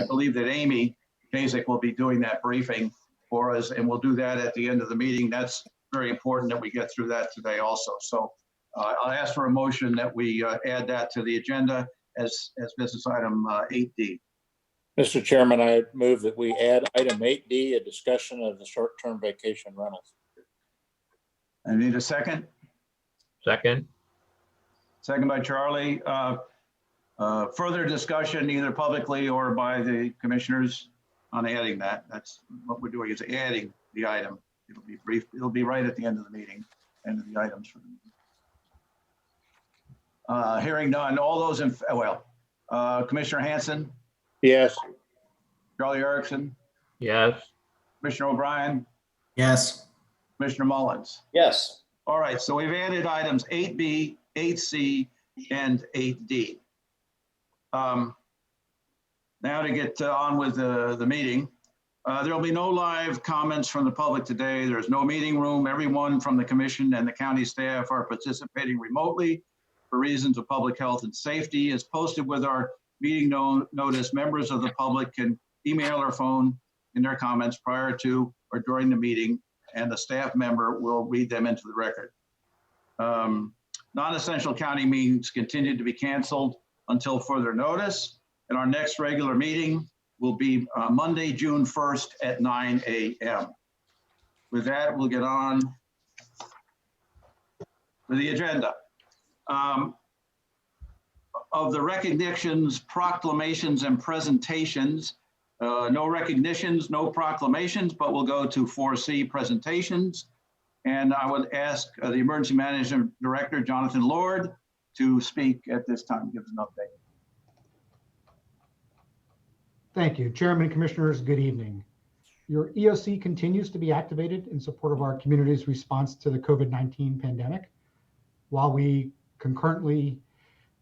I believe that Amy Kasich will be doing that briefing for us, and we'll do that at the end of the meeting. That's very important that we get through that today also. So I'll ask for a motion that we add that to the agenda as business item 8D. Mr. Chairman, I move that we add item 8D, a discussion of the short-term vacation rentals. I need a second. Second. Second by Charlie. Further discussion either publicly or by the commissioners on adding that. That's what we're doing, is adding the item. It'll be brief. It'll be right at the end of the meeting, end of the items for the meeting. Hearing none. All those in, Commissioner Hanson, Yes. Charlie Erickson, Yes. Commissioner O'Brien, Yes. Commissioner Mullins. Yes. All right, so we've added items 8B, 8C, and 8D. Now to get on with the meeting. There will be no live comments from the public today. There's no meeting room. Everyone from the commission and the county staff are participating remotely for reasons of public health and safety. As posted with our meeting notice, members of the public can email or phone in their comments prior to or during the meeting, and the staff member will read them into the record. Non-essential county meetings continue to be canceled until further notice, and our next regular meeting will be Monday, June 1st at 9 a.m. With that, we'll get on with the agenda. Of the recognitions, proclamations, and presentations, no recognitions, no proclamations, but we'll go to 4C, presentations. And I would ask the Emergency Management Director, Jonathan Lord, to speak at this time, give us an update. Thank you. Chairman, Commissioners, good evening. Your EOC continues to be activated in support of our community's response to the COVID-19 pandemic. While we concurrently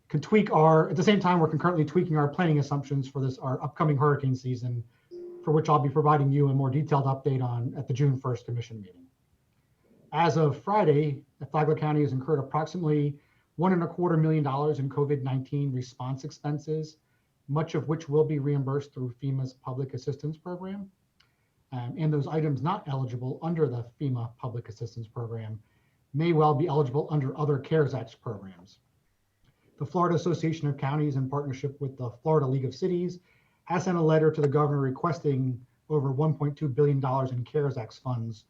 could tweak at the same time, we're concurrently tweaking our planning assumptions for our upcoming hurricane season, for which I'll be providing you a more detailed update on at the June 1st Commission meeting. As of Friday, Flagler County has incurred approximately $1.25 million in COVID-19 response expenses, much of which will be reimbursed through FEMA's Public Assistance Program. And those items not eligible under the FEMA Public Assistance Program may well be eligible under other CARES Act programs. The Florida Association of Counties, in partnership with the Florida League of Cities, has sent a letter to the governor requesting over $1.2 billion in CARES Act funds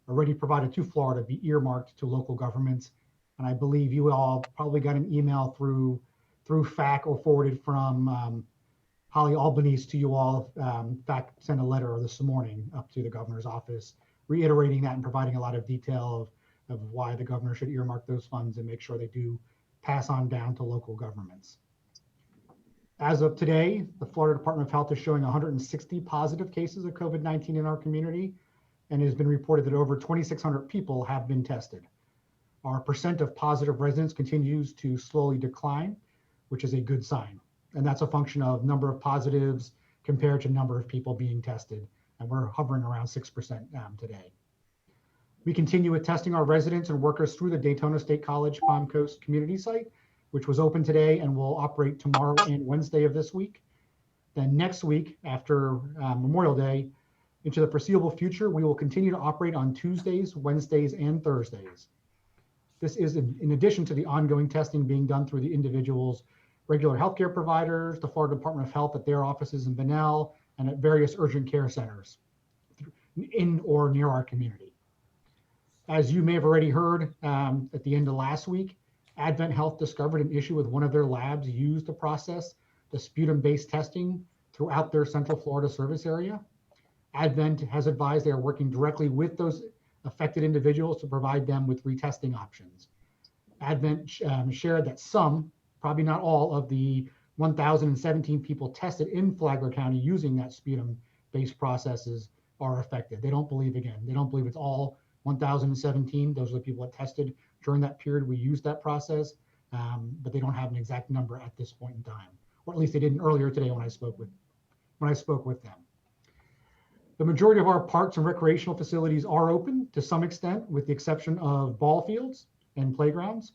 already provided to Florida be earmarked to local governments. And I believe you all probably got an email through FAC or forwarded from Holly Albanese to you all. FAC sent a letter this morning up to the governor's office, reiterating that and providing a lot of detail of why the governor should earmark those funds and make sure they do pass on down to local governments. As of today, the Florida Department of Health is showing 160 positive cases of COVID-19 in our community, and it has been reported that over 2,600 people have been tested. Our percent of positive residents continues to slowly decline, which is a good sign. And that's a function of number of positives compared to number of people being tested. And we're hovering around 6% today. We continue with testing our residents and workers through the Daytona State College Palm Coast community site, which was open today and will operate tomorrow and Wednesday of this week. Then next week, after Memorial Day, into the foreseeable future, we will continue to operate on Tuesdays, Wednesdays, and Thursdays. This is in addition to the ongoing testing being done through the individual's regular healthcare providers, the Florida Department of Health at their offices in Bunnell, and at various urgent care centers in or near our community. As you may have already heard, at the end of last week, Advent Health discovered an issue with one of their labs used to process the sputum-based testing throughout their Central Florida service area. Advent has advised they are working directly with those affected individuals to provide them with retesting options. Advent shared that some, probably not all, of the 1,017 people tested in Flagler County using that sputum-based processes are affected. They don't believe it's all 1,017. Those are the people that tested during that period we used that process, but they don't have an exact number at this point in time, or at least they didn't earlier today when I spoke with them. The majority of our parks and recreational facilities are open to some extent, with the exception of ball fields and playgrounds.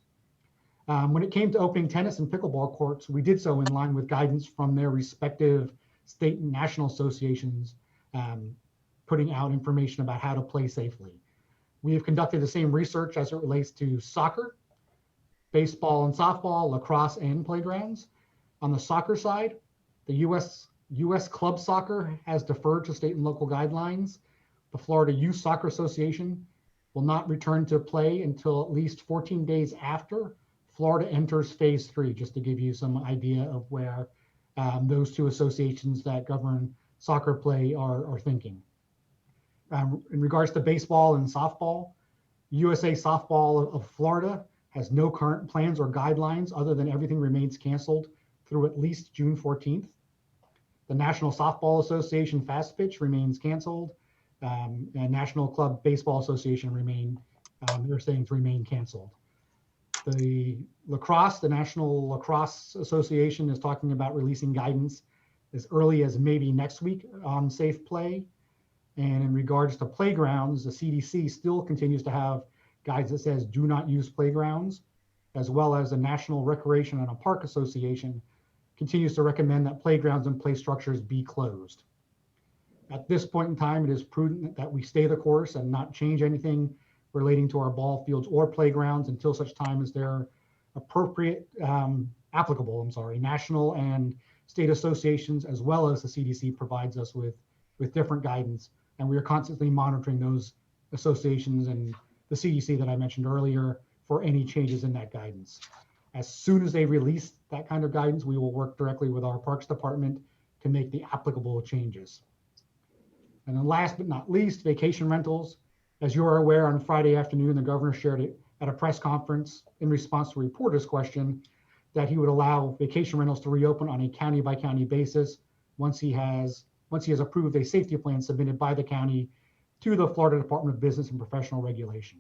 When it came to opening tennis and pickleball courts, we did so in line with guidance from their respective state and national associations putting out information about how to play safely. We have conducted the same research as it relates to soccer, baseball and softball, lacrosse, and playgrounds. On the soccer side, the U.S. Club Soccer has deferred to state and local guidelines. The Florida Youth Soccer Association will not return to play until at least 14 days after Florida enters phase 3, just to give you some idea of where those two associations that govern soccer play are thinking. In regards to baseball and softball, USA Softball of Florida has no current plans or guidelines other than everything remains canceled through at least June 14th. The National Softball Association Fast Pitch remains canceled, and National Club Baseball Association they're saying to remain canceled. The National Lacrosse Association is talking about releasing guidance as early as maybe next week on safe play. And in regards to playgrounds, the CDC still continues to have guides that says do not use playgrounds, as well as the National Recreation and Park Association continues to recommend that playgrounds and play structures be closed. At this point in time, it is prudent that we stay the course and not change anything relating to our ball fields or playgrounds until such time as they're applicable, national and state associations, as well as the CDC provides us with different guidance. And we are constantly monitoring those associations and the CDC that I mentioned earlier for any changes in that guidance. As soon as they release that kind of guidance, we will work directly with our Parks Department to make the applicable changes. And then last but not least, vacation rentals. As you are aware, on Friday afternoon, the governor shared it at a press conference in response to a reporter's question that he would allow vacation rentals to reopen on a county by county basis once he has approved a safety plan submitted by the county to the Florida Department of Business and Professional Regulation.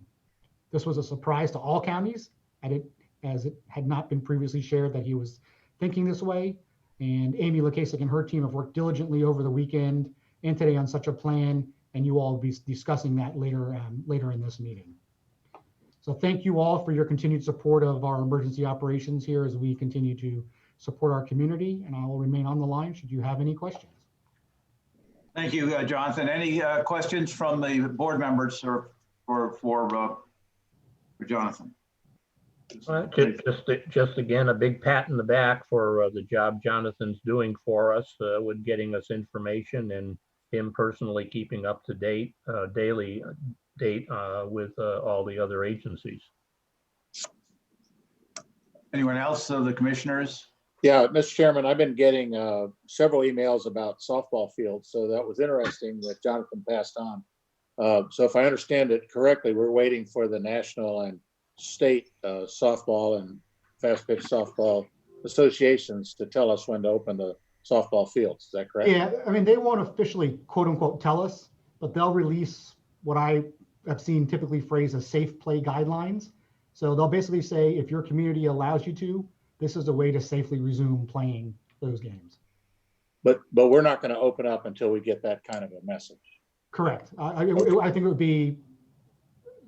This was a surprise to all counties, as it had not been previously shared that he was thinking this way. And Amy Lakasik and her team have worked diligently over the weekend and today on such a plan, and you all will be discussing that later in this meeting. So thank you all for your continued support of our emergency operations here as we continue to support our community, and I will remain on the line should you have any questions. Thank you, Jonathan. Any questions from the board members or for Jonathan? Just again, a big pat in the back for the job Jonathan's doing for us with getting us information and him personally keeping up to date, daily date with all the other agencies. Anyone else of the commissioners? Yeah, Mr. Chairman, I've been getting several emails about softball fields, so that was interesting that Jonathan passed on. So if I understand it correctly, we're waiting for the national and state softball and fast pitch softball associations to tell us when to open the softball fields. Is that correct? Yeah, I mean, they won't officially quote unquote tell us, but they'll release what I have seen typically phrased as safe play guidelines. So they'll basically say, if your community allows you to, this is a way to safely resume playing those games. But we're not going to open up until we get that kind of a message. Correct. I think it would be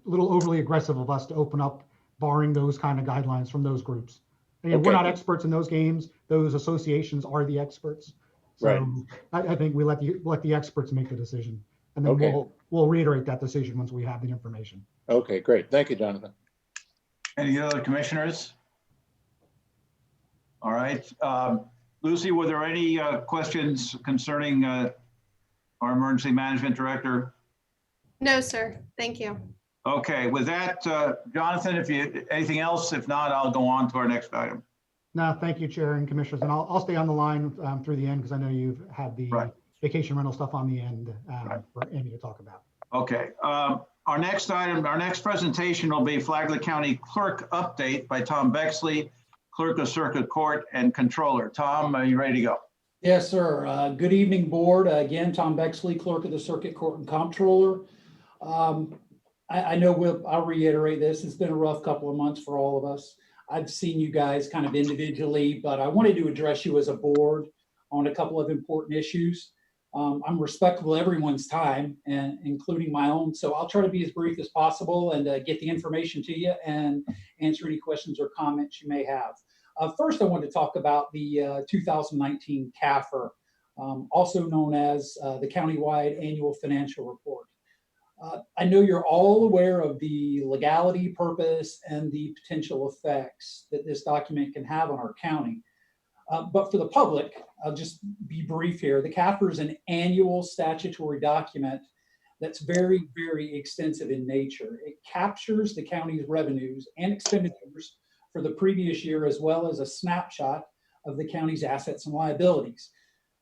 a little overly aggressive of us to open up, barring those kind of guidelines from those groups. And Okay. We're not experts in those games. Those associations are the experts. So Right. I think we let the experts make the decision, and then Okay. we'll reiterate that decision once we have the information. Okay, great. Thank you, Jonathan. Any other commissioners? All right. Lucy, were there any questions concerning our emergency management director? No, sir. Thank you. Okay, with that, Jonathan, if you anything else, if not, I'll go on to our next item. No, thank you, Chair and Commissioners, and I'll stay on the line through the end because I know you've had the Right. vacation rental stuff on the end Right. for Amy to talk about. Okay, our next item, our next presentation will be Flagler County Clerk Update by Tom Bexley, Clerk of Circuit Court and Controller. Tom, are you ready to go? Yes, sir. Good evening, board. Again, Tom Bexley, Clerk of the Circuit Court and Comptroller. I know I'll reiterate this. It's been a rough couple of months for all of us. I've seen you guys kind of individually, but I wanted to address you as a board on a couple of important issues. I'm respectful of everyone's time, and including my own. So I'll try to be as brief as possible and get the information to you and answer any questions or comments you may have. First, I want to talk about the 2019 CAFR also known as the countywide annual financial report. I know you're all aware of the legality, purpose, and the potential effects that this document can have on our county. But for the public, I'll just be brief here. The CAFR is an annual statutory document that's very, very extensive in nature. It captures the county's revenues and expenditures for the previous year, as well as a snapshot of the county's assets and liabilities.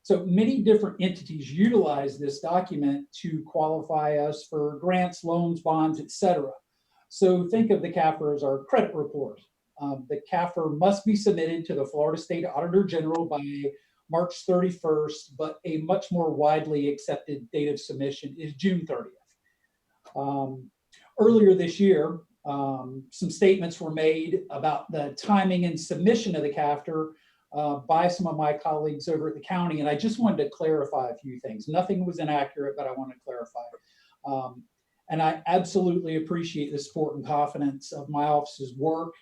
So many different entities utilize this document to qualify us for grants, loans, bonds, etc. So think of the CAFR as our credit report. The CAFR must be submitted to the Florida State Auditor General by March 31st, but a much more widely accepted date of submission is June 30th. Earlier this year, some statements were made about the timing and submission of the CAFR by some of my colleagues over at the county, and I just wanted to clarify a few things. Nothing was inaccurate, but I want to clarify. And I absolutely appreciate the support and confidence of my office's work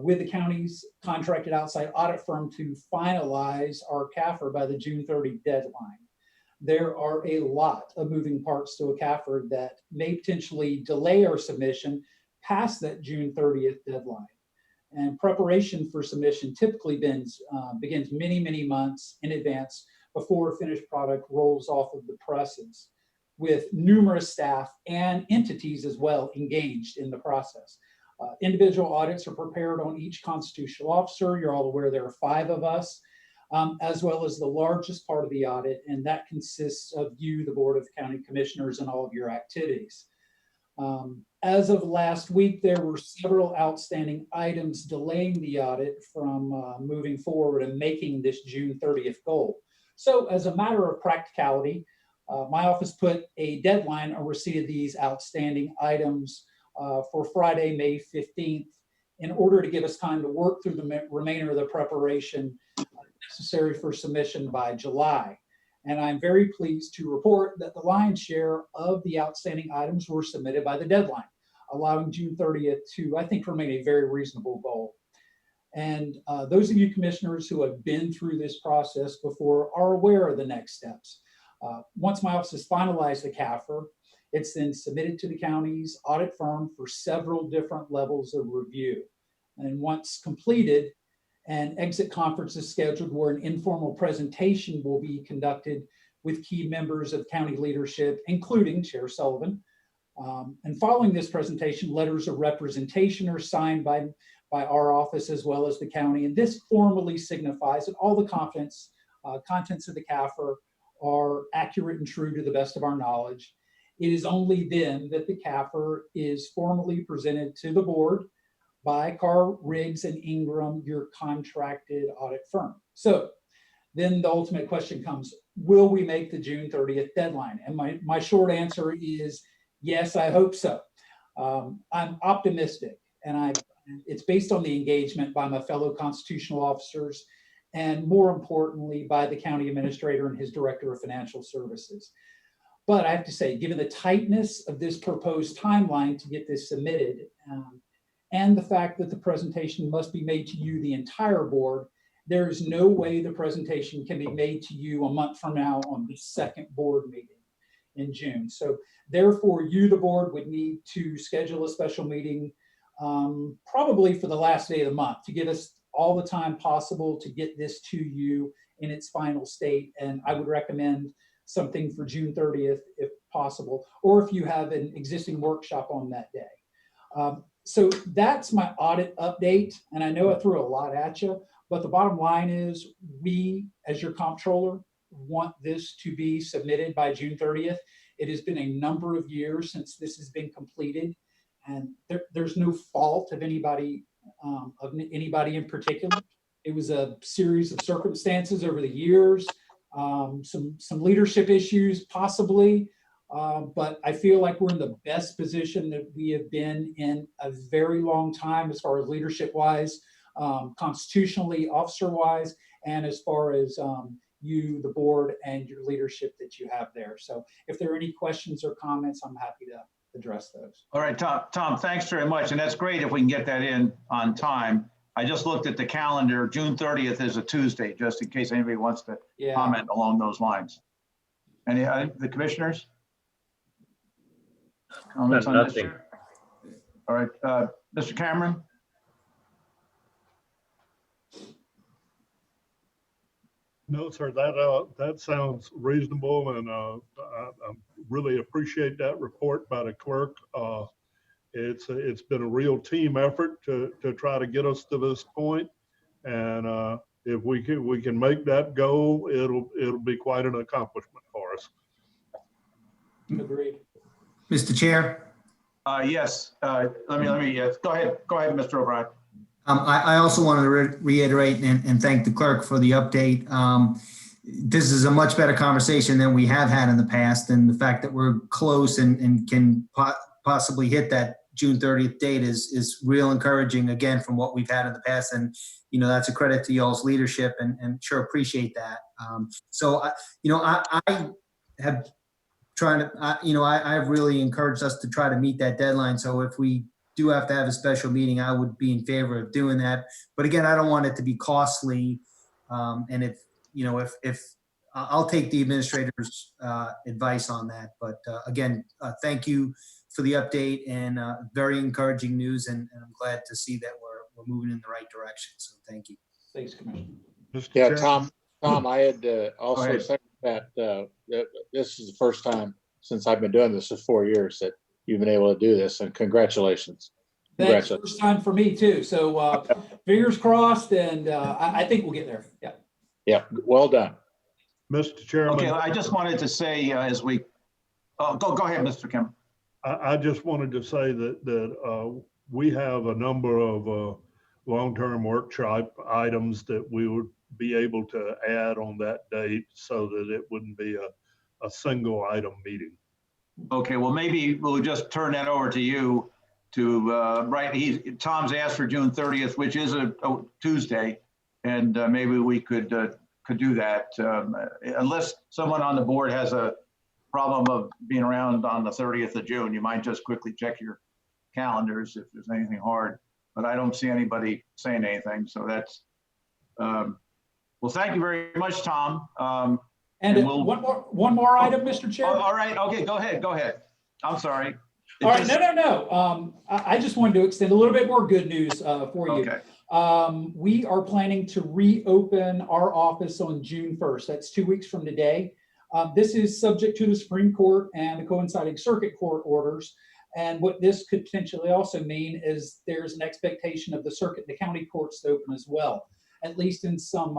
with the county's contracted outside audit firm to finalize our CAFR by the June 30 deadline. There are a lot of moving parts to a CAFR that may potentially delay our submission past that June 30th deadline. And preparation for submission typically begins many, many months in advance before a finished product rolls off of the presses, with numerous staff and entities as well engaged in the process. Individual audits are prepared on each constitutional officer. You're all aware there are 5 of us, as well as the largest part of the audit, and that consists of you, the Board of County Commissioners, and all of your activities. As of last week, there were several outstanding items delaying the audit from moving forward and making this June 30th goal. So as a matter of practicality, my office put a deadline on receipt of these outstanding items for Friday, May 15th, in order to give us time to work through the remainder of the preparation necessary for submission by July. And I'm very pleased to report that the lion's share of the outstanding items were submitted by the deadline, allowing June 30th to, I think, remain a very reasonable goal. And those of you commissioners who have been through this process before are aware of the next steps. Once my office has finalized the CAFR, it's then submitted to the county's audit firm for several different levels of review. And once completed, an exit conference is scheduled where an informal presentation will be conducted with key members of county leadership, including Chair Sullivan. And following this presentation, letters of representation are signed by our office as well as the county. And this formally signifies that all the contents of the CAFR are accurate and true to the best of our knowledge. It is only then that the CAFR is formally presented to the board by Carr, Riggs, and Ingram, your contracted audit firm. So then the ultimate question comes, will we make the June 30th deadline? And my short answer is yes, I hope so. I'm optimistic, and it's based on the engagement by my fellow constitutional officers, and more importantly, by the county administrator and his director of financial services. But I have to say, given the tightness of this proposed timeline to get this submitted, and the fact that the presentation must be made to you, the entire board, there is no way the presentation can be made to you a month from now on the second board meeting in June. So therefore, you, the board, would need to schedule a special meeting probably for the last day of the month to give us all the time possible to get this to you in its final state. And I would recommend something for June 30th if possible, or if you have an existing workshop on that day. So that's my audit update. And I know I threw a lot at you, but the bottom line is we, as your comptroller, want this to be submitted by June 30th. It has been a number of years since this has been completed, and there's no fault of anybody in particular. It was a series of circumstances over the years, some leadership issues possibly, but I feel like we're in the best position that we have been in a very long time as far as leadership-wise, constitutionally, officer-wise, and as far as you, the board, and your leadership that you have there. So if there are any questions or comments, I'm happy to address those. All right, Tom, thanks very much. And that's great if we can get that in on time. I just looked at the calendar. June 30th is a Tuesday, just in case anybody wants to Yeah. comment along those lines. Any, the commissioners? Comments on this? Nothing. All right, Mr. Cameron? No, sir, that sounds reasonable, and I really appreciate that report by the clerk. It's been a real team effort to try to get us to this point, and if we can make that goal, it'll be quite an accomplishment for us. Agreed. Mr. Chair, Yes, let me, yes, go ahead, Mr. O'Brien. I also wanted to reiterate and thank the clerk for the update. This is a much better conversation than we have had in the past, and the fact that we're close and can possibly hit that June 30th date is real encouraging, again, from what we've had in the past. And, you know, that's a credit to y'all's leadership, and sure appreciate that. I have trying to, I've really encouraged us to try to meet that deadline. So if we do have to have a special meeting, I would be in favor of doing that. But again, I don't want it to be costly. And if I'll take the administrator's advice on that. But again, thank you for the update, and very encouraging news. And I'm glad to see that we're moving in the right direction. So thank you. Thanks, Commissioner. Mr. Yeah, Chairman? Tom, I had also ahead. second that this is the first time since I've been doing this for 4 years that you've been able to do this, and congratulations. That's the first time for me too. So fingers crossed, and I think we'll get there. Yeah. Yeah, well done. Mr. Chairman? Okay, I just wanted to say go ahead, Mr. Kim. I just wanted to say that we have a number of long-term workshop items that we would be able to add on that date so that it wouldn't be a single item meeting. Okay, well, maybe we'll just turn that over to you to Tom's asked for June 30th, which is a Tuesday, and maybe we could do that unless someone on the board has a problem of being around on the 30th of June. You might just quickly check your calendars if there's anything hard, but I don't see anybody saying anything. So that's, well, thank you very much, Tom. And one more item, Mr. Chair. All right, okay, go ahead. I'm sorry. All right, no. I just wanted to extend a little bit more good news for you. Okay. We are planning to reopen our office on June 1st. That's 2 weeks from today. This is subject to the Supreme Court and the coinciding circuit court orders. And what this could potentially also mean is there's an expectation of the circuit and the county courts to open as well, at least in some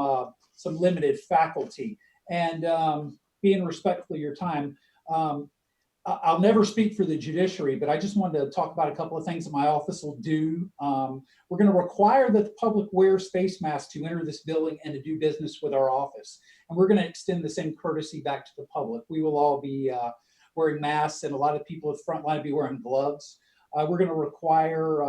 limited faculty. And being respectful of your time, I'll never speak for the judiciary, but I just wanted to talk about a couple of things that my office will do. We're going to require that the public wear face masks to enter this building and to do business with our office. And we're going to extend the same courtesy back to the public. We will all be wearing masks, and a lot of people at the front line will be wearing gloves. We're going to require,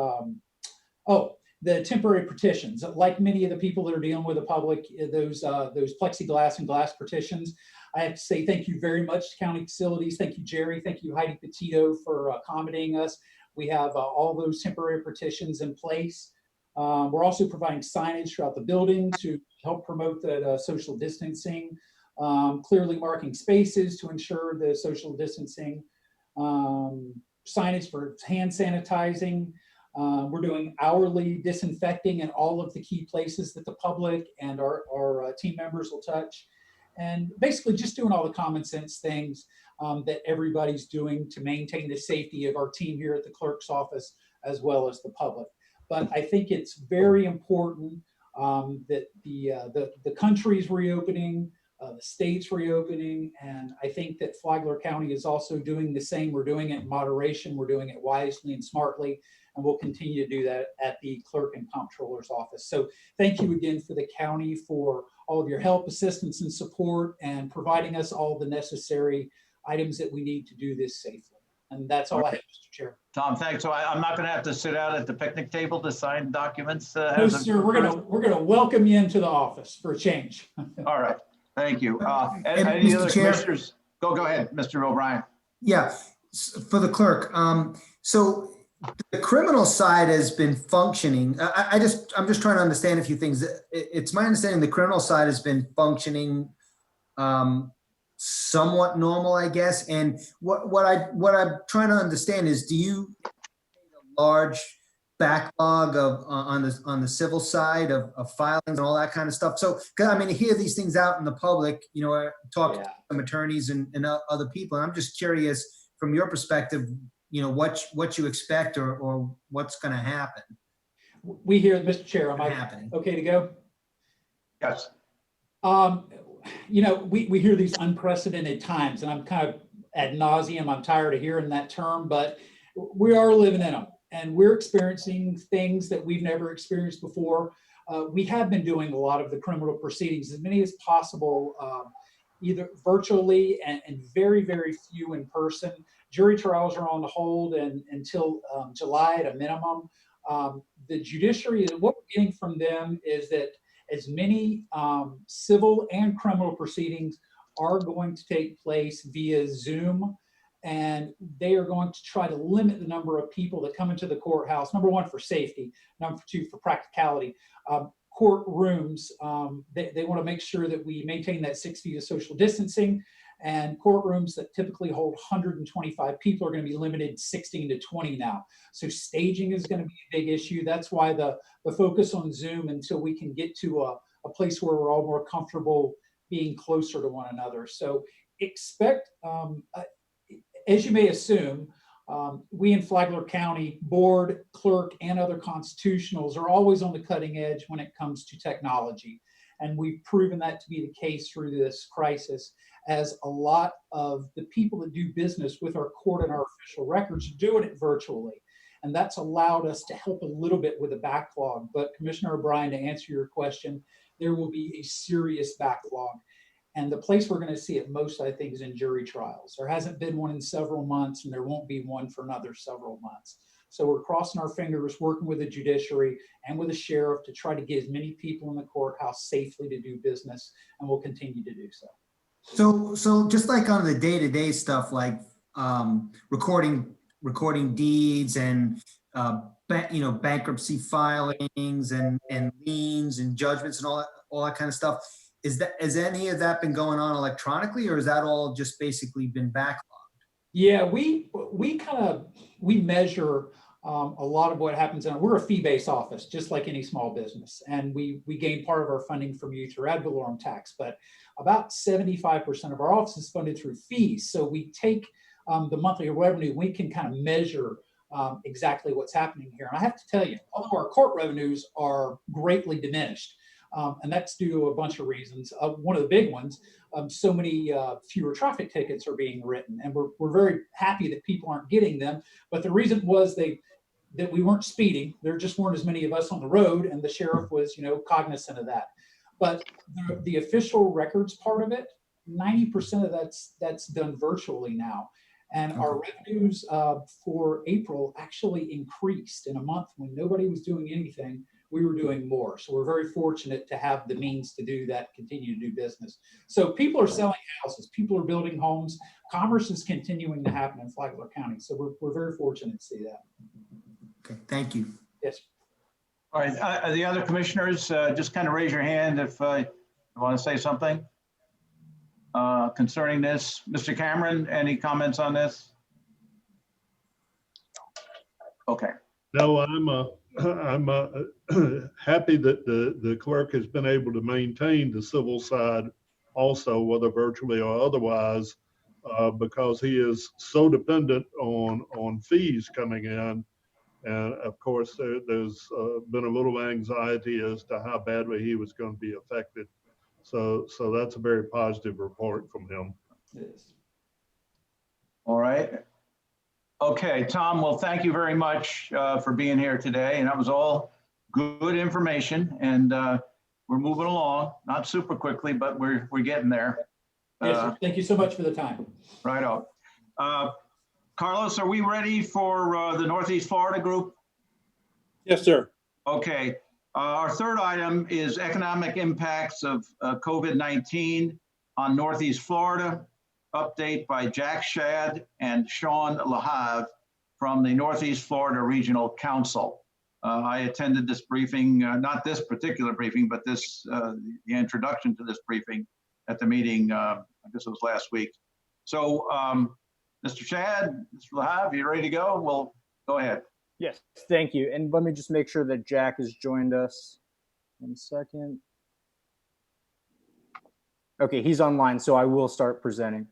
the temporary partitions. Like many of the people that are dealing with the public, those plexiglass and glass partitions. I have to say thank you very much to county facilities. Thank you, Jerry. Thank you, Heidi Petito, for accommodating us. We have all those temporary partitions in place. We're also providing signage throughout the building to help promote that social distancing, clearly marking spaces to ensure the social distancing, signage for hand sanitizing. We're doing hourly disinfecting in all of the key places that the public and our team members will touch. And basically just doing all the common sense things that everybody's doing to maintain the safety of our team here at the clerk's office, as well as the public. But I think it's very important that the country's reopening, the state's reopening, and I think that Flagler County is also doing the same. We're doing it in moderation, we're doing it wisely and smartly, and we'll continue to do that at the clerk and comptroller's office. So thank you again for the county for all of your help, assistance, and support, and providing us all the necessary items that we need to do this safely. And that's all I have, Mr. Chair. Tom, thanks. So I'm not going to have to sit out at the picnic table to sign documents. No, sir. We're gonna welcome you into the office for a change. All right. Thank you. Any Mr. other Chair? commissioners? Go ahead, Mr. O'Brien. Yeah, for the clerk. So The criminal side has been functioning. I'm just trying to understand a few things. It's my understanding the criminal side has been functioning somewhat normal, I guess. And what I'm trying to understand is, do you have a large backlog of on the civil side of filings and all that kind of stuff? So, 'cause I mean, to hear these things out in the public, you know, I talk to some attorneys and other people, and I'm just curious from your perspective, you know, what you expect or what's going to happen. We hear, Mr. Chair, am I Happening. okay to go? Yes. You know, we hear these unprecedented times, and I'm kind of ad nauseum. I'm tired of hearing that term, but we are living in them, and we're experiencing things that we've never experienced before. We have been doing a lot of the criminal proceedings, as many as possible, either virtually and very, very few in person. Jury trials are on hold until July at a minimum. The judiciary, what we're getting from them is that as many civil and criminal proceedings are going to take place via Zoom, and they are going to try to limit the number of people that come into the courthouse. Number one, for safety. Number two, for practicality. Courtrooms, they want to make sure that we maintain that 6 feet of social distancing, and courtrooms that typically hold 125 people are going to be limited 16 to 20 now. So staging is going to be a big issue. That's why the focus on Zoom until we can get to a place where we're all more comfortable being closer to one another. So expect, as you may assume, we in Flagler County board, clerk, and other constitutionals are always on the cutting edge when it comes to technology. And we've proven that to be the case through this crisis, as a lot of the people that do business with our court and our official records are doing it virtually. And that's allowed us to help a little bit with the backlog. But Commissioner O'Brien, to answer your question, there will be a serious backlog. And the place we're going to see it most, I think, is in jury trials. There hasn't been one in several months, and there won't be one for another several months. So we're crossing our fingers, working with the judiciary and with the sheriff to try to get as many people in the courthouse safely to do business, and we'll continue to do so. So just like on the day-to-day stuff, like recording deeds and bankruptcy filings and liens and judgments and all that kind of stuff, has any of that been going on electronically, or is that all just basically been backlogged? Yeah, we measure a lot of what happens, and we're a fee-based office, just like any small business. And we gain part of our funding from you through ad valorem tax, but about 75% of our office is funded through fees. So we take the monthly revenue, we can kind of measure exactly what's happening here. And I have to tell you, although our court revenues are greatly diminished, and that's due to a bunch of reasons. One of the big ones, so many fewer traffic tickets are being written, and we're very happy that people aren't getting them. But the reason was that we weren't speeding. There just weren't as many of us on the road, and the sheriff was, cognizant of that. But the official records part of it, 90% of that's done virtually now. And our revenues for April actually increased in a month when nobody was doing anything. We were doing more. So we're very fortunate to have the means to do that, continue to do business. So people are selling houses, people are building homes. Commerce is continuing to happen in Flagler County. So we're very fortunate to see that. Okay, thank you. Yes. All right, the other commissioners, just kind of raise your hand if you want to say something concerning this. Mr. Cameron, any comments on this? Okay. No, I'm happy that the clerk has been able to maintain the civil side also, whether virtually or otherwise, because he is so dependent on fees coming in. And of course, there's been a little anxiety as to how badly he was going to be affected. So that's a very positive report from him. Yes. All right. Okay, Tom, well, thank you very much for being here today. And that was all good information. And we're moving along, not super quickly, but we're getting there. Yes, sir. Thank you so much for the time. Right on. Carlos, are we ready for the Northeast Florida group? Yes, sir. Okay. Our third item is economic impacts of COVID-19 on Northeast Florida. Update by Jack Shad and Sean LaHave. from the Northeast Florida Regional Council. I attended this briefing, not this particular briefing, but this the introduction to this briefing at the meeting, I guess it was last week. So Mr. Shad, Mr. Lahav, you ready to go? Well, go ahead. Yes, thank you. And let me just make sure that Jack has joined us. 1 second. Okay, he's online, so I will start presenting.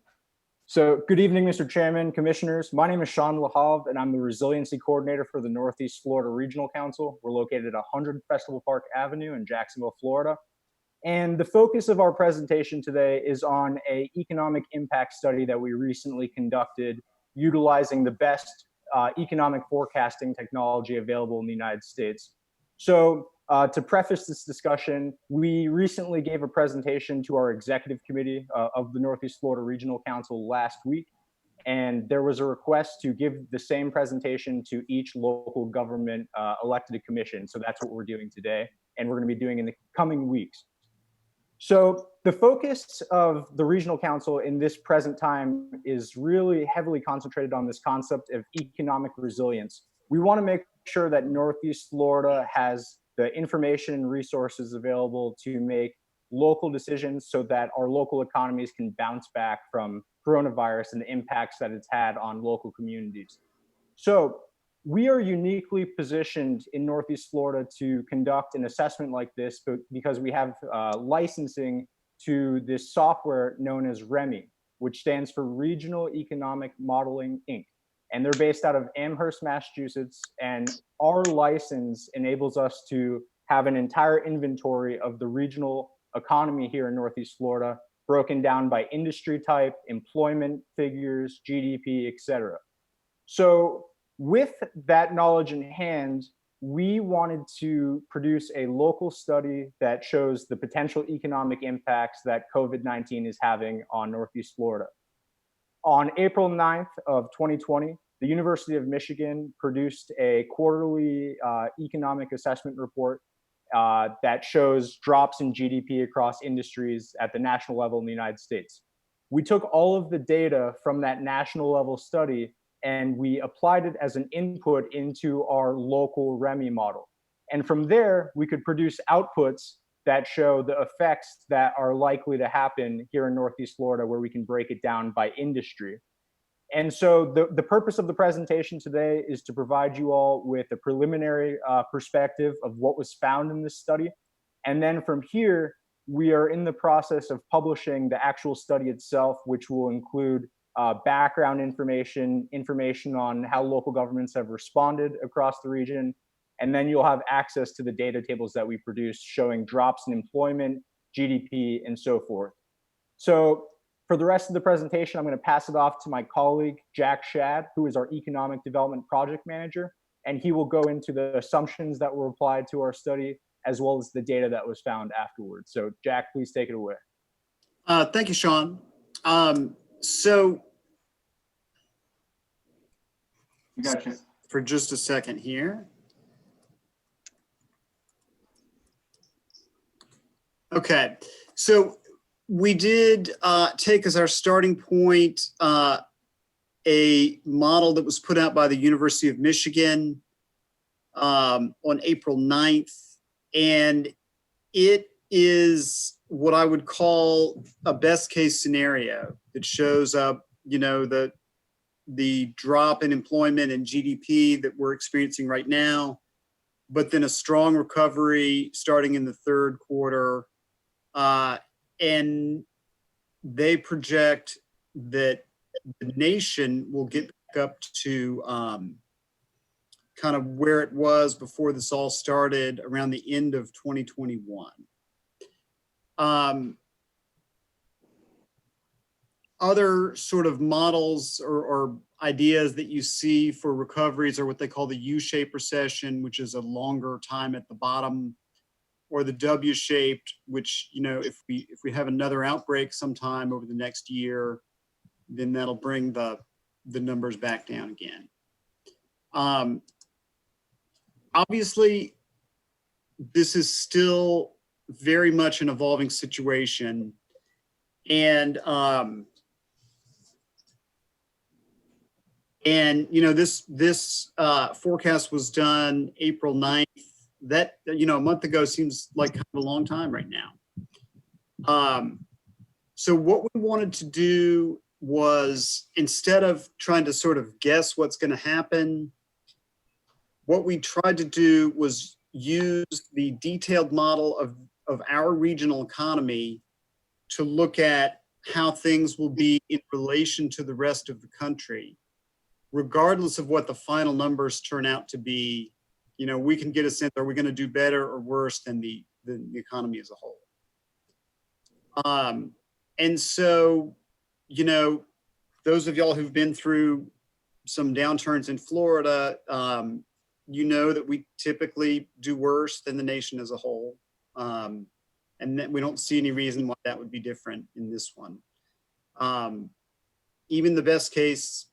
So good evening, Mr. Chairman, Commissioners. My name is Sean Lahav, and I'm the Resiliency Coordinator for the Northeast Florida Regional Council. We're located at 100 Festival Park Avenue in Jacksonville, Florida. And the focus of our presentation today is on an economic impact study that we recently conducted utilizing the best economic forecasting technology available in the United States. So to preface this discussion, we recently gave a presentation to our executive committee of the Northeast Florida Regional Council last week. And there was a request to give the same presentation to each local government elected commission. So that's what we're doing today. And we're going to be doing in the coming weeks. So the focus of the regional council in this present time is really heavily concentrated on this concept of economic resilience. We want to make sure that Northeast Florida has the information and resources available to make local decisions so that our local economies can bounce back from coronavirus and the impacts that it's had on local communities. So we are uniquely positioned in Northeast Florida to conduct an assessment like this because we have licensing to this software known as REMI, which stands for Regional Economic Modeling, Inc. And they're based out of Amherst, Massachusetts. And our license enables us to have an entire inventory of the regional economy here in Northeast Florida, broken down by industry type, employment figures, GDP, et cetera. So with that knowledge in hand, we wanted to produce a local study that shows the potential economic impacts that COVID-19 is having on Northeast Florida. On April 9th of 2020, the University of Michigan produced a quarterly economic assessment report that shows drops in GDP across industries at the national level in the United States. We took all of the data from that national level study and we applied it as an input into our local REMI model. And from there, we could produce outputs that show the effects that are likely to happen here in Northeast Florida, where we can break it down by industry. And so the purpose of the presentation today is to provide you all with a preliminary perspective of what was found in this study. And then from here, we are in the process of publishing the actual study itself, which will include background information on how local governments have responded across the region. And then you'll have access to the data tables that we produce showing drops in employment, GDP, and so forth. So for the rest of the presentation, I'm going to pass it off to my colleague, Jack Shad, who is our Economic Development Project Manager. And he will go into the assumptions that were applied to our study, as well as the data that was found afterwards. So Jack, please take it away. Thank you, Sean. So Gotcha. for just a second here. Okay, so we did take as our starting point a model that was put out by the University of Michigan on April 9th. And it is what I would call a best case scenario that shows up, you know, the drop in employment and GDP that we're experiencing right now, but then a strong recovery starting in the third quarter. And they project that the nation will get back up to kind of where it was before this all started around the end of 2021. Other sort of models or ideas that you see for recoveries are what they call the U-shaped recession, which is a longer time at the bottom, or the W-shaped, which, you know, if we have another outbreak sometime over the next year, then that'll bring the numbers back down again. Obviously, this is still very much an evolving situation. And And, this forecast was done April 9th. That, a month ago seems like kind of a long time right now. So what we wanted to do was, instead of trying to sort of guess what's going to happen, what we tried to do was use the detailed model of our regional economy to look at how things will be in relation to the rest of the country. Regardless of what the final numbers turn out to be, we can get a sense, are we going to do better or worse than the economy as a whole? And so, those of y'all who've been through some downturns in Florida, that we typically do worse than the nation as a whole. And that we don't see any reason why that would be different in this one. Even the best case,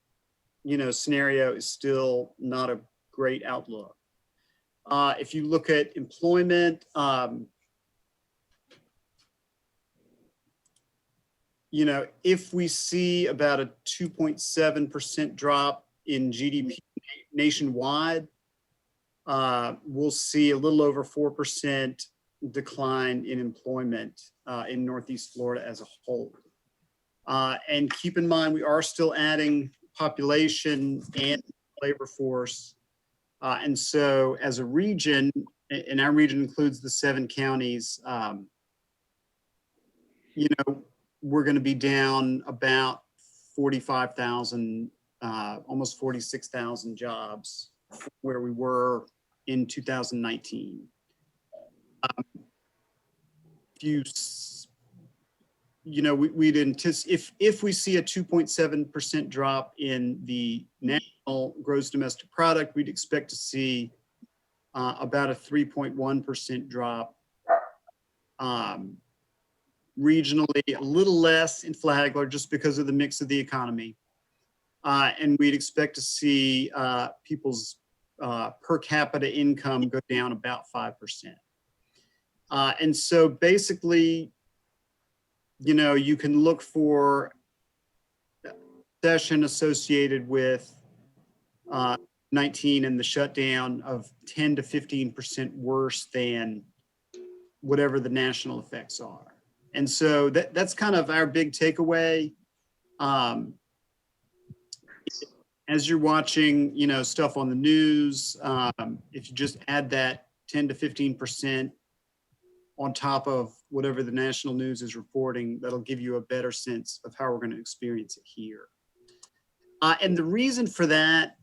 scenario is still not a great outlook. If you look at employment, if we see about a 2.7% drop in GDP nationwide, we'll see a little over 4% decline in employment in Northeast Florida as a whole. And keep in mind, we are still adding population and labor force. And so as a region, and our region includes the 7 counties, we're going to be down about 45,000, almost 46,000 jobs where we were in 2019. We'd anticipate if we see a 2.7% drop in the national gross domestic product, we'd expect to see about a 3.1% drop. Regionally, a little less in Flagler just because of the mix of the economy. And we'd expect to see people's per capita income go down about 5%. And so basically, you can look for recession associated with 19 and the shutdown of 10 to 15% worse than whatever the national effects are. And so that's kind of our big takeaway. As you're watching, stuff on the news, if you just add that 10 to 15% on top of whatever the national news is reporting, that'll give you a better sense of how we're going to experience it here. And the reason for that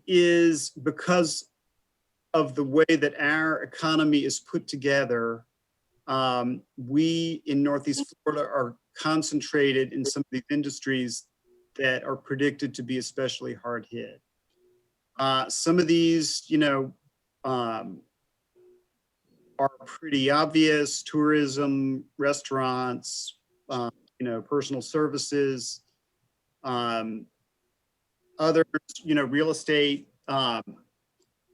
is because of the way that our economy is put together. We in Northeast Florida are concentrated in some of these industries that are predicted to be especially hard hit. Some of these, are pretty obvious: tourism, restaurants, personal services, others, real estate.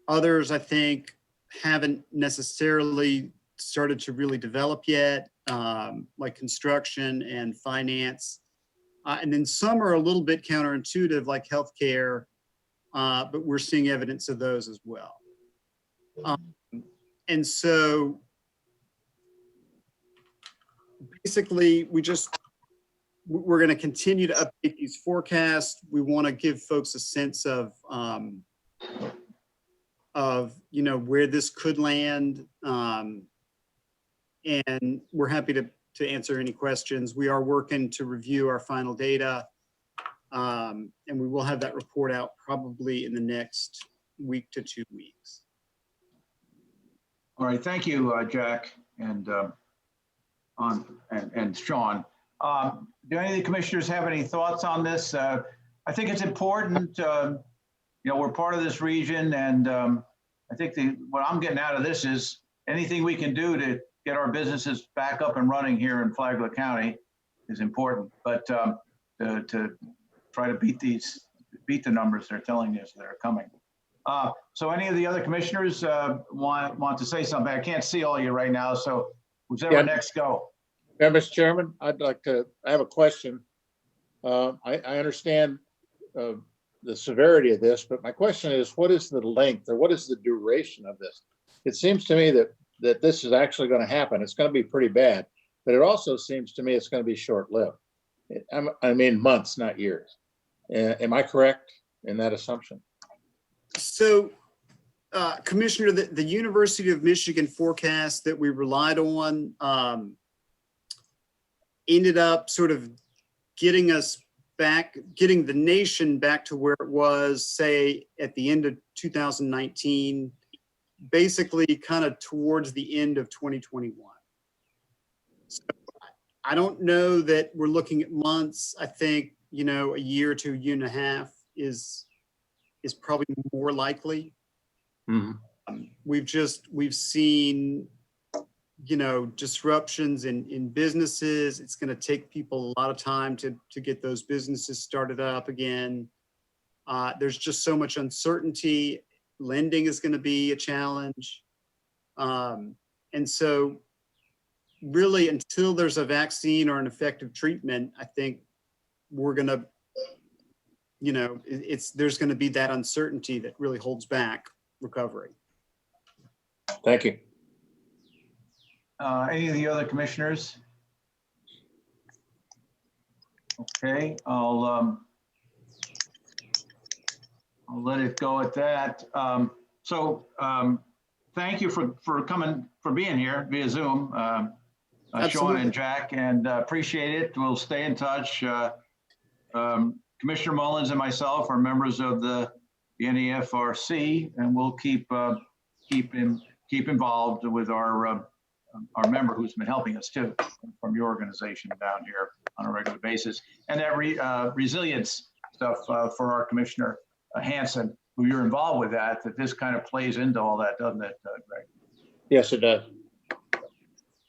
Others, I think, haven't necessarily started to really develop yet, like construction and finance. And then some are a little bit counterintuitive, like healthcare, but we're seeing evidence of those as well. And so basically, we're going to continue to update these forecasts. We want to give folks a sense of where this could land. And we're happy to answer any questions. We are working to review our final data, and we will have that report out probably in the next week to 2 weeks. All right, thank you, Jack and Sean. Do any of the commissioners have any thoughts on this? I think it's important. We're part of this region, and I think what I'm getting out of this is anything we can do to get our businesses back up and running here in Flagler County is important. But to try to beat the numbers they're telling us that are coming. So any of the other commissioners want to say something? I can't see all you right now, so whichever next go. Yeah, Mr. Chairman, I have a question. I understand the severity of this, but my question is, what is the length or what is the duration of this? It seems to me that this is actually going to happen. It's going to be pretty bad, but it also seems to me it's going to be short-lived. I mean, months, not years. Am I correct in that assumption? So, Commissioner, the University of Michigan forecast that we relied on ended up sort of getting the nation back to where it was, say, at the end of 2019, basically kind of towards the end of 2021. So I don't know that we're looking at months. I think, a year to a year and a half is probably more likely. Mm-hmm. We've seen, disruptions in businesses. It's going to take people a lot of time to get those businesses started up again. There's just so much uncertainty. Lending is going to be a challenge. And so really, until there's a vaccine or an effective treatment, I think we're going to, there's going to be that uncertainty that really holds back recovery. Thank you. Any of the other commissioners? Okay, I'll let it go at that. Thank you for being here via Zoom, Sean and Jack, and appreciate it. We'll stay in touch. Commissioner Mullins and myself are members of the NEFRC, and we'll keep involved with our member who's been helping us too from your organization down here on a regular basis, and that resilience stuff for our Commissioner Hanson, who you're involved with that this kind of plays into all that, doesn't it, Greg? Yes, it does.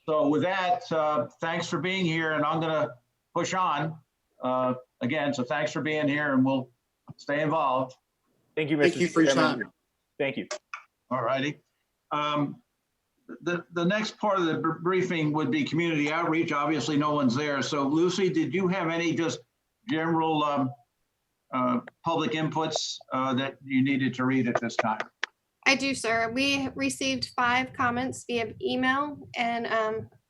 So with that, thanks for being here, and I'm going to push on again. So thanks for being here, and we'll stay involved. Thank you, Mr. Thank you for your time. Thank you. All righty. The next part of the briefing would be community outreach. Obviously, no one's there. So Lucy, did you have any just general public inputs that you needed to read at this time? I do, sir. We received 5 comments via email, and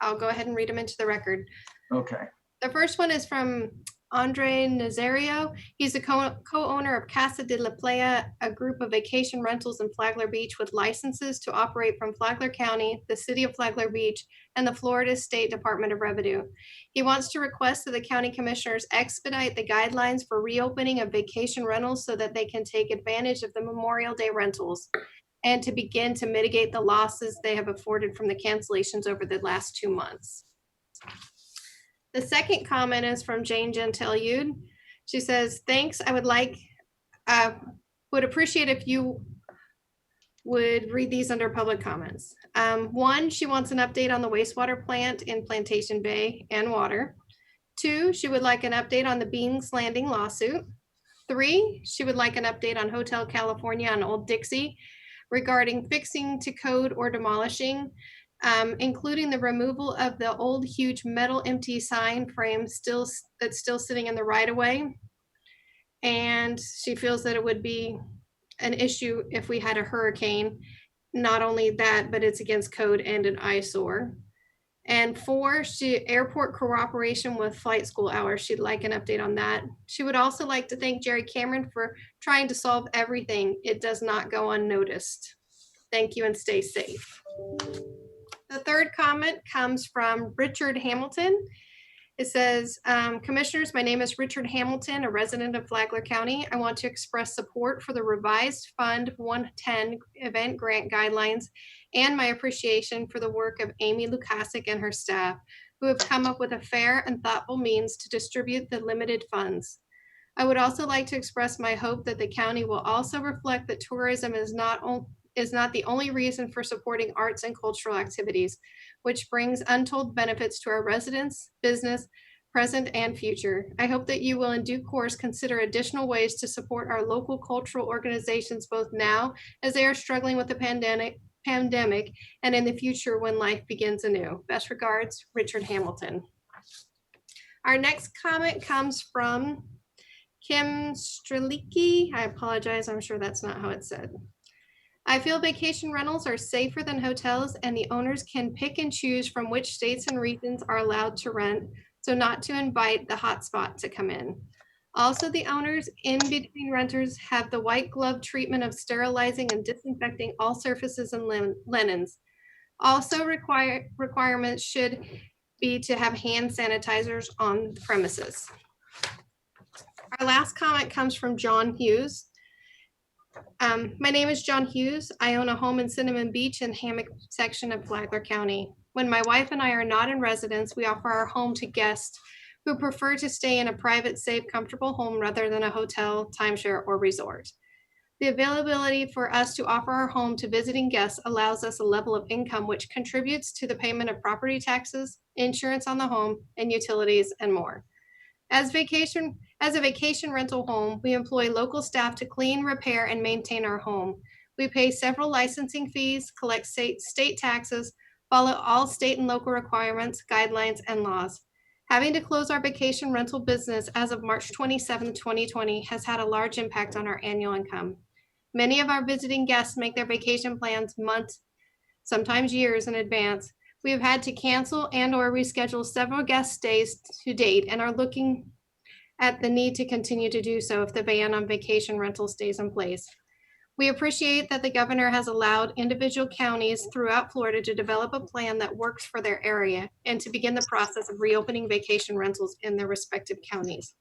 I'll go ahead and read them into the record. Okay. The first one is from Andre Nazario. He's a co-owner of Casa de la Playa, a group of vacation rentals in Flagler Beach with licenses to operate from Flagler County, the City of Flagler Beach, and the Florida State Department of Revenue. He wants to request that the county commissioners expedite the guidelines for reopening of vacation rentals so that they can take advantage of the Memorial Day rentals and to begin to mitigate the losses they have afforded from the cancellations over the last 2 months. The second comment is from Jane Gentiliud. She says, thanks, I would appreciate if you would read these under public comments. 1, she wants an update on the wastewater plant in Plantation Bay and water. 2, she would like an update on the Beans Landing lawsuit. 3, she would like an update on Hotel California on Old Dixie regarding fixing to code or demolishing, including the removal of the old huge metal empty sign frame that's still sitting in the right of way. And she feels that it would be an issue if we had a hurricane. Not only that, but it's against code and an eyesore. And 4, airport cooperation with flight school hours. She'd like an update on that. She would also like to thank Jerry Cameron for trying to solve everything. It does not go unnoticed. Thank you and stay safe. The third comment comes from Richard Hamilton. It says, Commissioners, my name is Richard Hamilton, a resident of Flagler County. I want to express support for the revised Fund 110 event grant guidelines and my appreciation for the work of Amy Lukasik and her staff, who have come up with a fair and thoughtful means to distribute the limited funds. I would also like to express my hope that the county will also reflect that tourism is not the only reason for supporting arts and cultural activities, which brings untold benefits to our residents, business, present, and future. I hope that you will in due course consider additional ways to support our local cultural organizations both now as they are struggling with the pandemic and in the future when life begins anew. Best regards, Richard Hamilton. Our next comment comes from Kim Strelicky. I apologize. I'm sure that's not how it's said. I feel vacation rentals are safer than hotels, and the owners can pick and choose from which states and regions are allowed to rent, so not to invite the hotspot to come in. Also, the owners in between renters have the white glove treatment of sterilizing and disinfecting all surfaces and linens. Also, requirements should be to have hand sanitizers on the premises. Our last comment comes from John Hughes. My name is John Hughes. I own a home in Cinnamon Beach and Hammock section of Flagler County. When my wife and I are not in residence, we offer our home to guests who prefer to stay in a private, safe, comfortable home rather than a hotel, timeshare, or resort. The availability for us to offer our home to visiting guests allows us a level of income which contributes to the payment of property taxes, insurance on the home, and utilities, and more. As a vacation rental home, we employ local staff to clean, repair, and maintain our home. We pay several licensing fees, collect state taxes, follow all state and local requirements, guidelines, and laws. Having to close our vacation rental business as of March 27, 2020 has had a large impact on our annual income. Many of our visiting guests make their vacation plans months, sometimes years in advance. We have had to cancel and/or reschedule several guest stays to date and are looking at the need to continue to do so if the ban on vacation rental stays in place. We appreciate that the governor has allowed individual counties throughout Florida to develop a plan that works for their area and to begin the process of reopening vacation rentals in their respective counties.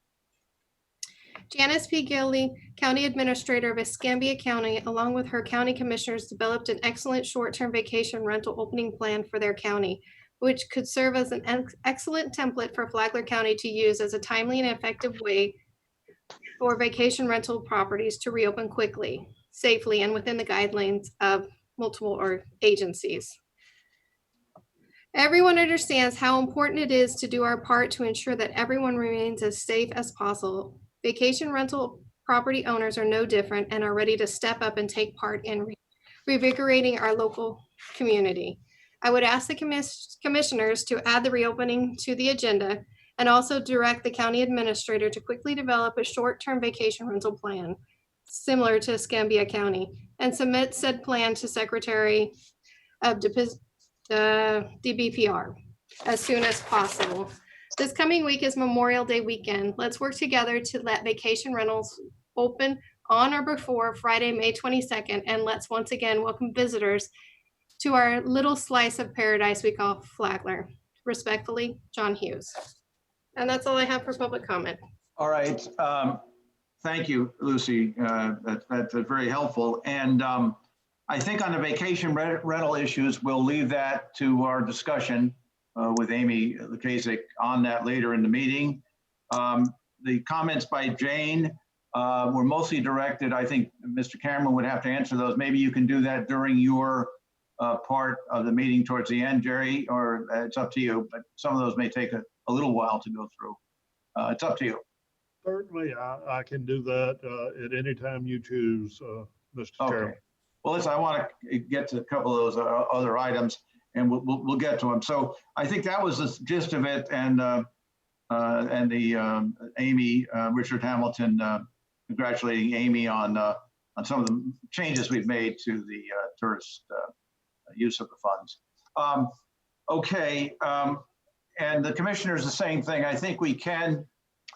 Janice P. Gilly, County Administrator of Escambia County, along with her county commissioners, developed an excellent short-term vacation rental opening plan for their county, which could serve as an excellent template for Flagler County to use as a timely and effective way for vacation rental properties to reopen quickly, safely, and within the guidelines of multiple agencies. Everyone understands how important it is to do our part to ensure that everyone remains as safe as possible. Vacation rental property owners are no different and are ready to step up and take part in revigorating our local community. I would ask the commissioners to add the reopening to the agenda and also direct the county administrator to quickly develop a short-term vacation rental plan similar to Escambia County and submit said plan to Secretary of DBPR as soon as possible. This coming week is Memorial Day weekend. Let's work together to let vacation rentals open on or before Friday, May 22nd, and let's once again welcome visitors to our little slice of paradise we call Flagler. Respectfully, John Hughes. And that's all I have for public comment. All right. Thank you, Lucy. That's very helpful. And I think on the vacation rental issues, we'll leave that to our discussion with Amy Lukasik on that later in the meeting. The comments by Jane were mostly directed. I think Mr. Cameron would have to answer those. Maybe you can do that during your part of the meeting towards the end, Jerry, or it's up to you, but some of those may take a little while to go through. It's up to you. Certainly, I can do that at any time you choose, Mr. Chairman. Okay. Well, listen, I want to get to a couple of those other items, and we'll get to them. So I think that was the gist of it, and the Amy, Richard Hamilton, congratulating Amy on some of the changes we've made to the tourist use of the funds. Okay, and the commissioners the same thing. I think we can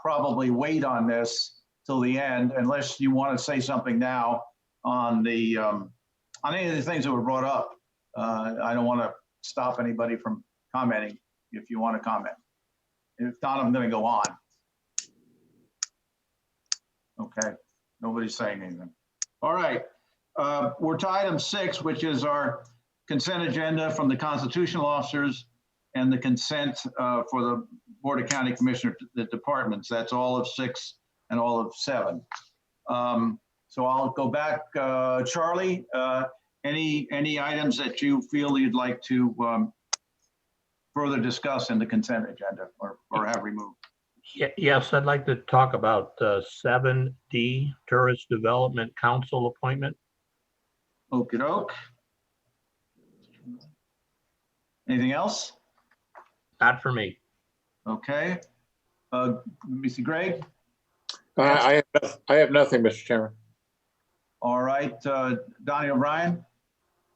probably wait on this till the end, unless you want to say something now on the on any of the things that were brought up. I don't want to stop anybody from commenting if you want to comment. If not, I'm going to go on. Okay, nobody's saying anything. All right, we're to item 6, which is our consent agenda from the constitutional officers and the consent for the Board of County Commissioner, the departments. That's all of 6 and all of 7. So I'll go back, Charlie. Any items that you feel you'd like to further discuss in the consent agenda or have removed? Yes, I'd like to talk about 7D, Tourist Development Council appointment. Okey doke. Anything else? Not for me. Okay. Let me see, Greg. I have nothing, Mr. Chairman. All right, Donnie O'Brien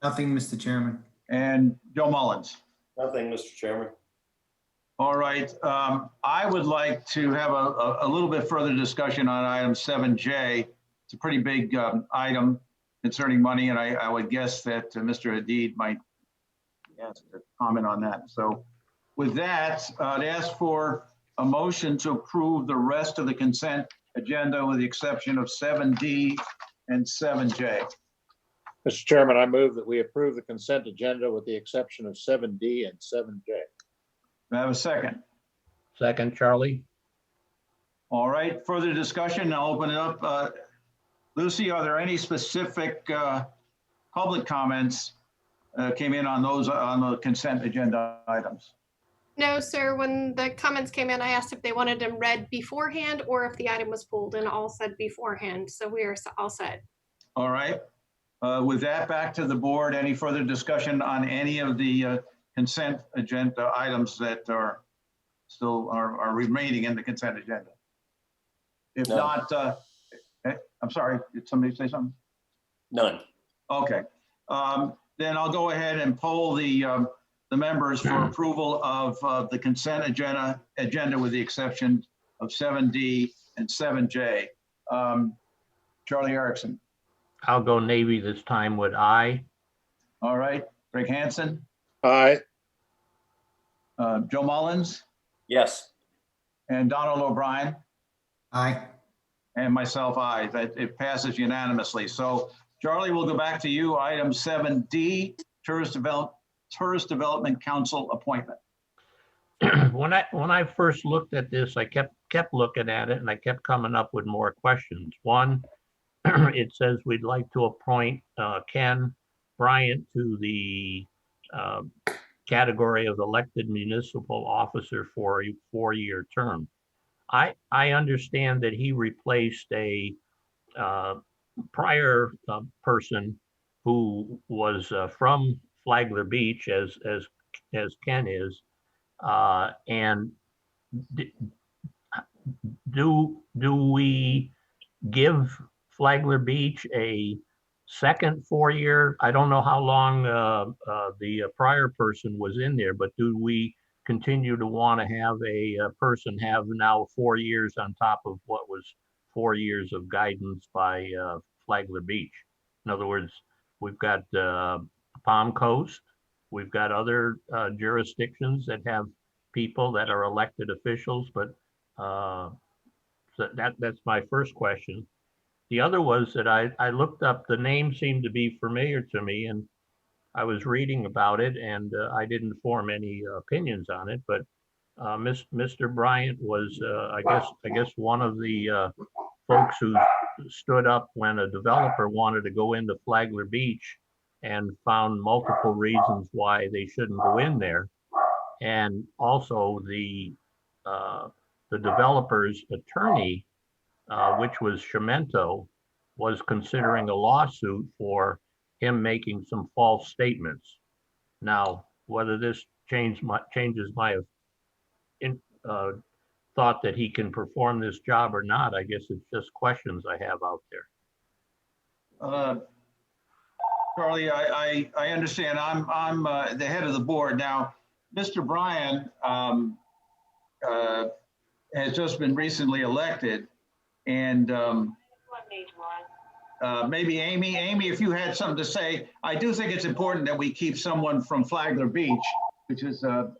Nothing, Mr. Chairman. and Joe Mullins. Nothing, Mr. Chairman. All right, I would like to have a little bit further discussion on item 7J. It's a pretty big item concerning money, and I would guess that Mr. Hadid might ask to comment on that. So with that, I'd ask for a motion to approve the rest of the consent agenda with the exception of 7D and 7J. Mr. Chairman, I move that we approve the consent agenda with the exception of 7D and 7J. Do I have a second? Second, Charlie. All right, further discussion, I'll open it up. Lucy, are there any specific public comments came in on those, on the consent agenda items? No, sir. When the comments came in, I asked if they wanted them read beforehand or if the item was pulled, and all said beforehand. So we are all set. All right. With that, back to the board. Any further discussion on any of the consent agenda items that are still are remaining in the consent agenda? If No. not, I'm sorry, did somebody say something? None. Okay. Then I'll go ahead and poll the members for approval of the consent agenda with the exception of 7D and 7J. Charlie Erickson. I'll go Navy this time with I. All right. Greg Hansen, Aye. Joe Mullins, Yes. and Donald O'Brien, Aye. and myself, aye. That it passes unanimously. So Charlie, we'll go back to you. Item 7D, Tourist Development Council appointment. When I first looked at this, I kept looking at it and I kept coming up with more questions. One, it says we'd like to appoint Ken Bryant to the category of elected municipal officer for a 4-year term. I understand that he replaced a prior person who was from Flagler Beach, as Ken is, and do we give Flagler Beach a second 4-year? I don't know how long the prior person was in there, but do we continue to want to have a person have now 4 years on top of what was 4 years of guidance by Flagler Beach? In other words, we've got Palm Coast, we've got other jurisdictions that have people that are elected officials, but so that's my first question. The other was that I looked up, the name seemed to be familiar to me, and I was reading about it, and I didn't form any opinions on it, but Mr. Bryant was, I guess one of the folks who stood up when a developer wanted to go into Flagler Beach and found multiple reasons why they shouldn't go in there. And also the developer's attorney, which was Shimento, was considering a lawsuit for him making some false statements. Now, whether this changes my thought that he can perform this job or not, I guess it's just questions I have out there. Charlie, I understand. I'm the head of the board now. Mr. Bryan has just been recently elected, and maybe Amy, if you had something to say. I do think it's important that we keep someone from Flagler Beach, which is a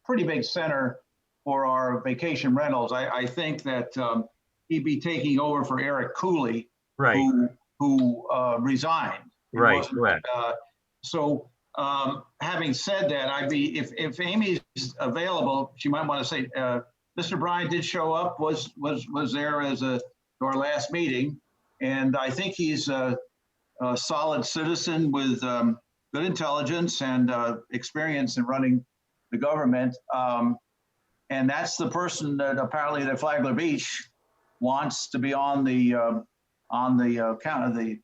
pretty big center for our vacation rentals. I think that he'd be taking over for Eric Cooley, Right. who resigned. Right, correct. So having said that, if Amy's available, she might want to say, Mr. Bryan did show up, was there as to our last meeting, and I think he's a solid citizen with good intelligence and experience in running the government, and that's the person that apparently that Flagler Beach wants to be on the count of the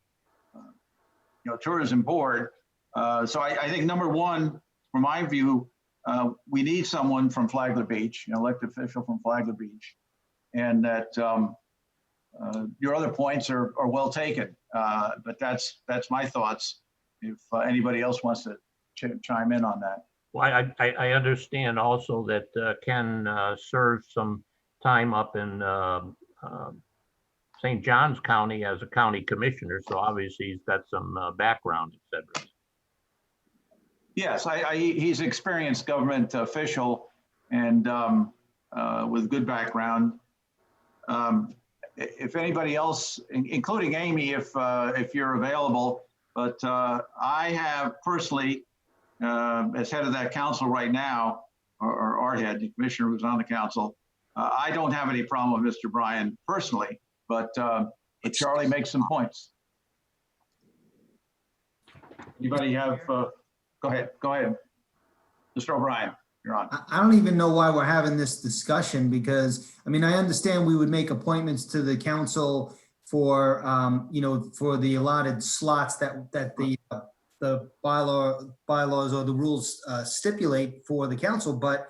tourism board. So I think number one, from my view, we need someone from Flagler Beach, an elected official from Flagler Beach, and that your other points are well taken, but that's my thoughts. If anybody else wants to chime in on that. Well, I understand also that Ken served some time up in St. Johns County as a county commissioner, so obviously he's got some background, et cetera. Yes, he's an experienced government official and with good background. If anybody else, including Amy, if you're available, but I have personally, as head of that council right now, or our head, the commissioner who's on the council, I don't have any problem with Mr. Bryan personally, but Charlie makes some points. Anybody have, go ahead. Mr. O'Brien, you're on. I don't even know why we're having this discussion because, I mean, I understand we would make appointments to the council for, for the allotted slots that the bylaws or the rules stipulate for the council. But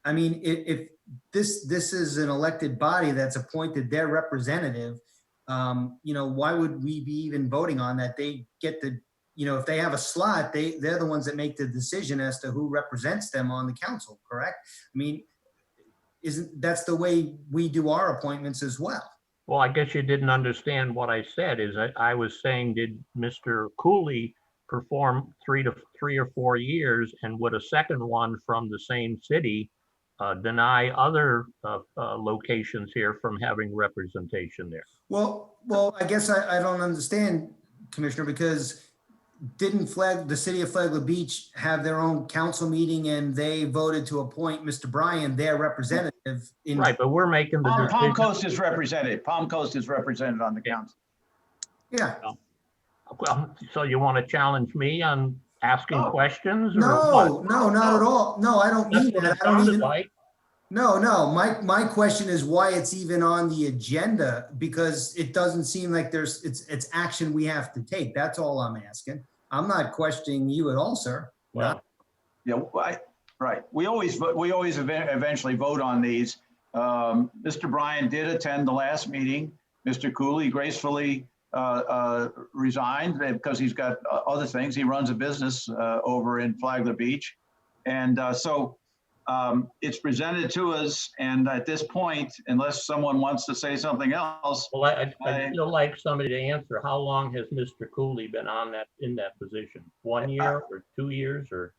I mean, if this is an elected body that's appointed their representative, why would we be even voting on that? They get the, if they have a slot, they're the ones that make the decision as to who represents them on the council, correct? I mean, that's the way we do our appointments as well? Well, I guess you didn't understand what I said. I was saying, did Mr. Cooley perform 3 or 4 years, and would a second one from the same city deny other locations here from having representation there? Well, I guess I don't understand, Commissioner, because didn't the city of Flagler Beach have their own council meeting and they voted to appoint Mr. Bryan, their representative? Right, but we're making the decision. Palm Coast is represented. Palm Coast is represented on the council. Yeah. Well, so you want to challenge me on asking questions? Or No, not at all. No, I don't mean that. I don't even. Like. No. My question is why it's even on the agenda, because it doesn't seem like it's action we have to take. That's all I'm asking. I'm not questioning you at all, sir. Well, yeah, right. We always eventually vote on these. Mr. Bryan did attend the last meeting. Mr. Cooley gracefully resigned because he's got other things. He runs a business over in Flagler Beach. And so it's presented to us. And at this point, unless someone wants to say something else. Well, I'd still like somebody to answer. How long has Mr. Cooley been in that position? 1 year or 2 years or?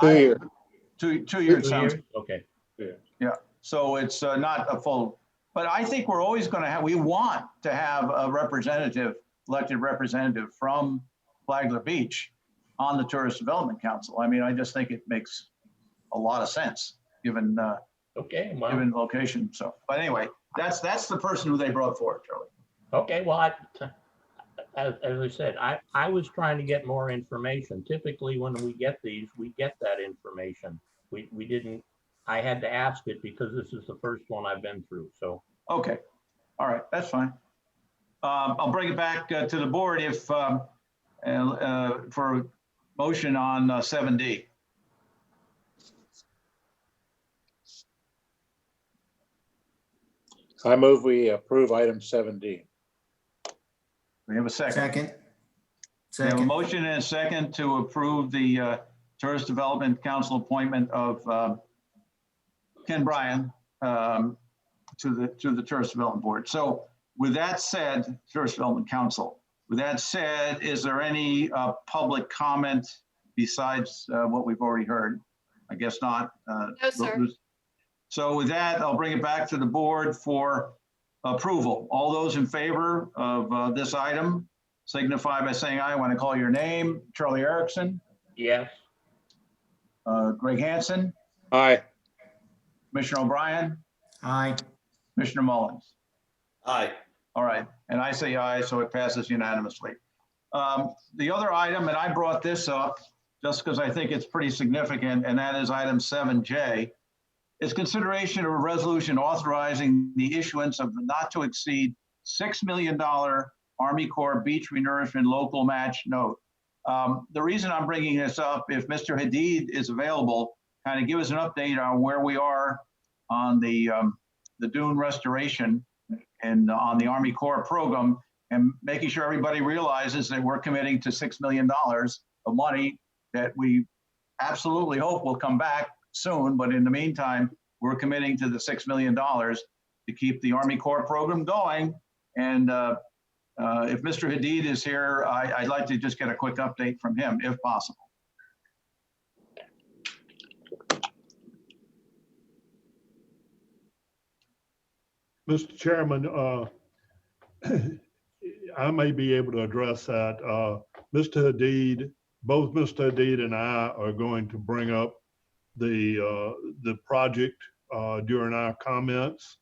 2 years. 2 years sounds. Okay. Yeah. So it's not a full. But I think we're always going to we want to have a elected representative from Flagler Beach on the Tourist Development Council. I mean, I just think it makes a lot of sense given given location. So, but anyway, that's the person who they brought forward, Charlie. Okay, well, as I said, I was trying to get more information. Typically, when we get these, we get that information. We didn't. I had to ask it because this is the first one I've been through. So. Okay. All right. That's fine. I'll bring it back to the board if for motion on 7D. I move we approve item 7D. We have a second. We have a Second. motion and a second to approve the Tourist Development Council appointment of Ken Bryan to the Tourist Development Board. So with that said, Tourist Development Council, with that said, is there any public comment besides what we've already heard? I guess not. No, sir. So with that, I'll bring it back to the board for approval. All those in favor of this item signify by saying aye when I call your name. Charlie Erickson. Yes. Greg Hansen. Aye. Commissioner O'Brien. Aye. Commissioner Mullins. Aye. All right, and I say aye, so it passes unanimously. The other item, and I brought this up just because I think it's pretty significant, and that is item 7J, is consideration of a resolution authorizing the issuance of the not to exceed $6 million Army Corps Beach Renourishment Local Match Note. The reason I'm bringing this up, if Mr. Hadid is available, kind of give us an update on where we are on the dune restoration and on the Army Corps program, and making sure everybody realizes that we're committing to $6 million of money that we absolutely hope will come back soon. But in the meantime, we're committing to the $6 million to keep the Army Corps program going. And if Mr. Hadid is here, I'd like to just get a quick update from him, if possible. Mr. Chairman, I may be able to address that. Mr. Hadid, both Mr. Hadid and I are going to bring up the project during our comments.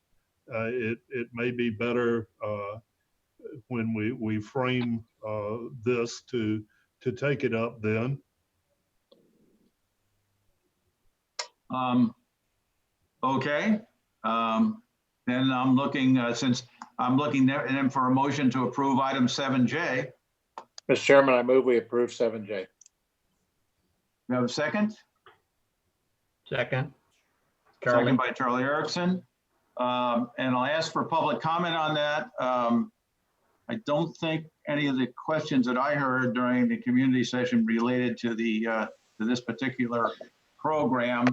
It may be better when we frame this to take it up then. Okay. Then I'm looking, since I'm looking then for a motion to approve item 7J. Mr. Chairman, I move we approve 7J. You have a second? Second. Second Charlie. by Charlie Erickson. And I'll ask for public comment on that. I don't think any of the questions that I heard during the community session related to to this particular program.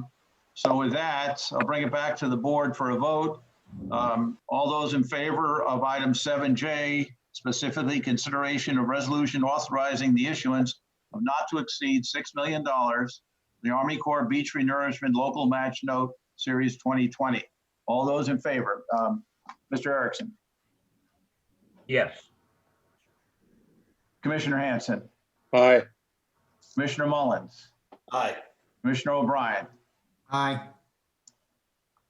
So with that, I'll bring it back to the board for a vote. All those in favor of item 7J, specifically consideration of resolution authorizing the issuance of not to exceed $6 million, the Army Corps Beach Renourishment Local Match Note Series 2020. All those in favor? Mr. Erickson. Yes. Commissioner Hanson. Aye. Commissioner Mullins. Aye. Commissioner O'Brien. Aye.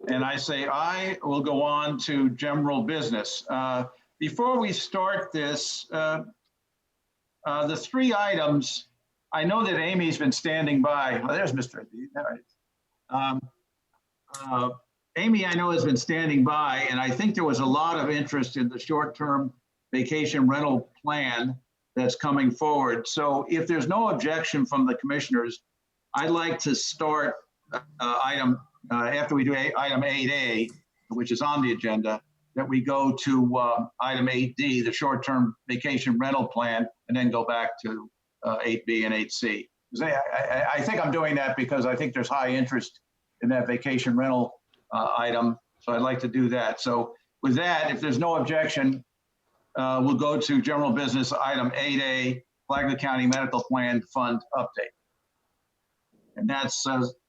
And I say aye. We'll go on to general business. Before we start this, the three items, I know that Amy's been standing by. Oh, there's Mr. Hadid. All right. Amy, I know, has been standing by, and I think there was a lot of interest in the short-term vacation rental plan that's coming forward. So if there's no objection from the commissioners, I'd like to start after we do item 8A, which is on the agenda, that we go to item 8D, the short-term vacation rental plan, and then go back to 8B and 8C. I think I'm doing that because I think there's high interest in that vacation rental item. So I'd like to do that. So with that, if there's no objection, we'll go to general business item 8A, Flagler County Medical Plan Fund update. And that's,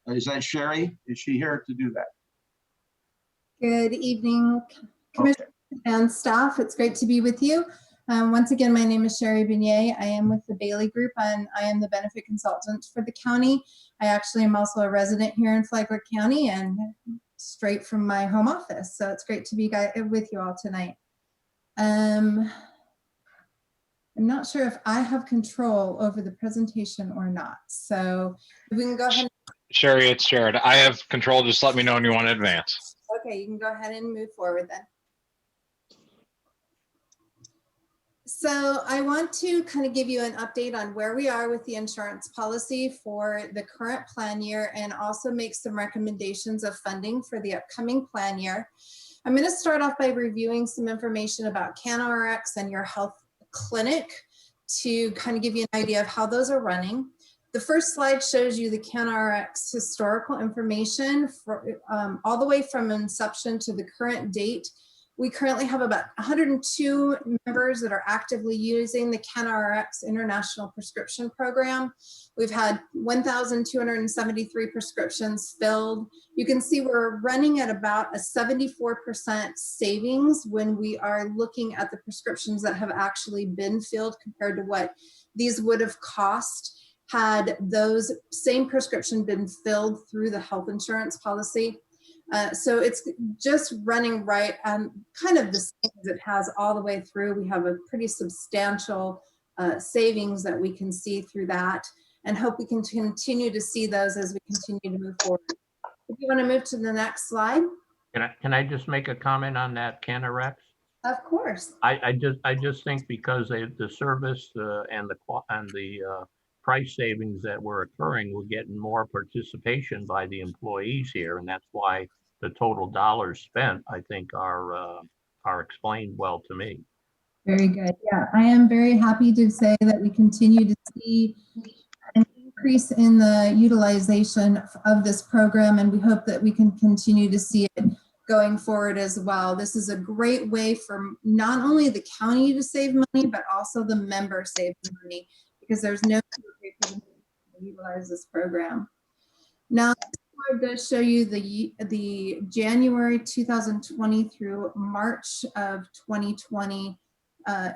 is that Sherry? Is she here to do that? Good evening, Commissioner and staff. It's great to be with you. Once again, my name is Sherry Beignet. I am with the Bailey Group and I am the benefit consultant for the county. I actually am also a resident here in Flagler County and straight from my home office. So it's great to be with you all tonight. I'm not sure if I have control over the presentation or not. So if we can go ahead. Sherry, it's shared. I have control. Just let me know when you want to advance. Okay, you can go ahead and move forward then. So I want to kind of give you an update on where we are with the insurance policy for the current plan year and also make some recommendations of funding for the upcoming plan year. I'm going to start off by reviewing some information about CanRx and your health clinic to kind of give you an idea of how those are running. The first slide shows you the CanRx historical information for all the way from inception to the current date. We currently have about 102 members that are actively using the CanRx International Prescription Program. We've had 1,273 prescriptions filled. You can see we're running at about a 74% savings when we are looking at the prescriptions that have actually been filled compared to what these would have cost had those same prescription been filled through the health insurance policy. So it's just running right kind of the same as it has all the way through. We have a pretty substantial savings that we can see through that and hope we can continue to see those as we continue to move forward. If you want to move to the next slide. Can I just make a comment on that CanRx? Of course. I just think because the service and the price savings that were occurring, we're getting more participation by the employees here, and that's why the total dollars spent, I think, are are explained well to me. Very good. Yeah, I am very happy to say that we continue to see an increase in the utilization of this program, and we hope that we can continue to see it going forward as well. This is a great way for not only the county to save money, but also the member saves money, because there's no way for them to utilize this program. Now, this slide does show you the January 2020 through March of 2020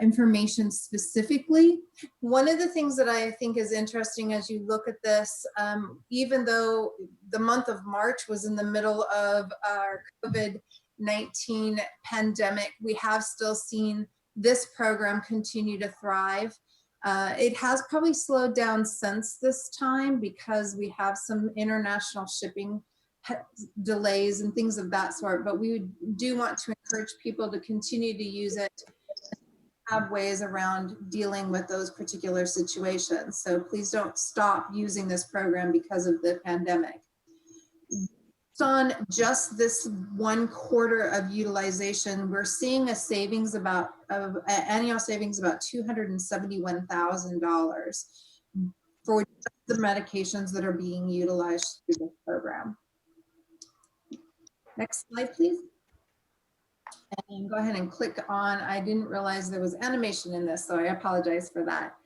information specifically. One of the things that I think is interesting as you look at this, even though the month of March was in the middle of our COVID-19 pandemic, we have still seen this program continue to thrive. It has probably slowed down since this time because we have some international shipping delays and things of that sort, but we do want to encourage people to continue to use it, have ways around dealing with those particular situations. So please don't stop using this program because of the pandemic. Based on just this 1 quarter of utilization, we're seeing a savings annual savings about $271,000 for the medications that are being utilized through this program. Next slide, please. And go ahead and click on, I didn't realize there was animation in this, so I apologize for that.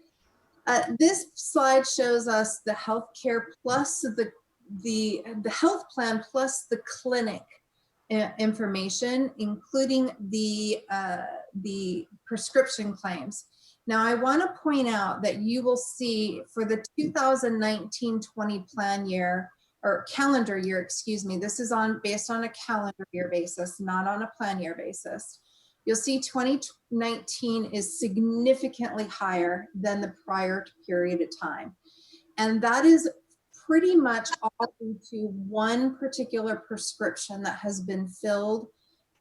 This slide shows us the healthcare plus the health plan plus the clinic information, including the prescription claims. Now, I want to point out that you will see for the 2019-20 plan year, or calendar year, excuse me, this is based on a calendar year basis, not on a plan year basis. You'll see 2019 is significantly higher than the prior period of time. And that is pretty much all due to one particular prescription that has been filled.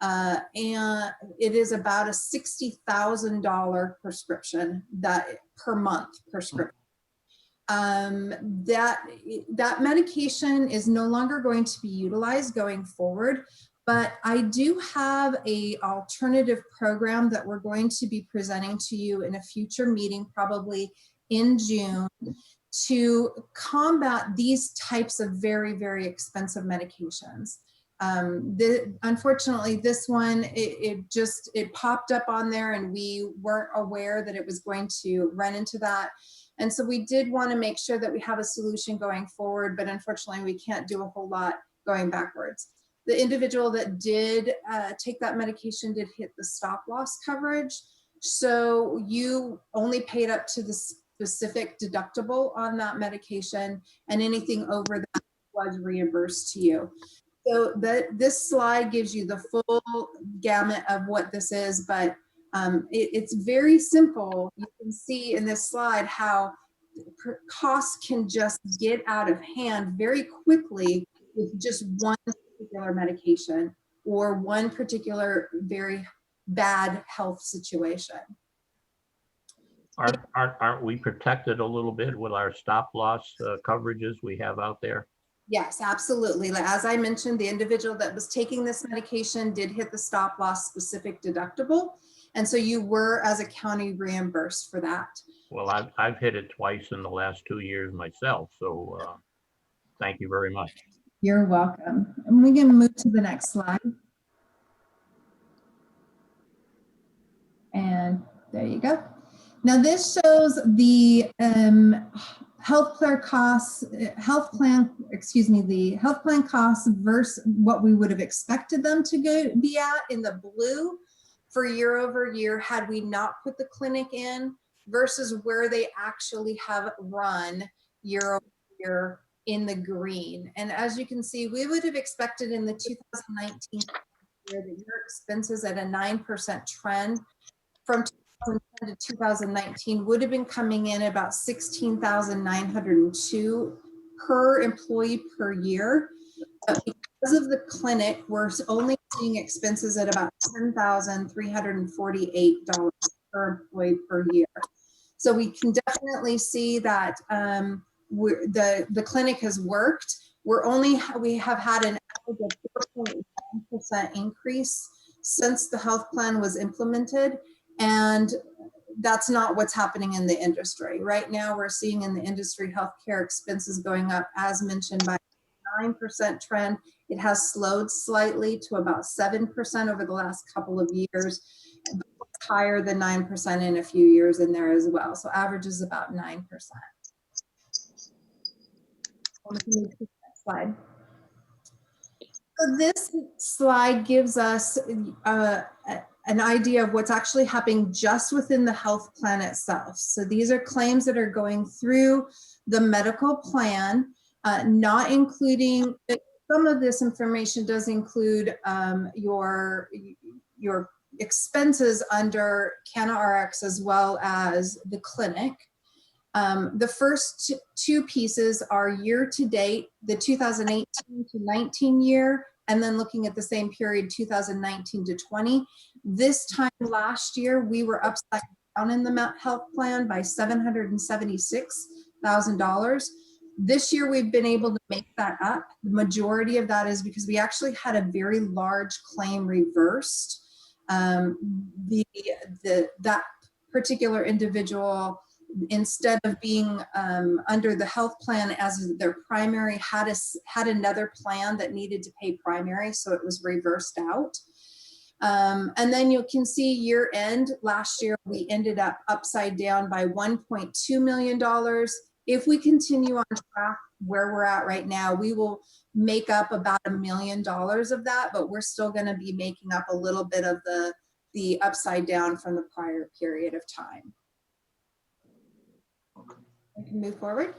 And it is about a $60,000 prescription per month prescription. That medication is no longer going to be utilized going forward, but I do have an alternative program that we're going to be presenting to you in a future meeting, probably in June, to combat these types of very, very expensive medications. Unfortunately, this one, it popped up on there and we weren't aware that it was going to run into that. And so we did want to make sure that we have a solution going forward, but unfortunately we can't do a whole lot going backwards. The individual that did take that medication did hit the stop loss coverage. So you only paid up to the specific deductible on that medication, and anything over that was reimbursed to you. So this slide gives you the full gamut of what this is, but it's very simple. You can see in this slide how costs can just get out of hand very quickly with just one particular medication or one particular very bad health situation. Aren't we protected a little bit with our stop loss coverages we have out there? Yes, absolutely. As I mentioned, the individual that was taking this medication did hit the stop loss specific deductible. And so you were, as a county, reimbursed for that. Well, I've hit it twice in the last 2 years myself. So thank you very much. You're welcome. And we can move to the next slide. And there you go. Now this shows the health plan costs versus what we would have expected them to be at in the blue for year over year had we not put the clinic in, versus where they actually have run year over year in the green. And as you can see, we would have expected in the 2019 year that your expenses at a 9% trend from 2010 to 2019 would have been coming in about $16,902 per employee per year. But because of the clinic, we're only seeing expenses at about $10,348 per employee per year. So we can definitely see that the clinic has worked. We have had an average of 4.1% increase since the health plan was implemented. And that's not what's happening in the industry. Right now, we're seeing in the industry healthcare expenses going up, as mentioned, by 9% trend. It has slowed slightly to about 7% over the last couple of years, but it's higher than 9% in a few years in there as well. So average is about 9%. Slide. So this slide gives us an idea of what's actually happening just within the health plan itself. So these are claims that are going through the medical plan, not including, some of this information does include your expenses under CannaRx as well as the clinic. The first two pieces are year to date, the 2018 to 19 year, and then looking at the same period, 2019 to 20. This time last year, we were upside down in the health plan by $776,000. This year, we've been able to make that up. The majority of that is because we actually had a very large claim reversed. That particular individual, instead of being under the health plan as their primary, had another plan that needed to pay primary, so it was reversed out. And then you can see year end, last year we ended up upside down by $1.2 million. If we continue on track where we're at right now, we will make up about $1 million of that, but we're still going to be making up a little bit of the upside down from the prior period of time. I can move forward.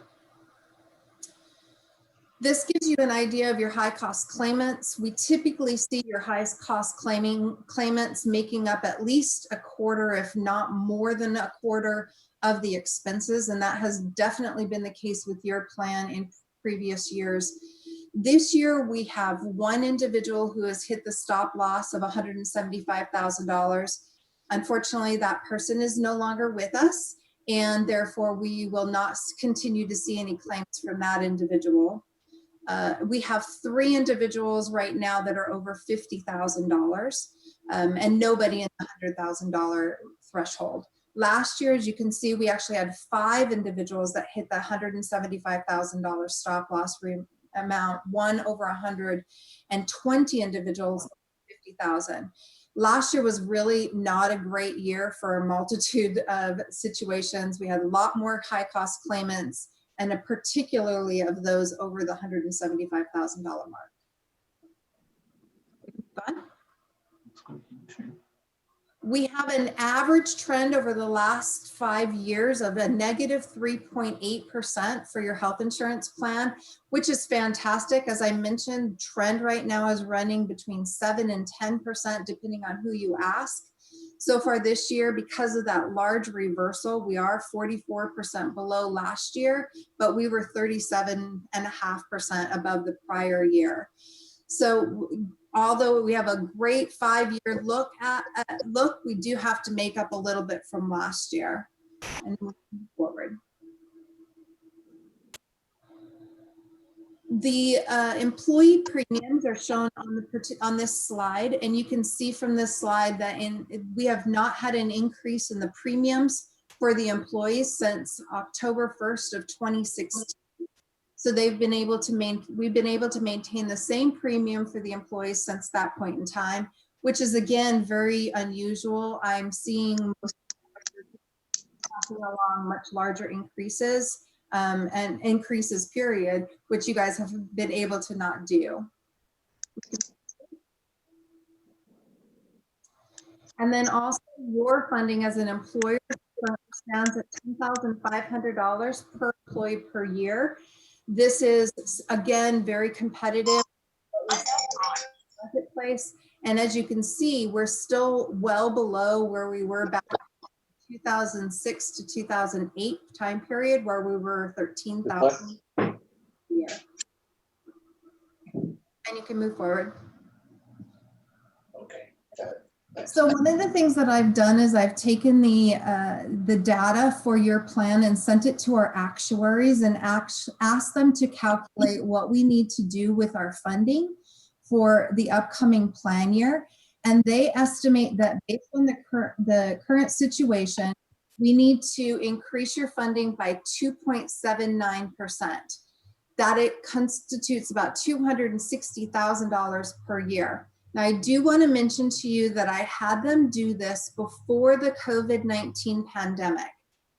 This gives you an idea of your high cost claimants. We typically see your highest cost claimants making up at least a quarter, if not more than a quarter of the expenses. And that has definitely been the case with your plan in previous years. This year, we have one individual who has hit the stop loss of $175,000. Unfortunately, that person is no longer with us, and therefore we will not continue to see any claims from that individual. We have 3 individuals right now that are over $50,000, and nobody in the $100,000 threshold. Last year, as you can see, we actually had 5 individuals that hit the $175,000 stop loss amount, 1 over 100, and 20 individuals over $50,000. Last year was really not a great year for a multitude of situations. We had a lot more high cost claimants, and particularly of those over the $175,000 mark. Fun. We have an average trend over the last 5 years of a negative 3.8% for your health insurance plan, which is fantastic. As I mentioned, trend right now is running between 7 and 10%, depending on who you ask. So far this year, because of that large reversal, we are 44% below last year, but we were 37.5% above the prior year. So although we have a great 5-year look, we do have to make up a little bit from last year and move forward. The employee premiums are shown on this slide, and you can see from this slide that we have not had an increase in the premiums for the employees since October 1st of 2016. So we've been able to maintain the same premium for the employees since that point in time, which is again very unusual. I'm seeing most passing along much larger increases and increases period, which you guys have been able to not do. And then also your funding as an employer stands at $10,500 per employee per year. This is, again, very competitive marketplace. And as you can see, we're still well below where we were back in 2006 to 2008 time period, where we were $13,000 a year. And you can move forward. Okay. So one of the things that I've done is I've taken the data for your plan and sent it to our actuaries and asked them to calculate what we need to do with our funding for the upcoming plan year. And they estimate that based on the current situation, we need to increase your funding by 2.79%. That it constitutes about $260,000 per year. Now, I do want to mention to you that I had them do this before the COVID-19 pandemic.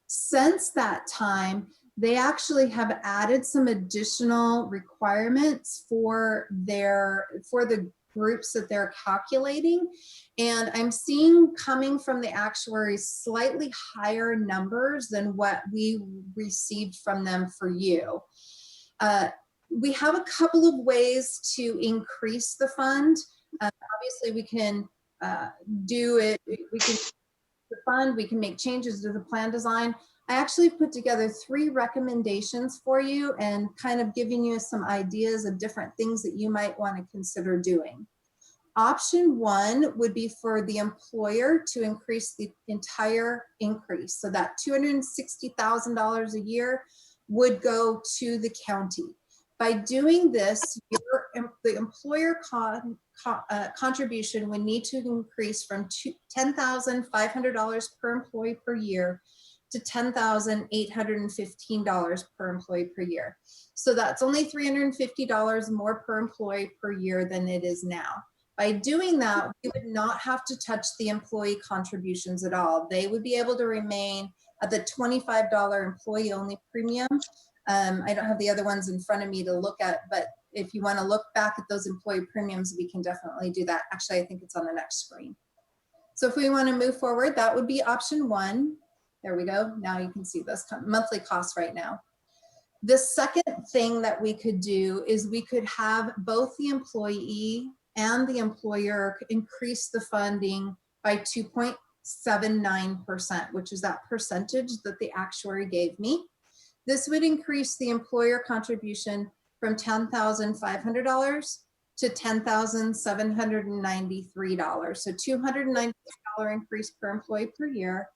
Since that time, they actually have added some additional requirements for the groups that they're calculating. And I'm seeing coming from the actuaries slightly higher numbers than what we received from them for you. We have a couple of ways to increase the fund. Obviously, we can do it. We can the fund. We can make changes to the plan design. I actually put together 3 recommendations for you and kind of giving you some ideas of different things that you might want to consider doing. Option 1 would be for the employer to increase the entire increase. So that $260,000 a year would go to the county. By doing this, the employer contribution would need to increase from $10,500 per employee per year to $10,815 per employee per year. So that's only $350 more per employee per year than it is now. By doing that, we would not have to touch the employee contributions at all. They would be able to remain at the $25 employee only premium. I don't have the other ones in front of me to look at, but if you want to look back at those employee premiums, we can definitely do that. Actually, I think it's on the next screen. So if we want to move forward, that would be option 1. There we go. Now you can see those monthly costs right now. The second thing that we could do is we could have both the employee and the employer increase the funding by 2.79%, which is that percentage that the actuary gave me. This would increase the employer contribution from $10,500 to $10,793. So $293 increase per employee per year.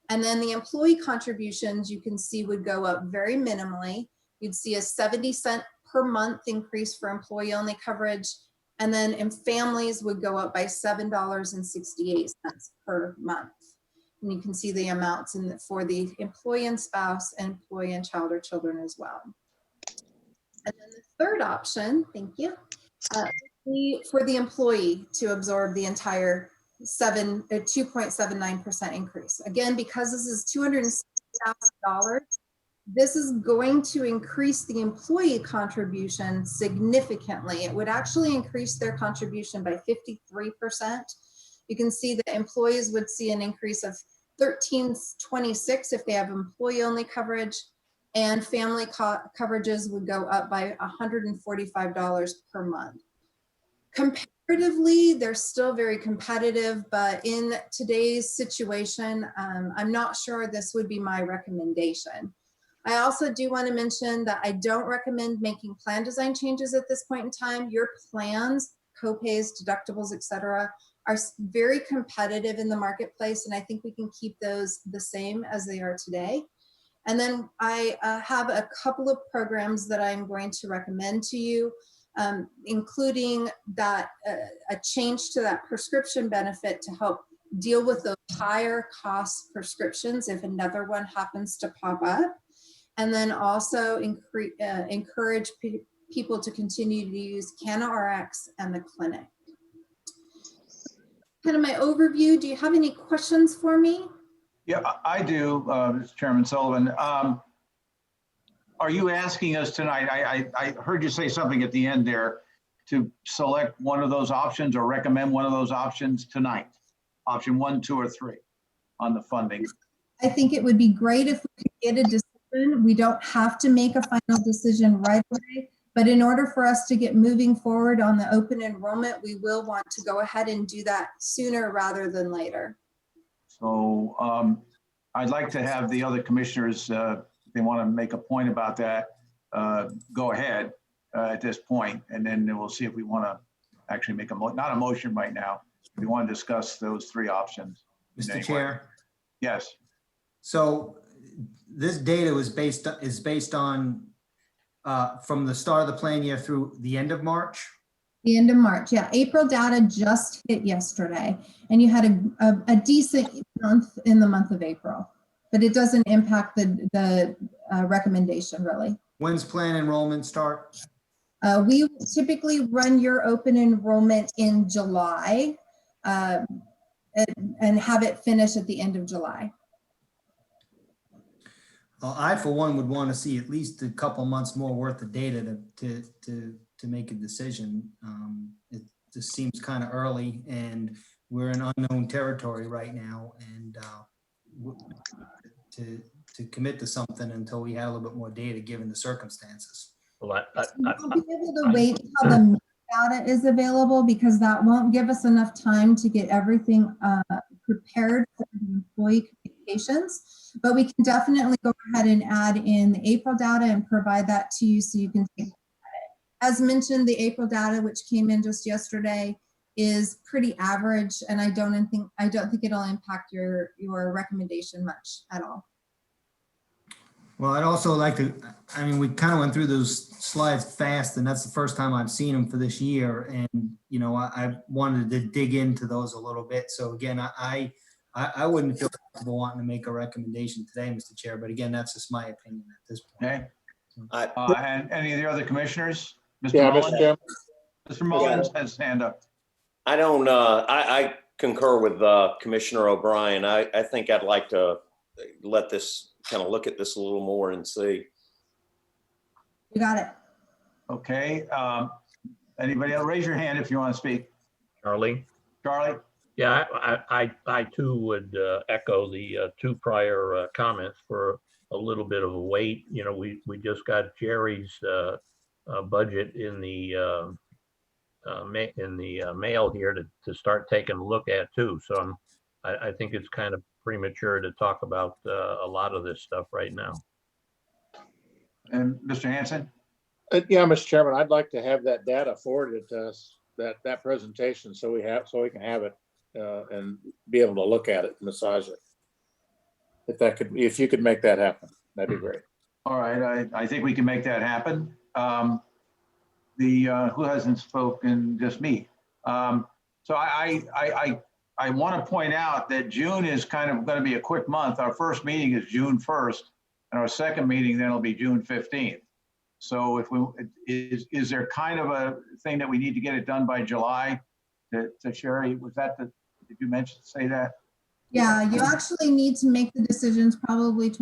And then the employee contributions you can see would go up very minimally. You'd see a 70-cent per month increase for employee only coverage. And then in families would go up by $7.68 per month. And you can see the amounts for the employee and spouse, and employee and child or children as well. And then the third option, thank you, for the employee to absorb the entire 2.79% increase. Again, because this is $260,000, this is going to increase the employee contribution significantly. It would actually increase their contribution by 53%. You can see that employees would see an increase of $13.26 if they have employee only coverage, and family coverages would go up by $145 per month. Comparatively, they're still very competitive, but in today's situation, I'm not sure this would be my recommendation. I also do want to mention that I don't recommend making plan design changes at this point in time. Your plans, copays, deductibles, etc., are very competitive in the marketplace, and I think we can keep those the same as they are today. And then I have a couple of programs that I'm going to recommend to you, including that a change to that prescription benefit to help deal with those higher cost prescriptions if another one happens to pop up. And then also encourage people to continue to use CanaRx and the clinic. Kind of my overview. Do you have any questions for me? Yeah, I do, Mr. Chairman Sullivan. Are you asking us tonight, I heard you say something at the end there, to select one of those options or recommend one of those options tonight? Option 1, 2, or 3 on the funding? I think it would be great if we could get a decision. We don't have to make a final decision right away, but in order for us to get moving forward on the open enrollment, we will want to go ahead and do that sooner rather than later. So I'd like to have the other commissioners, if they want to make a point about that, go ahead at this point, and then we'll see if we want to actually make not a motion right now. We want to discuss those 3 options. Mr. Chair. Yes. So this data is based on from the start of the plan year through the end of March? The end of March, yeah. April data just hit yesterday, and you had a decent month in the month of April, but it doesn't impact the recommendation really. When's plan enrollment start? We typically run your open enrollment in July and have it finish at the end of July. I, for one, would want to see at least a couple months more worth of data to make a decision. It just seems kind of early, and we're in unknown territory right now, and to commit to something until we have a little bit more data, given the circumstances. Well, We'll be able to wait until the data is available, because that won't give us enough time to get everything prepared for the employee communications. But we can definitely go ahead and add in the April data and provide that to you so you can take a look at it. As mentioned, the April data, which came in just yesterday, is pretty average, and I don't think it'll impact your recommendation much at all. Well, I'd also like to, I mean, we kind of went through those slides fast, and that's the first time I've seen them for this year. And, you know, I wanted to dig into those a little bit. So again, I wouldn't feel comfortable wanting to make a recommendation today, Mr. Chair, but again, that's just my opinion at this point. Okay. And any of the other commissioners? Mr. Yeah, Mullins? Mr. Chairman. Mr. Mullins has his hand up. I concur with Commissioner O'Brien. I think I'd like to let this kind of look at this a little more and see. You got it. Okay. Anybody else? Raise your hand if you want to speak. Charlie? Charlie? Yeah, I too would echo the two prior comments for a little bit of a wait. You know, we just got Jerry's budget in the mail here to start taking a look at too. So I think it's kind of premature to talk about a lot of this stuff right now. And Mr. Hanson? Yeah, Mr. Chairman, I'd like to have that data forwarded to us, that presentation, so we can have it and be able to look at it, massage it. If you could make that happen, that'd be great. All right, I think we can make that happen. Who hasn't spoken? Just me. So I want to point out that June is kind of going to be a quick month. Our first meeting is June 1st, and our second meeting then will be June 15th. So is there kind of a thing that we need to get it done by July? To Sherry, did you say that? Yeah, you actually need to make the decisions probably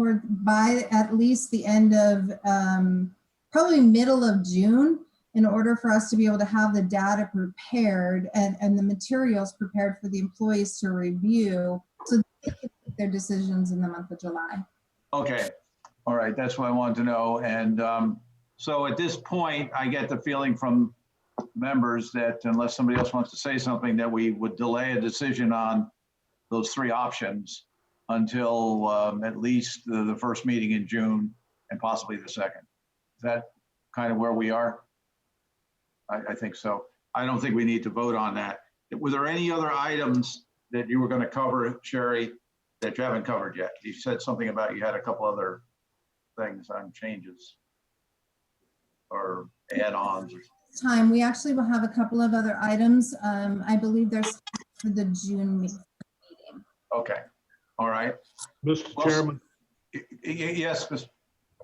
by at least the end of, probably middle of June, in order for us to be able to have the data prepared and the materials prepared for the employees to review, so they can make their decisions in the month of July. Okay, all right, that's what I wanted to know. And so at this point, I get the feeling from members that unless somebody else wants to say something, that we would delay a decision on those three options until at least the first meeting in June and possibly the second. Is that kind of where we are? I think so. I don't think we need to vote on that. Were there any other items that you were going to cover, Sherry, that you haven't covered yet? You said something about you had a couple other things on changes or add-ons. Time, we actually will have a couple of other items. I believe there's for the June meeting. Okay, all right. Mr. Chairman. Yes,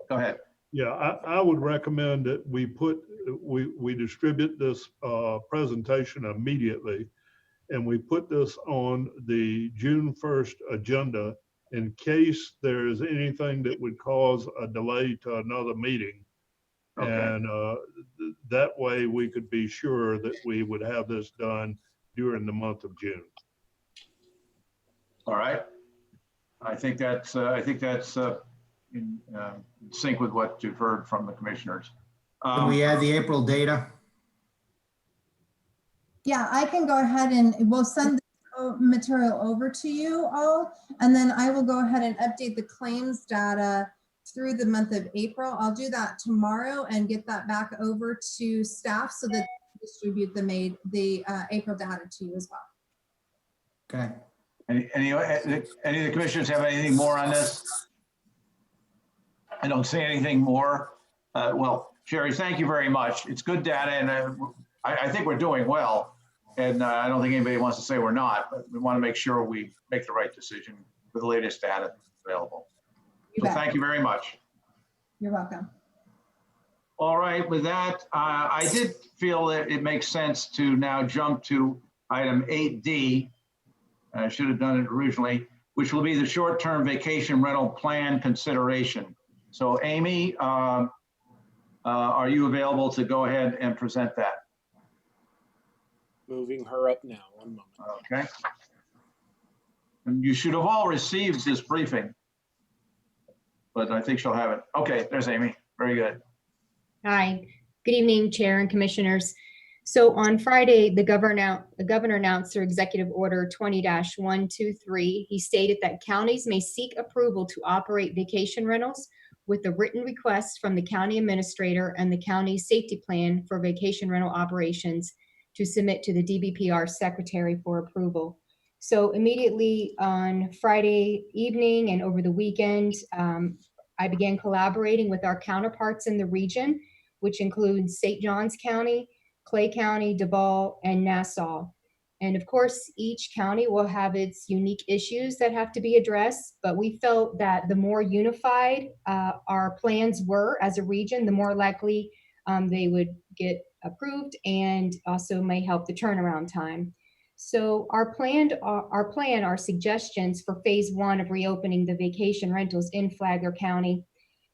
go ahead. Yeah, I would recommend that we distribute this presentation immediately, and we put this on the June 1st agenda in case there is anything that would cause a delay to another meeting. Okay. And that way we could be sure that we would have this done during the month of June. All right. I think that's in sync with what you've heard from the commissioners. Can we add the April data? Yeah, I can go ahead and we'll send the material over to you all, and then I will go ahead and update the claims data through the month of April. I'll do that tomorrow and get that back over to staff so that they distribute the April data to you as well. Okay. Any of the commissioners have anything more on this? I don't see anything more. Well, Sherry, thank you very much. It's good data, and I think we're doing well. And I don't think anybody wants to say we're not, but we want to make sure we make the right decision with the latest data available. You So bet. thank you very much. You're welcome. All right, with that, I did feel that it makes sense to now jump to item 8D. I should have done it originally, which will be the short-term vacation rental plan consideration. So Amy, are you available to go ahead and present that? Moving her up now, one moment. Okay. And you should have all received this briefing, but I think she'll have it. Okay, there's Amy. Very good. Hi, good evening, Chair and Commissioners. So on Friday, the governor announced through Executive Order 20-123, he stated that counties may seek approval to operate vacation rentals with a written request from the county administrator and the county's safety plan for vacation rental operations to submit to the DBPR secretary for approval. So immediately on Friday evening and over the weekend, I began collaborating with our counterparts in the region, which includes St. Johns County, Clay County, Duval, and Nassau. And of course, each county will have its unique issues that have to be addressed, but we felt that the more unified our plans were as a region, the more likely they would get approved and also may help the turnaround time. So our suggestions for phase 1 of reopening the vacation rentals in Flagler County.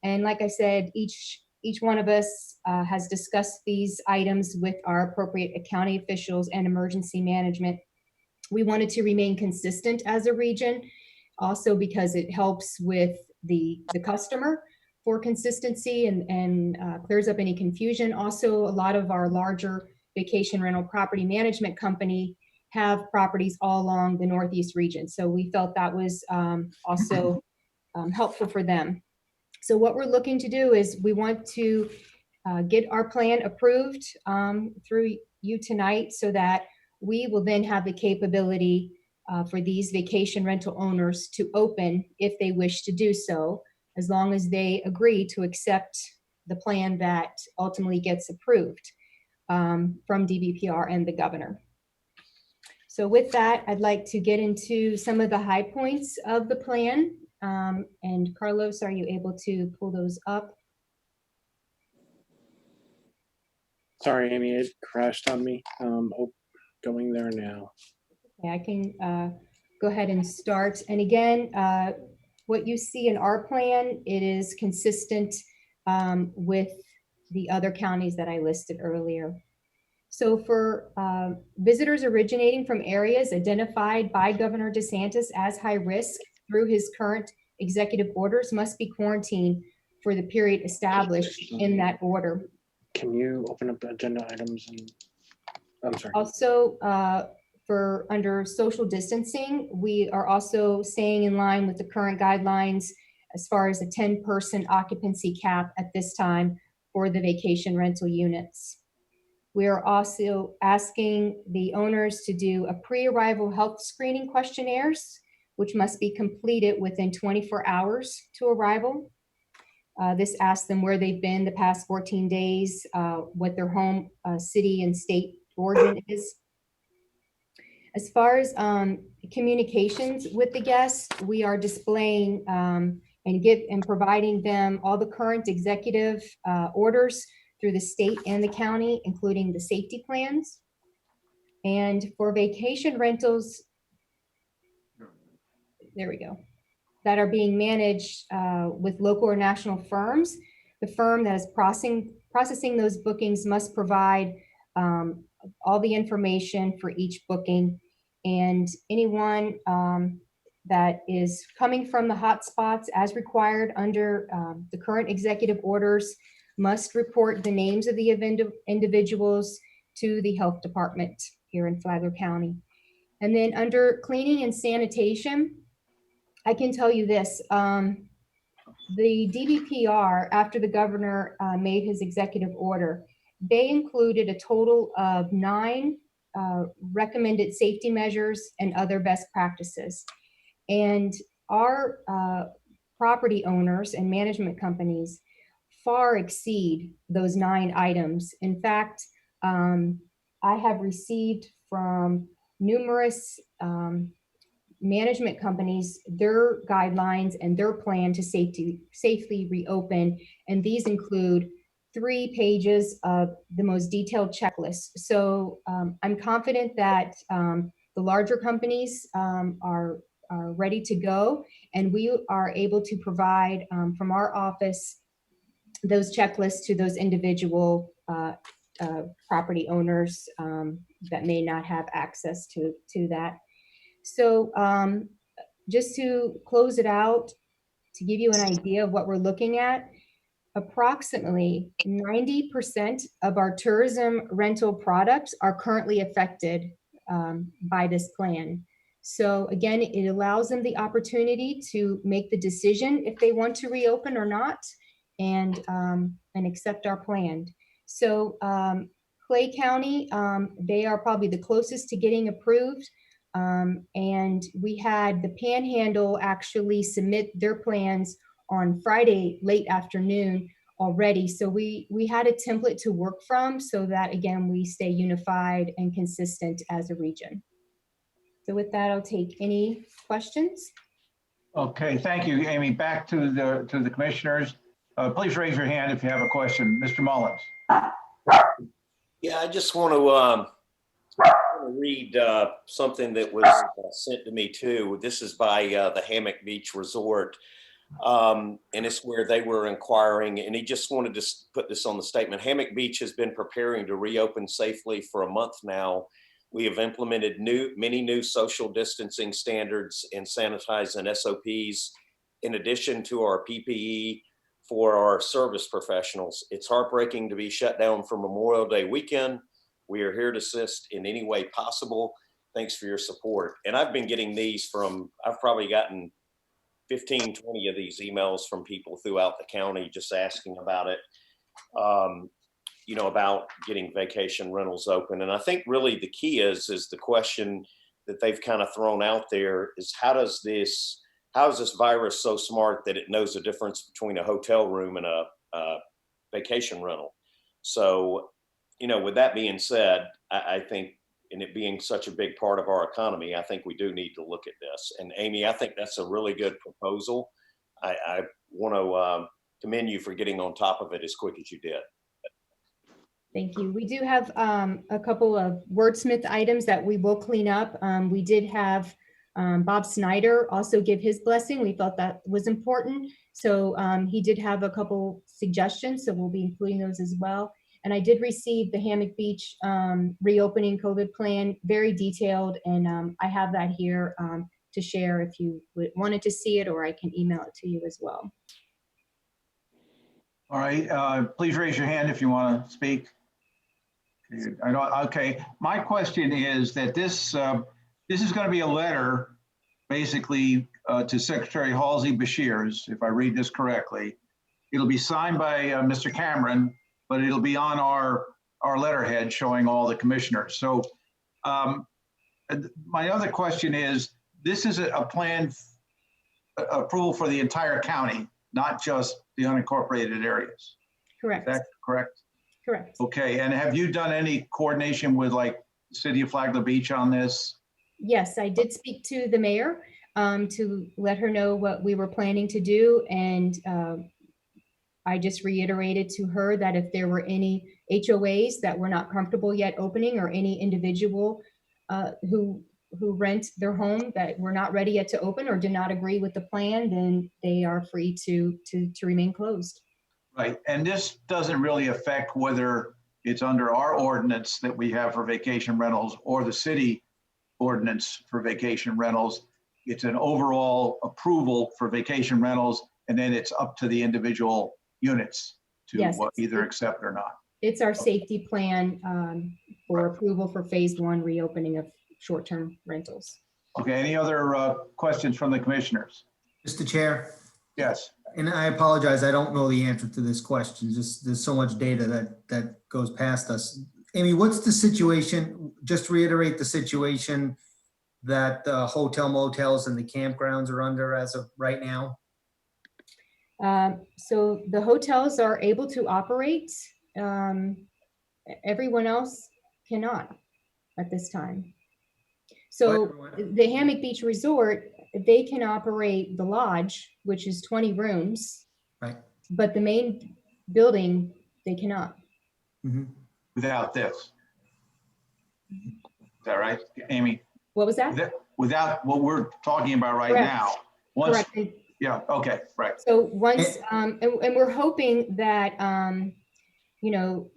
And like I said, each one of us has discussed these items with our appropriate county officials and emergency management. We wanted to remain consistent as a region, also because it helps with the customer for consistency and clears up any confusion. Also, a lot of our larger vacation rental property management company have properties all along the Northeast region. So we felt that was also helpful for them. So what we're looking to do is we want to get our plan approved through you tonight so that we will then have the capability for these vacation rental owners to open if they wish to do so, as long as they agree to accept the plan that ultimately gets approved from DBPR and the governor. So with that, I'd like to get into some of the high points of the plan. And Carlos, are you able to pull those up? Sorry, Amy, it crashed on me. Going there now. Okay, I can go ahead and start. And again, what you see in our plan, it is consistent with the other counties that I listed earlier. So for visitors originating from areas identified by Governor DeSantis as high risk through his current executive orders must be quarantined for the period established in that order. Can you open up the agenda items? And I'm sorry. Also, for under social distancing, we are also staying in line with the current guidelines as far as a 10-person occupancy cap at this time for the vacation rental units. We are also asking the owners to do a pre-arrival health screening questionnaires, which must be completed within 24 hours to arrival. This asks them where they've been the past 14 days, what their home city and state origin is. As far as communications with the guests, we are displaying and providing them all the current executive orders through the state and the county, including the safety plans. And for vacation rentals, there we go, that are being managed with local or national firms, the firm that is processing those bookings must provide all the information for each booking, and anyone that is coming from the hotspots as required under the current executive orders must report the names of the individuals to the health department here in Flagler County. And then under cleaning and sanitation, I can tell you this, the DBPR, after the governor made his executive order, they included a total of 9 recommended safety measures and other best practices. And our property owners and management companies far exceed those 9 items. In fact, I have received from numerous management companies their guidelines and their plan to safely reopen. And these include 3 pages of the most detailed checklists. So I'm confident that the larger companies are ready to go, and we are able to provide from our office those checklists to those individual property owners that may not have access to that. So just to close it out, to give you an idea of what we're looking at, approximately 90% of our tourism rental products are currently affected by this plan. So again, it allows them the opportunity to make the decision if they want to reopen or not, and accept our plan. So Clay County, they are probably the closest to getting approved. And we had the Panhandle actually submit their plans on Friday late afternoon already. So we had a template to work from, so that again, we stay unified and consistent as a region. So with that, I'll take any questions. Okay, thank you, Amy. Back to the commissioners. Please raise your hand if you have a question. Mr. Mullins. Yeah, I just want to read something that was sent to me too. This is by the Hammock Beach Resort. And it's where they were inquiring, and he just wanted to put this on the statement. Hammock Beach has been preparing to reopen safely for a month now. We have implemented many new social distancing standards and sanitizing SOPs, in addition to our PPE for our service professionals. It's heartbreaking to be shut down for Memorial Day weekend. We are here to assist in any way possible. Thanks for your support. And I've been getting these I've probably gotten 15, 20 of these emails from people throughout the county just asking about it, about getting vacation rentals open. And I think really the key is the question that they've kind of thrown out there is how is this virus so smart that it knows the difference between a hotel room and a vacation rental? So, with that being said, I think, and it being such a big part of our economy, I think we do need to look at this. And Amy, I think that's a really good proposal. I want to commend you for getting on top of it as quick as you did. Thank you. We do have a couple of wordsmith items that we will clean up. We did have Bob Snyder also give his blessing. We thought that was important. So he did have a couple suggestions, so we'll be including those as well. And I did receive the Hammock Beach reopening COVID plan, very detailed, and I have that here to share if you wanted to see it, or I can email it to you as well. All right, please raise your hand if you want to speak. Okay, my question is that this is going to be a letter basically to Secretary Halsey Beshears, if I read this correctly. It'll be signed by Mr. Cameron, but it'll be on our letterhead showing all the commissioners. So my other question is, this is a plan approval for the entire county, not just the unincorporated areas. Correct. Is that correct? Correct. Okay, and have you done any coordination with like the city of Flagler Beach on this? Yes, I did speak to the mayor to let her know what we were planning to do, and I just reiterated to her that if there were any HOAs that were not comfortable yet opening, or any individual who rent their home that were not ready yet to open or did not agree with the plan, then they are free to remain closed. Right, and this doesn't really affect whether it's under our ordinance that we have for vacation rentals or the city ordinance for vacation rentals. It's an overall approval for vacation rentals, and then it's up to the individual units to Yes, either accept or not. It's our safety plan for approval for phase 1 reopening of short-term rentals. Okay, any other questions from the commissioners? Mr. Chair, Yes. and I apologize, I don't know the answer to this question. Just there's so much data that goes past us. Amy, what's the situation? Just reiterate the situation that the hotel motels and the campgrounds are under as of right now. So the hotels are able to operate. Everyone else cannot at this time. So the Hammock Beach Resort, they can operate the lodge, which is 20 rooms, Right. but the main building, they cannot. Without this. Is that right, Amy? What was that? Without what we're talking about right Correct. now. Once, Correct. yeah, okay, right. So once, and we're hoping that, you know,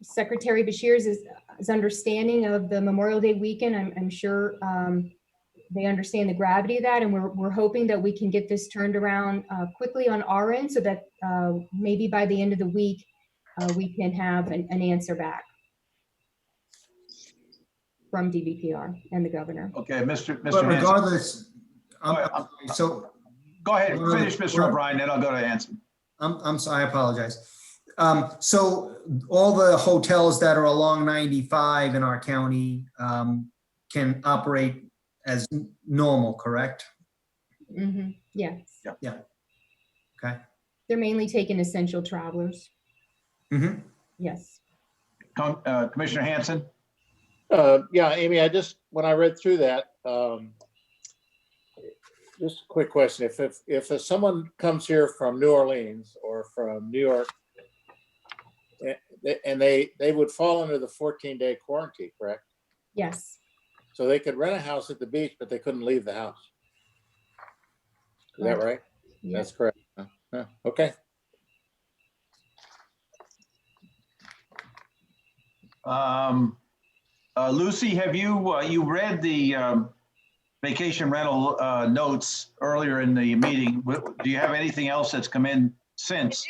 Secretary Bashir's is understanding of the Memorial Day weekend. I'm sure they understand the gravity of that, and we're hoping that we can get this turned around quickly on our end, so that maybe by the end of the week we can have an answer back from DVPR and the governor. Okay, Mr. But Hanson. regardless, so Go ahead, finish, Mr. O'Brien, then I'll go to Hanson. I'm sorry, I apologize. So all the hotels that are along 95 in our county can operate as normal, correct? Yes. Yeah. Okay. They're mainly taking essential travelers. Yes. Commissioner Hanson? Yeah, Amy, when I read through that, just a quick question. If someone comes here from New Orleans or from New York, and they would fall under the 14-day quarantine, correct? Yes. So they could rent a house at the beach, but they couldn't leave the house. Is that right? Yeah. That's correct. Okay. Lucy, have you read the vacation rental notes earlier in the meeting? Do you have anything else that's come in since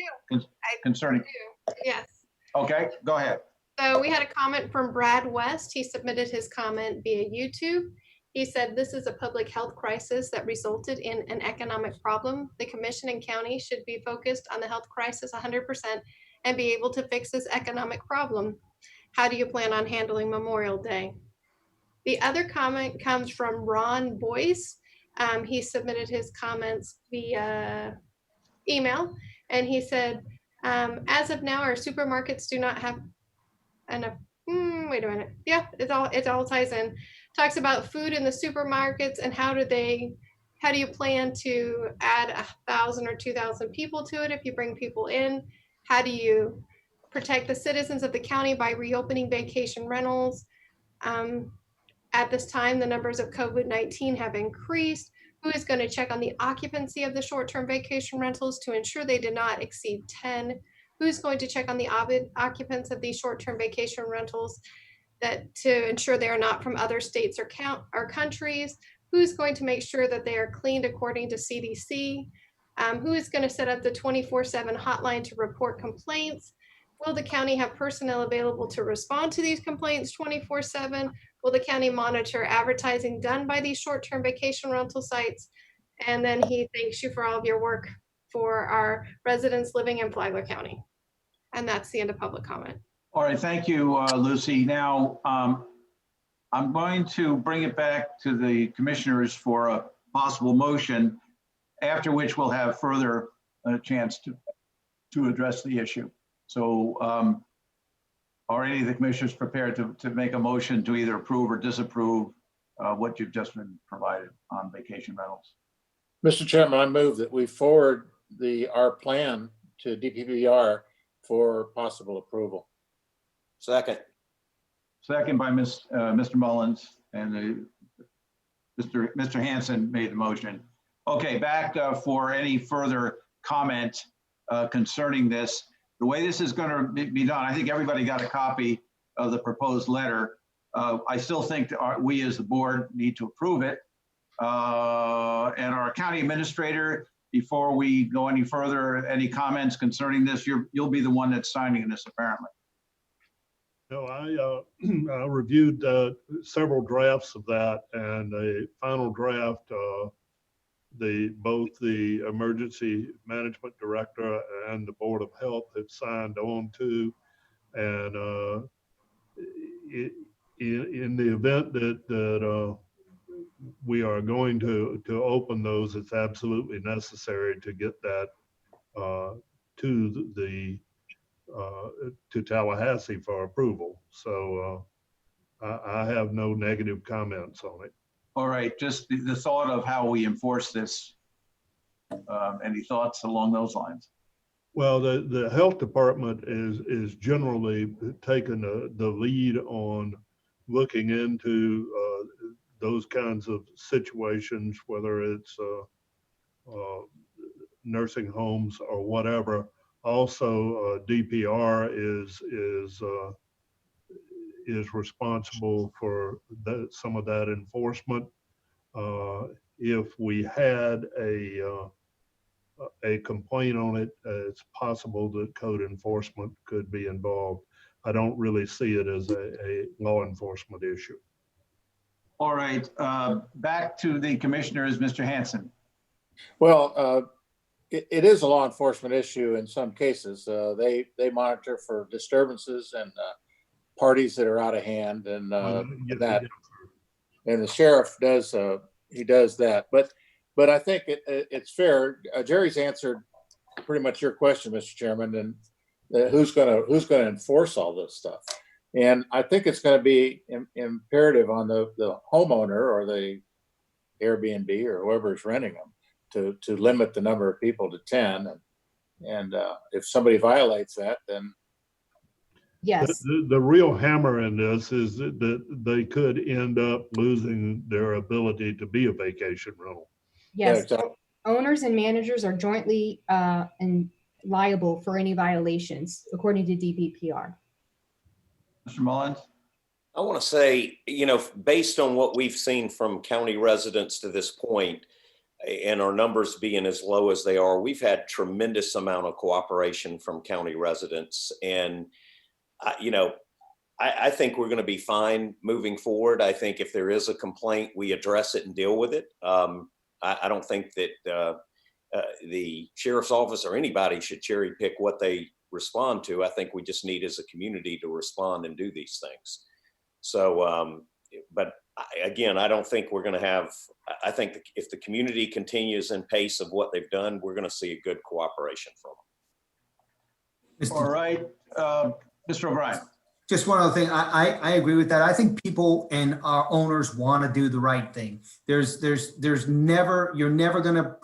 concerning? I do. Yes. Okay, go ahead. So we had a comment from Brad West. He submitted his comment via YouTube. He said, "This is a public health crisis that resulted in an economic problem. The commission and county should be focused on the health crisis 100% and be able to fix this economic problem. How do you plan on handling Memorial Day?" The other comment comes from Ron Boyce. He submitted his comments via email, and he said, "As of now, our supermarkets do not have enough." Wait a minute. Yeah, it all ties in. Talks about food in the supermarkets and how do you plan to add 1,000 or 2,000 people to it if you bring people in? How do you protect the citizens of the county by reopening vacation rentals? At this time, the numbers of COVID-19 have increased. Who is going to check on the occupancy of the short-term vacation rentals to ensure they did not exceed 10? Who's going to check on the occupants of these short-term vacation rentals to ensure they are not from other states or countries? Who's going to make sure that they are cleaned according to CDC? Who is going to set up the 24/7 hotline to report complaints? Will the county have personnel available to respond to these complaints 24/7? Will the county monitor advertising done by these short-term vacation rental sites? And then he thanks you for all of your work for our residents living in Flagler County. And that's the end of public comment. All right, thank you, Lucy. Now, I'm going to bring it back to the commissioners for a possible motion, after which we'll have further chance to address the issue. So are any of the commissioners prepared to make a motion to either approve or disapprove what you've just been provided on vacation rentals? Mr. Chairman, I move that we forward our plan to DPPR for possible approval. Second. Second by Mr. Mullins, and Mr. Hanson made the motion. Okay, back for any further comment concerning this. The way this is going to be done, I think everybody got a copy of the proposed letter. I still think that we as the board need to approve it. And our county administrator, before we go any further, any comments concerning this, you'll be the one that's signing this apparently. No, I reviewed several drafts of that, and a final draft, both the emergency management director and the Board of Health have signed on to. And in the event that we are going to open those, it's absolutely necessary to get that to the to Tallahassee for approval. So I have no negative comments on it. All right, just the thought of how we enforce this. Any thoughts along those lines? Well, the health department is generally taking the lead on looking into those kinds of situations, whether it's nursing homes or whatever. Also, DPR is responsible for some of that enforcement. If we had a complaint on it, it's possible that code enforcement could be involved. I don't really see it as a law enforcement issue. All right, back to the commissioners, Mr. Hanson. Well, it is a law enforcement issue in some cases. They monitor for disturbances and parties that are out of hand, and that. And the sheriff does he does that. But I think it's fair. Jerry's answered pretty much your question, Mr. Chairman, and who's going to enforce all this stuff. And I think it's going to be imperative on the homeowner or the Airbnb or whoever's renting them to limit the number of people to 10. And if somebody violates that, then Yes. The real hammer in this is that they could end up losing their ability to be a vacation rental. Yes. Yeah, exactly. Owners and managers are jointly and liable for any violations, according to DPPR. Mr. Mullins? I want to say, based on what we've seen from county residents to this point, and our numbers being as low as they are, we've had tremendous amount of cooperation from county residents. And, I think we're going to be fine moving forward. I think if there is a complaint, we address it and deal with it. I don't think that the sheriff's office or anybody should cherry pick what they respond to. I think we just need as a community to respond and do these things. So, but again, I don't think we're going to have, I think if the community continues in pace of what they've done, we're going to see a good cooperation from them. All right, Mr. O'Brien. Just one other thing, I agree with that. I think people and our owners want to do the right thing. You're never going to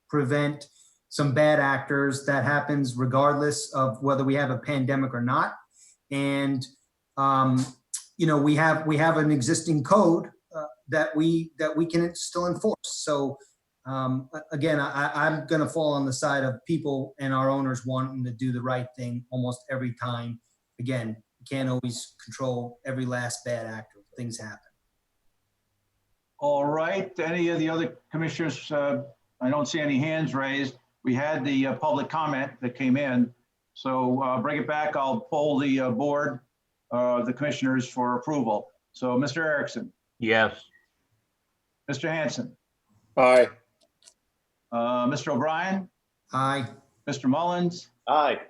prevent some bad actors. That happens regardless of whether we have a pandemic or not. And we have an existing code that we can still enforce. So again, I'm going to fall on the side of people and our owners wanting to do the right thing almost every time. Again, you can't always control every last bad actor. Things happen. All right, any of the other commissioners? I don't see any hands raised. We had the public comment that came in. So bring it back. I'll poll the board, the commissioners for approval. So Mr. Erickson. Yes. Mr. Hanson. aye. Mr. O'Brien. Aye. Mr. Mullins. Aye.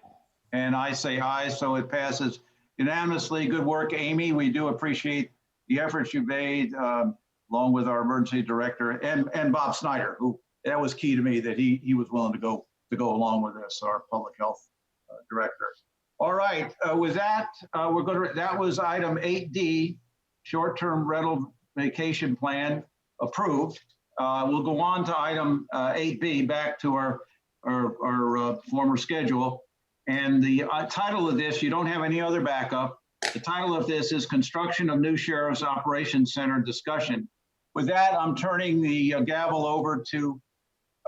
And I say aye, so it passes unanimously. Good work, Amy. We do appreciate the efforts you made, along with our emergency director and Bob Snyder, who that was key to me that he was willing to go along with this, our public health director. All right, with that, that was item 8D, short-term rental vacation plan approved. We'll go on to item 8B, back to our former schedule. And the title of this, you don't have any other backup. The title of this is Construction of New Sheriff's Operations Center Discussion. With that, I'm turning the gavel over to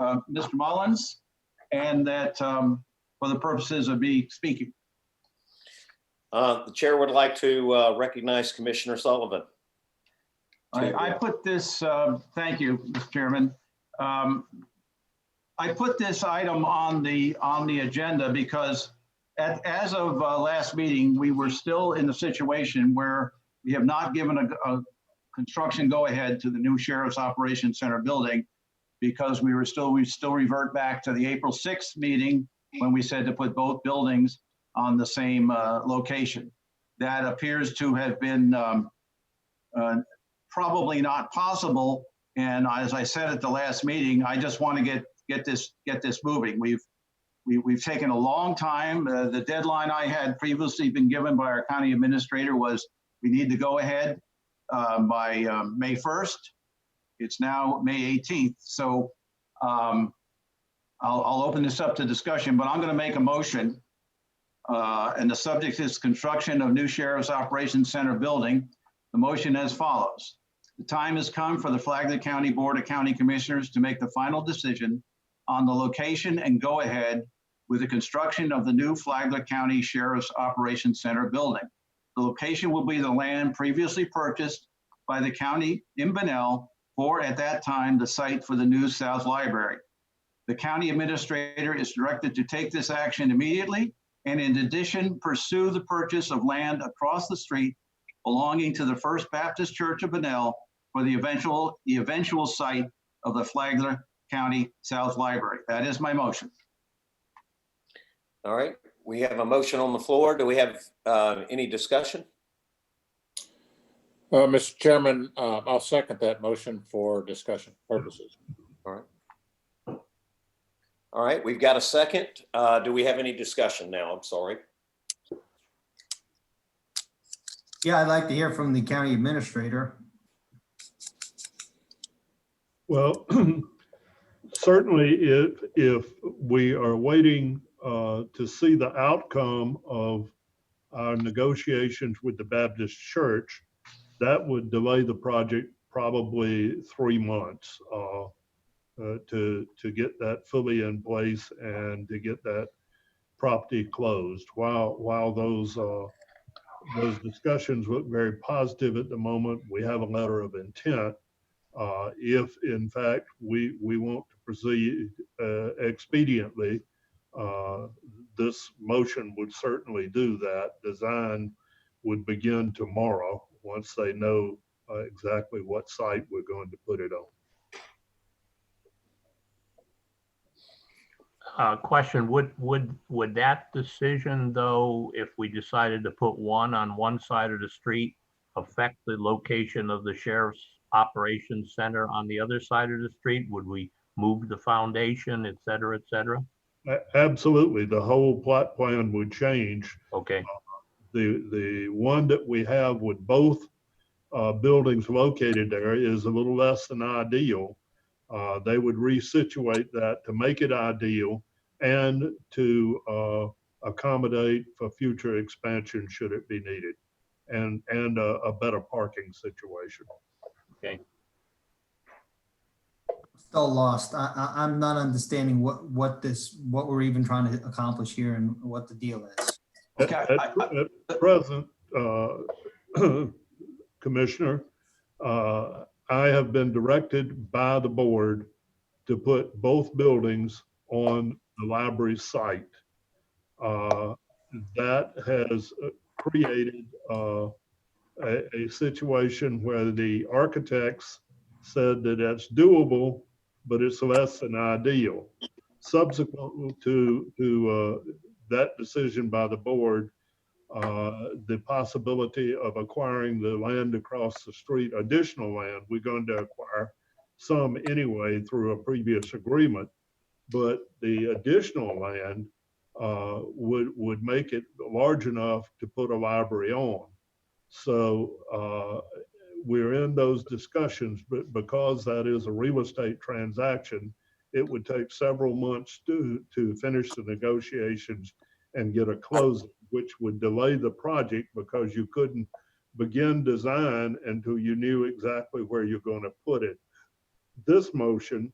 Mr. Mullins, and that for the purposes of me speaking. The chair would like to recognize Commissioner Sullivan. I put this, thank you, Mr. Chairman. I put this item on the agenda because as of last meeting, we were still in the situation where we have not given a construction go-ahead to the new Sheriff's Operations Center building, because we still revert back to the April 6th meeting when we said to put both buildings on the same location. That appears to have been probably not possible. And as I said at the last meeting, I just want to get this moving. We we've taken a long time. The deadline I had previously been given by our county administrator was we need to go ahead by May 1st. It's now May 18th. So I'll open this up to discussion, but I'm going to make a motion. And the subject is construction of new Sheriff's Operations Center building. The motion as follows. The time has come for the Flagler County Board of County Commissioners to make the final decision on the location and go ahead with the construction of the new Flagler County Sheriff's Operations Center building. The location will be the land previously purchased by the county in Bunnell for, at that time, the site for the new South Library. The county administrator is directed to take this action immediately and in addition, pursue the purchase of land across the street belonging to the First Baptist Church of Bunnell for the eventual site of the Flagler County South Library. That is my motion. All right, we have a motion on the floor. Do we have any discussion? Mr. Chairman, I'll second that motion for discussion purposes. All right. All right, we've got a second. Do we have any discussion now? I'm sorry. Yeah, I'd like to hear from the county administrator. Well, certainly if we are waiting to see the outcome of our negotiations with the Baptist Church, that would delay the project probably 3 months to get that fully in place and to get that property closed. While those discussions look very positive at the moment, we have a letter of intent. If in fact we want to proceed expediently, this motion would certainly do that. Design would begin tomorrow once they know exactly what site we're going to put it on. Question, would that decision though, if we decided to put one on one side of the street, affect the location of the Sheriff's Operations Center on the other side of the street? Would we move the foundation, et cetera, et cetera? Absolutely, the whole plot plan would change. Okay. The one that we have with both buildings located there is a little less than ideal. They would resituate that to make it ideal and to accommodate for future expansion should it be needed, and a better parking situation. Okay. Still lost. I'm not understanding what we're even trying to accomplish here and what the deal is. At present, Commissioner, I have been directed by the board to put both buildings on the library site. That has created a situation where the architects said that that's doable, but it's less than ideal. Subsequent to that decision by the board, the possibility of acquiring the land across the street, additional land, we're going to acquire some anyway through a previous agreement, but the additional land would make it large enough to put a library on. So we're in those discussions, but because that is a real estate transaction, it would take several months to finish the negotiations and get a closing, which would delay the project because you couldn't begin design until you knew exactly where you're going to put it. This motion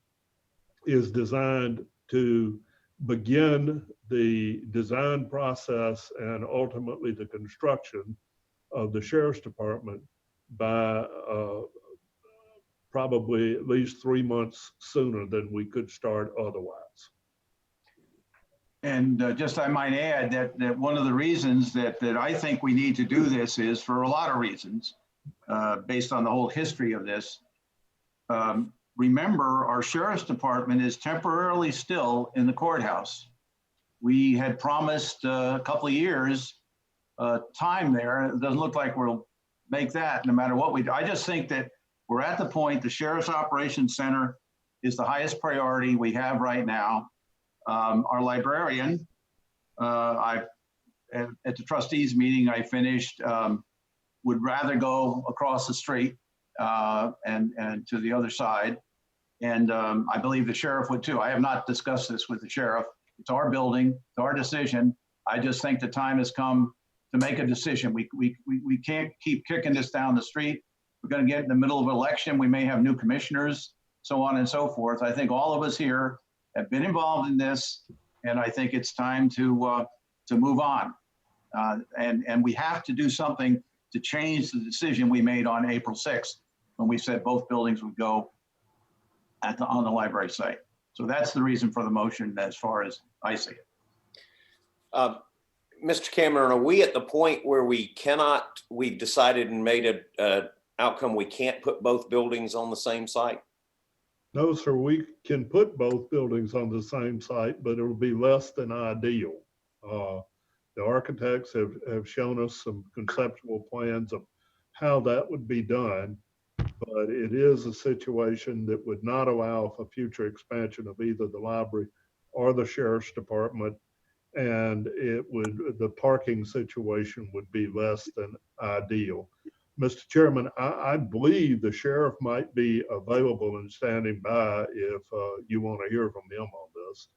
is designed to begin the design process and ultimately the construction of the Sheriff's Department by probably at least 3 months sooner than we could start otherwise. And just I might add that one of the reasons that I think we need to do this is for a lot of reasons, based on the whole history of this. Remember, our Sheriff's Department is temporarily still in the courthouse. We had promised a couple of years time there. It doesn't look like we'll make that no matter what we do. I just think that we're at the point, the Sheriff's Operations Center is the highest priority we have right now. Our librarian, at the trustees meeting I finished, would rather go across the street and to the other side. And I believe the sheriff would too. I have not discussed this with the sheriff. It's our building, it's our decision. I just think the time has come to make a decision. We can't keep kicking this down the street. We're going to get in the middle of an election. We may have new commissioners, so on and so forth. I think all of us here have been involved in this, and I think it's time to move on. And we have to do something to change the decision we made on April 6th when we said both buildings would go on the library site. So that's the reason for the motion as far as I see it. Mr. Cameron, are we at the point where we've decided and made a outcome we can't put both buildings on the same site? No, sir, we can put both buildings on the same site, but it'll be less than ideal. The architects have shown us some conceptual plans of how that would be done, but it is a situation that would not allow for future expansion of either the library or the sheriff's department. And the parking situation would be less than ideal. Mr. Chairman, I believe the sheriff might be available and standing by if you want to hear from him on this.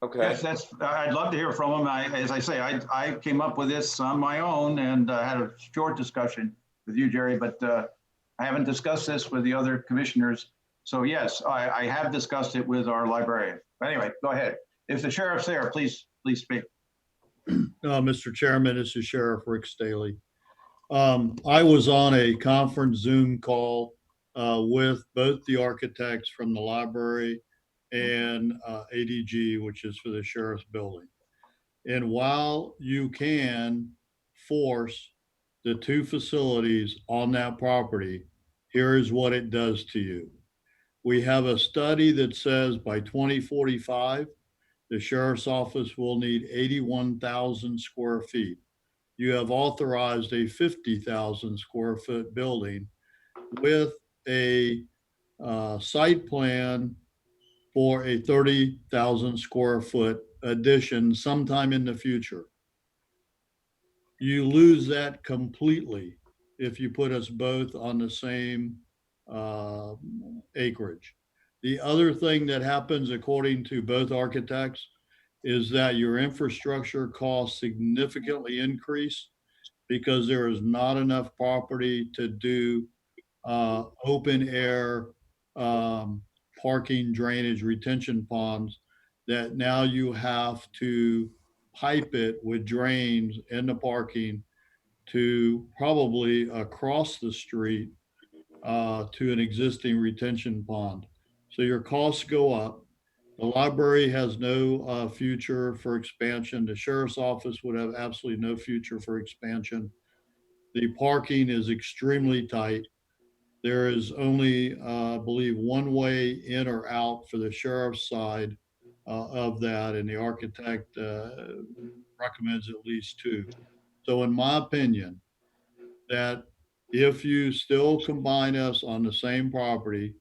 Okay. Yes, I'd love to hear from him. As I say, I came up with this on my own and had a short discussion with you, Jerry, but I haven't discussed this with the other commissioners. So yes, I have discussed it with our librarian. Anyway, go ahead. If the sheriff's there, please speak. Mr. Chairman, this is Sheriff Rick Staley. I was on a conference Zoom call with both the architects from the library and ADG, which is for the sheriff's building. And while you can force the two facilities on that property, here is what it does to you. We have a study that says by 2045, the sheriff's office will need 81,000 square feet. You have authorized a 50,000 square foot building with a site plan for a 30,000 square foot addition sometime in the future. You lose that completely if you put us both on the same acreage. The other thing that happens, according to both architects, is that your infrastructure costs significantly increase because there is not enough property to do open air parking, drainage, retention ponds, that now you have to pipe it with drains in the parking to probably across the street to an existing retention pond. So your costs go up. The library has no future for expansion. The sheriff's office would have absolutely no future for expansion. The parking is extremely tight. There is only, I believe, one way in or out for the sheriff's side of that, and the architect recommends at least two. So in my opinion, that if you still combine us on the same property,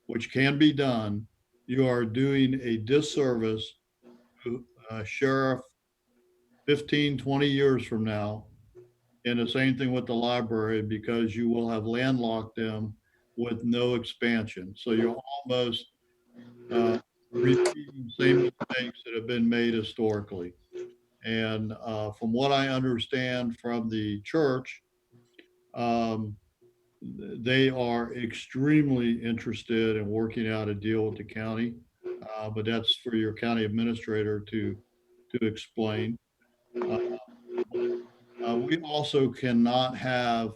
which can be done, you are doing a disservice to a sheriff 15, 20 years from now. And the same thing with the library, because you will have landlocked them with no expansion. So you're almost repeating the same mistakes that have been made historically. And from what I understand from the church, they are extremely interested in working out a deal with the county, but that's for your county administrator to explain. We also cannot have,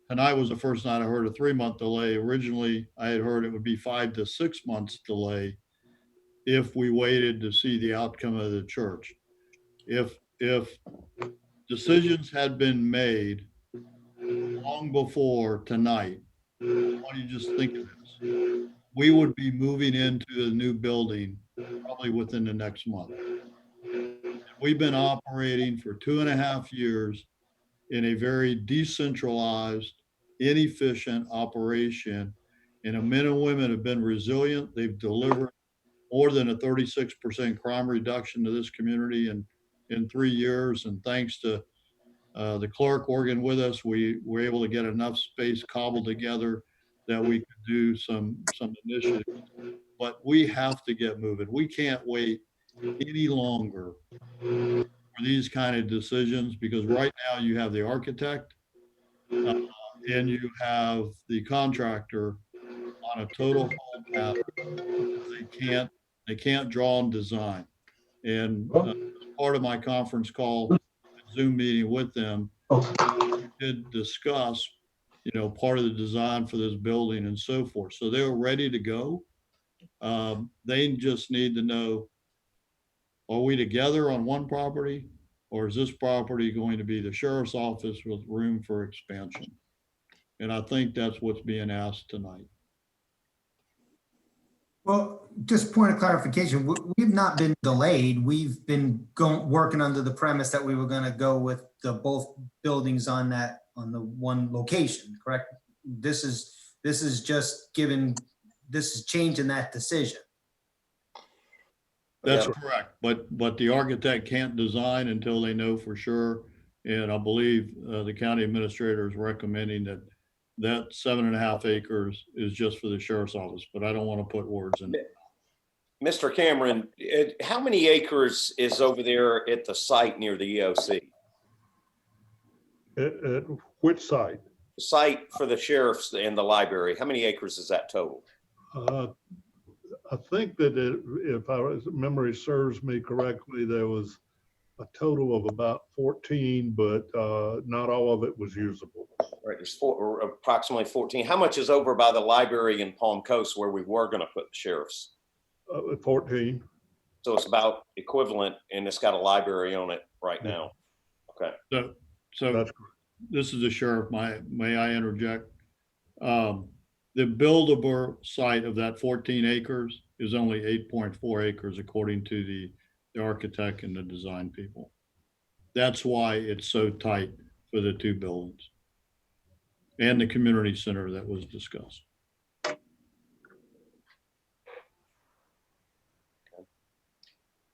tonight was the first night I heard a 3-month delay. Originally, I had heard it would be 5 to 6 months delay if we waited to see the outcome of the church. If decisions had been made long before tonight, why don't you just think of this? We would be moving into a new building probably within the next month. We've been operating for 2.5 years in a very decentralized, inefficient operation. And the men and women have been resilient. They've delivered more than a 36% crime reduction to this community in 3 years. And thanks to the clerk working with us, we were able to get enough space cobbled together that we could do some initiatives. But we have to get moving. We can't wait any longer for these kind of decisions, because right now you have the architect and you have the contractor on a total hold pattern. They can't draw and design. And as part of my conference call, Zoom meeting with them, we did discuss, part of the design for this building and so forth. So they were ready to go. They just need to know, are we together on one property, or is this property going to be the sheriff's office with room for expansion? And I think that's what's being asked tonight. Well, just point of clarification, we've not been delayed. We've been working under the premise that we were going to go with the both buildings on the one location, correct? This is changing that decision. That's correct, but the architect can't design until they know for sure. And I believe the county administrator is recommending that 7.5 acres is just for the sheriff's office, but I don't want to put words in it. Mr. Cameron, how many acres is over there at the site near the EOC? At which site? The site for the sheriff's and the library. How many acres is that total? I think that if our memory serves me correctly, there was a total of about 14, but not all of it was usable. Right, there's approximately 14. How much is over by the library in Palm Coast where we were going to put the sheriff's? 14. So it's about equivalent, and it's got a library on it right now. Okay. So that's correct. This is the sheriff. May I interject? The buildable site of that 14 acres is only 8.4 acres, according to the architect and the design people. That's why it's so tight for the two buildings and the community center that was discussed.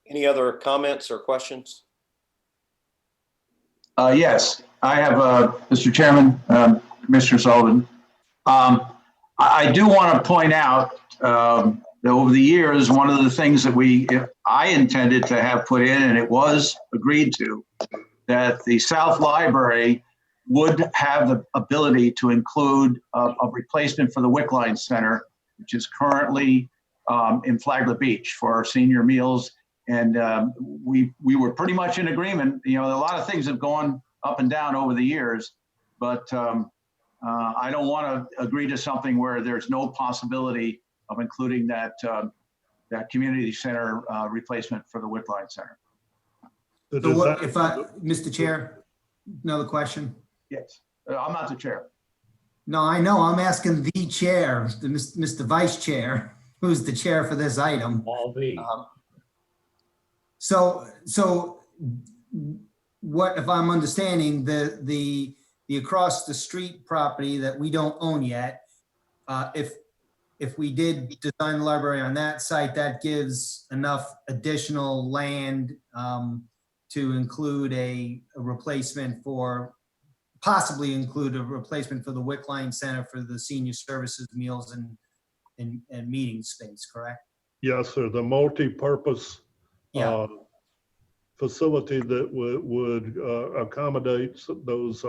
Any other comments or questions? Yes, I have, Mr. Chairman, Commissioner Sullivan. I do want to point out that over the years, one of the things that I intended to have put in, and it was agreed to, that the South Library would have the ability to include a replacement for the Wickline Center, which is currently in Flagler Beach for our senior meals. And we were pretty much in agreement. A lot of things have gone up and down over the years, but I don't want to agree to something where there's no possibility of including that community center replacement for the Wickline Center. So what if Mr. Chair, another question? Yes, I'm not the chair. No, I know. I'm asking the chair, Mr. Vice Chair, who's the chair for this item. All V. So what, if I'm understanding, the across the street property that we don't own yet, if we did design the library on that site, that gives enough additional land to include a replacement possibly include a replacement for the Wickline Center for the senior services, meals and meeting space, correct? Yes, sir. The multi-purpose facility that would accommodate those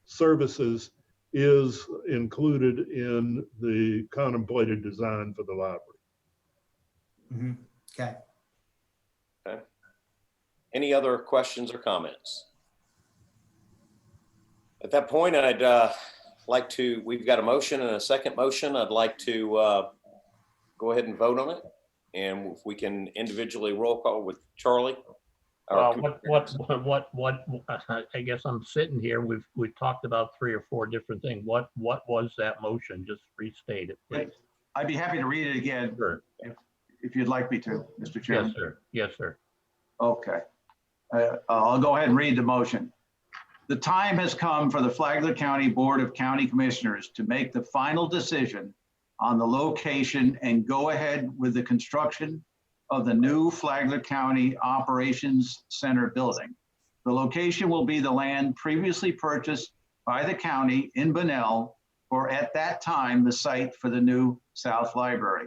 services is included in the contemplated design for the library. Mm-hmm. Okay. Okay. Any other questions or comments? At that point, I'd like to, we've got a motion and a second motion. I'd like to go ahead and vote on it. And if we can individually roll call with Charlie. I guess I'm sitting here. We've talked about 3 or 4 different things. What was that motion? Just restate it, please. I'd be happy to read it again. Sure. If you'd like me to, Mr. Chairman. Yes, sir. Yes, sir. Okay. I'll go ahead and read the motion. The time has come for the Flagler County Board of County Commissioners to make the final decision on the location and go ahead with the construction of the new Flagler County Operations Center building. The location will be the land previously purchased by the county in Bunnell, or at that time, the site for the new South Library.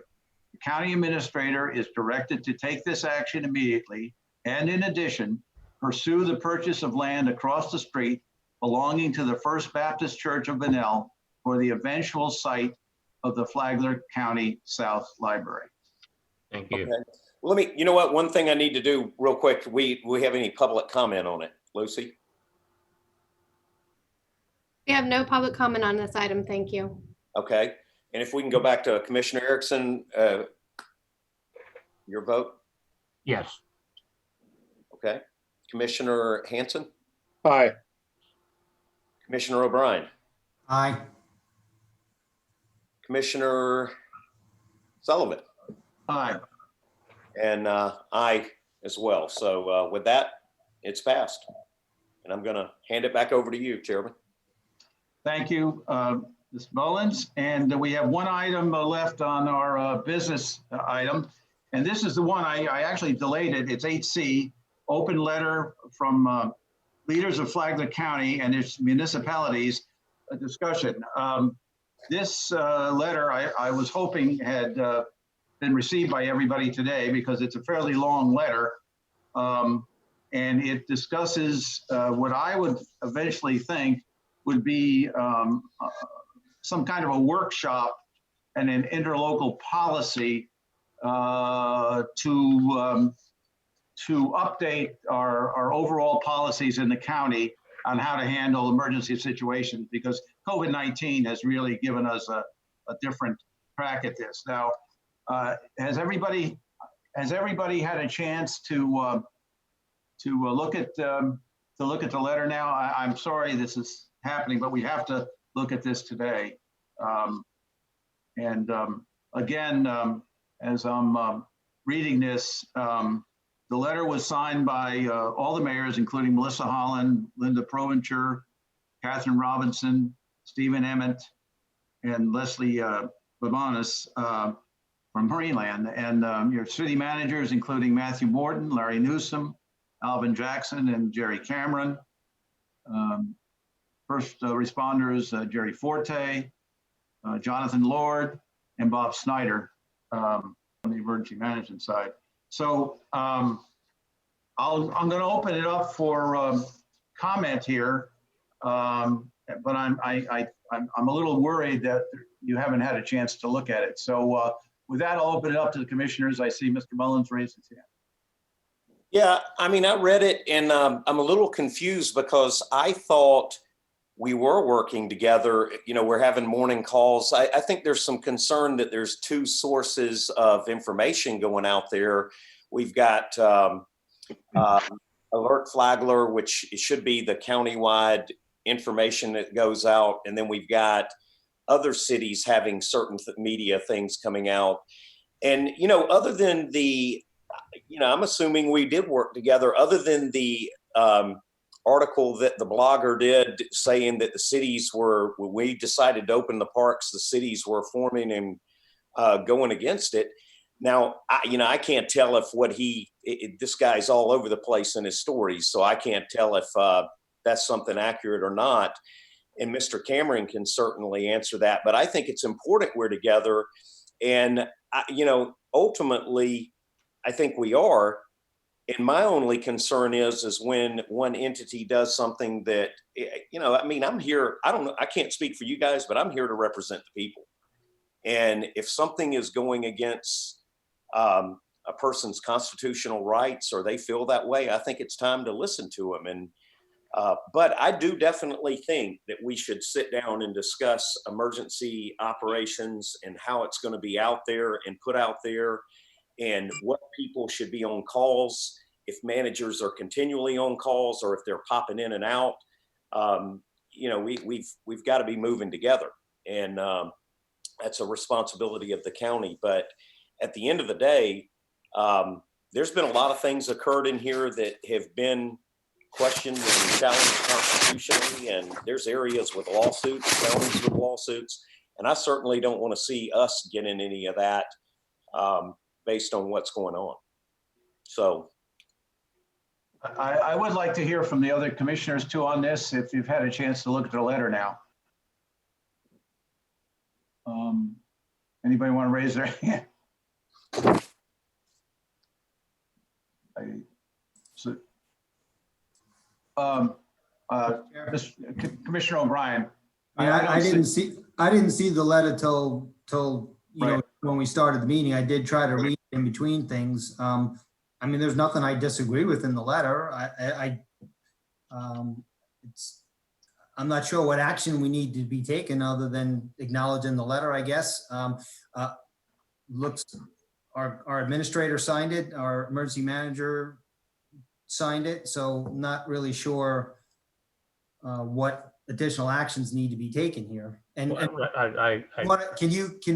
The county administrator is directed to take this action immediately, and in addition, pursue the purchase of land across the street belonging to the First Baptist Church of Bunnell for the eventual site of the Flagler County South Library. Thank you. Okay. Let me, you know what, one thing I need to do real quick, we have any public comment on it, Lucy? We have no public comment on this item. Thank you. Okay, and if we can go back to Commissioner Erickson, your vote? Yes. Okay. Commissioner Hanson? Aye. Commissioner O'Brien? Aye. Commissioner Sullivan? Aye. And I as well. So with that, it's passed. And I'm going to hand it back over to you, Chairman. Thank you, Ms. Mullins. And we have one item left on our business item. And this is the one I actually delayed it. It's 8C, open letter from leaders of Flagler County and its municipalities, a discussion. This letter I was hoping had been received by everybody today because it's a fairly long letter. And it discusses what I would eventually think would be some kind of a workshop and an interlocal policy to update our overall policies in the county on how to handle emergency situations, because COVID-19 has really given us a different crack at this. Now, has everybody had a chance to look at the letter now? I'm sorry this is happening, but we have to look at this today. Again, as I'm reading this, the letter was signed by all the mayors, including Melissa Holland, Linda Provencher, Catherine Robinson, Stephen Emmett, and Leslie Babonis from Marineland, and your city managers, including Matthew Morton, Larry Newsom, Alvin Jackson, and Jerry Cameron. First responders, Jerry Forte, Jonathan Lord, and Bob Snyder on the emergency management side. So I'm going to open it up for comment here, but I'm a little worried that you haven't had a chance to look at it. So with that, I'll open it up to the commissioners. I see Mr. Mullins raise his hand. Yeah, I mean, I read it and I'm a little confused because I thought we were working together. You know, we're having morning calls. I think there's some concern that there's two sources of information going out there. We've got Alert Flagler, which should be the countywide information that goes out. And then we've got other cities having certain media things coming out. And, you know, other than the, you know, I'm assuming we did work together, other than the article that the blogger did saying that the cities were, when we decided to open the parks, the cities were forming and going against it. Now, I can't tell if this guy's all over the place in his stories, so I can't tell if that's something accurate or not. And Mr. Cameron can certainly answer that, but I think it's important we're together. And, ultimately, I think we are. And my only concern is when one entity does something that, I'm here, I can't speak for you guys, but I'm here to represent the people. And if something is going against a person's constitutional rights or they feel that way, I think it's time to listen to them. And but I do definitely think that we should sit down and discuss emergency operations and how it's going to be out there and put out there, and what people should be on calls, if managers are continually on calls or if they're popping in and out. We've got to be moving together, and that's a responsibility of the county. But at the end of the day, there's been a lot of things occurred in here that have been questioned and challenged constitutionally, and there's areas with lawsuits, counties with lawsuits, and I certainly don't want to see us get in any of that based on what's going on. So I would like to hear from the other commissioners too on this, if you've had a chance to look at the letter now. Anybody want to raise their hand? Commissioner O'Brien. Yeah, I didn't see the letter till you know, Right. when we started the meeting. I did try to read in between things. I mean, there's nothing I disagree with in the letter. I'm not sure what action we need to be taken other than acknowledging the letter, I guess. Looks, our administrator signed it, our emergency manager signed it, so not really sure what additional actions need to be taken here. And can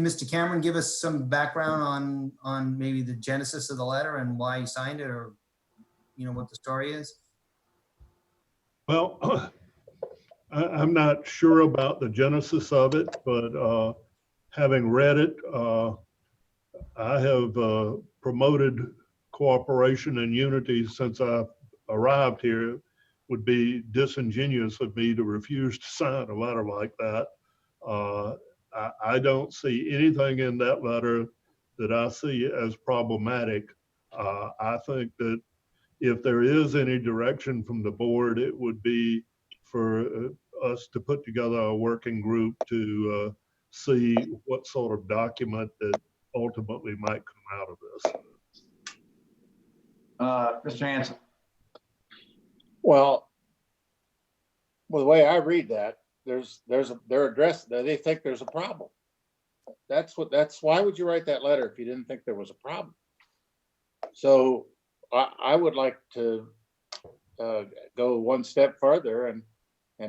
Mr. Cameron give us some background on maybe the genesis of the letter and why he signed it, or you know what the story is? Well, I'm not sure about the genesis of it, but having read it, I have promoted cooperation and unity since I arrived here. It would be disingenuous of me to refuse to sign a letter like that. I don't see anything in that letter that I see as problematic. I think that if there is any direction from the board, it would be for us to put together a working group to see what sort of document that ultimately might come out of this. Mr. Hanson. Well, the way I read that, they're addressed, they think there's a problem. Why would you write that letter if you didn't think there was a problem? So I would like to go one step further and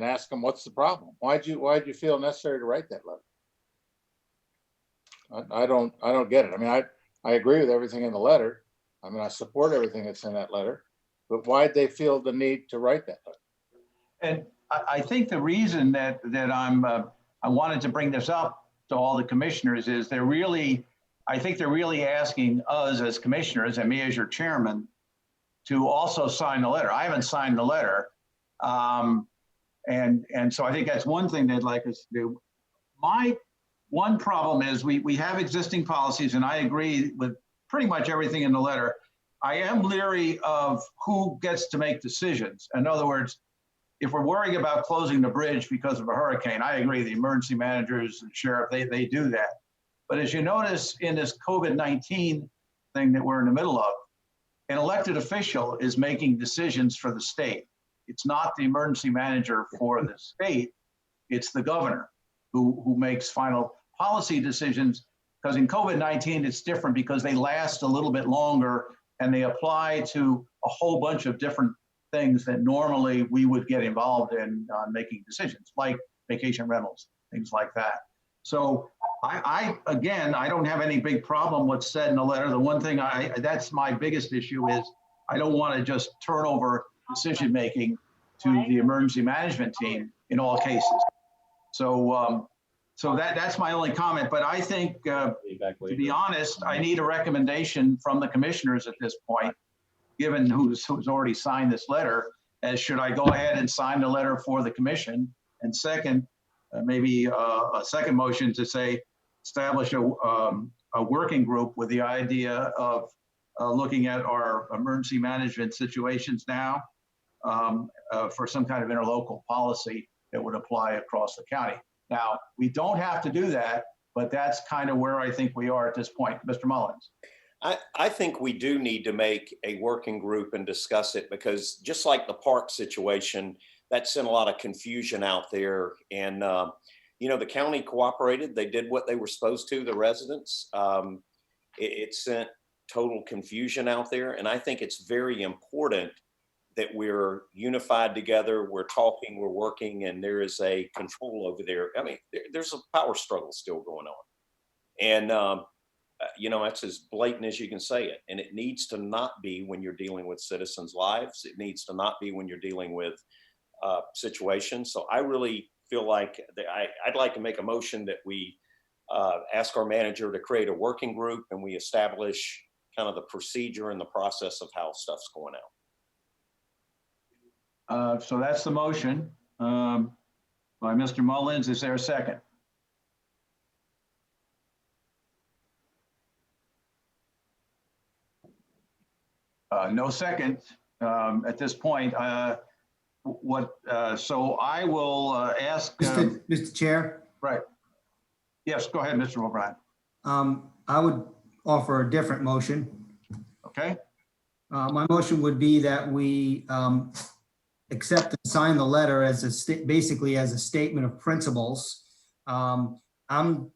ask them, what's the problem? Why'd you feel necessary to write that letter? I don't get it. I mean, I agree with everything in the letter. I mean, I support everything that's in that letter, but why'd they feel the need to write that letter? And I think the reason that I wanted to bring this up to all the commissioners is I think they're really asking us as commissioners and me as your chairman to also sign the letter. I haven't signed the letter. And so I think that's one thing they'd like us to do. My one problem is we have existing policies, and I agree with pretty much everything in the letter. I am leery of who gets to make decisions. In other words, if we're worrying about closing the bridge because of a hurricane, I agree, the emergency managers and sheriff, they do that. But as you notice in this COVID-19 thing that we're in the middle of, an elected official is making decisions for the state. It's not the emergency manager for the state, it's the governor who makes final policy decisions. Because in COVID-19, it's different because they last a little bit longer and they apply to a whole bunch of different things that normally we would get involved in making decisions, like vacation rentals, things like that. So again, I don't have any big problem what's said in the letter. The one thing that's my biggest issue is I don't want to just turn over decision-making to the emergency management team in all cases. So that's my only comment, but I think, to be honest, I need a recommendation from the commissioners at this point, given who's already signed this letter, as should I go ahead and sign the letter for the commission? And second, maybe a second motion to say, establish a working group with the idea of looking at our emergency management situations now for some kind of interlocal policy that would apply across the county. Now, we don't have to do that, but that's kind of where I think we are at this point. Mr. Mullins. I think we do need to make a working group and discuss it, because just like the park situation, that sent a lot of confusion out there. And, you know, the county cooperated. They did what they were supposed to, the residents. It sent total confusion out there. And I think it's very important that we're unified together, we're talking, we're working, and there is a control over there. I mean, there's a power struggle still going on. And, you know, that's as blatant as you can say it. And it needs to not be when you're dealing with citizens' lives. It needs to not be when you're dealing with situations. So I really feel like I'd like to make a motion that we ask our manager to create a working group, and we establish kind of the procedure and the process of how stuff's going out. So that's the motion by Mr. Mullins. Is there a second? No second at this point. So I will ask. Mr. Chair? Right. Yes, go ahead, Mr. O'Brien. I would offer a different motion. Okay. My motion would be that we accept and sign the letter as basically as a statement of principles. Let me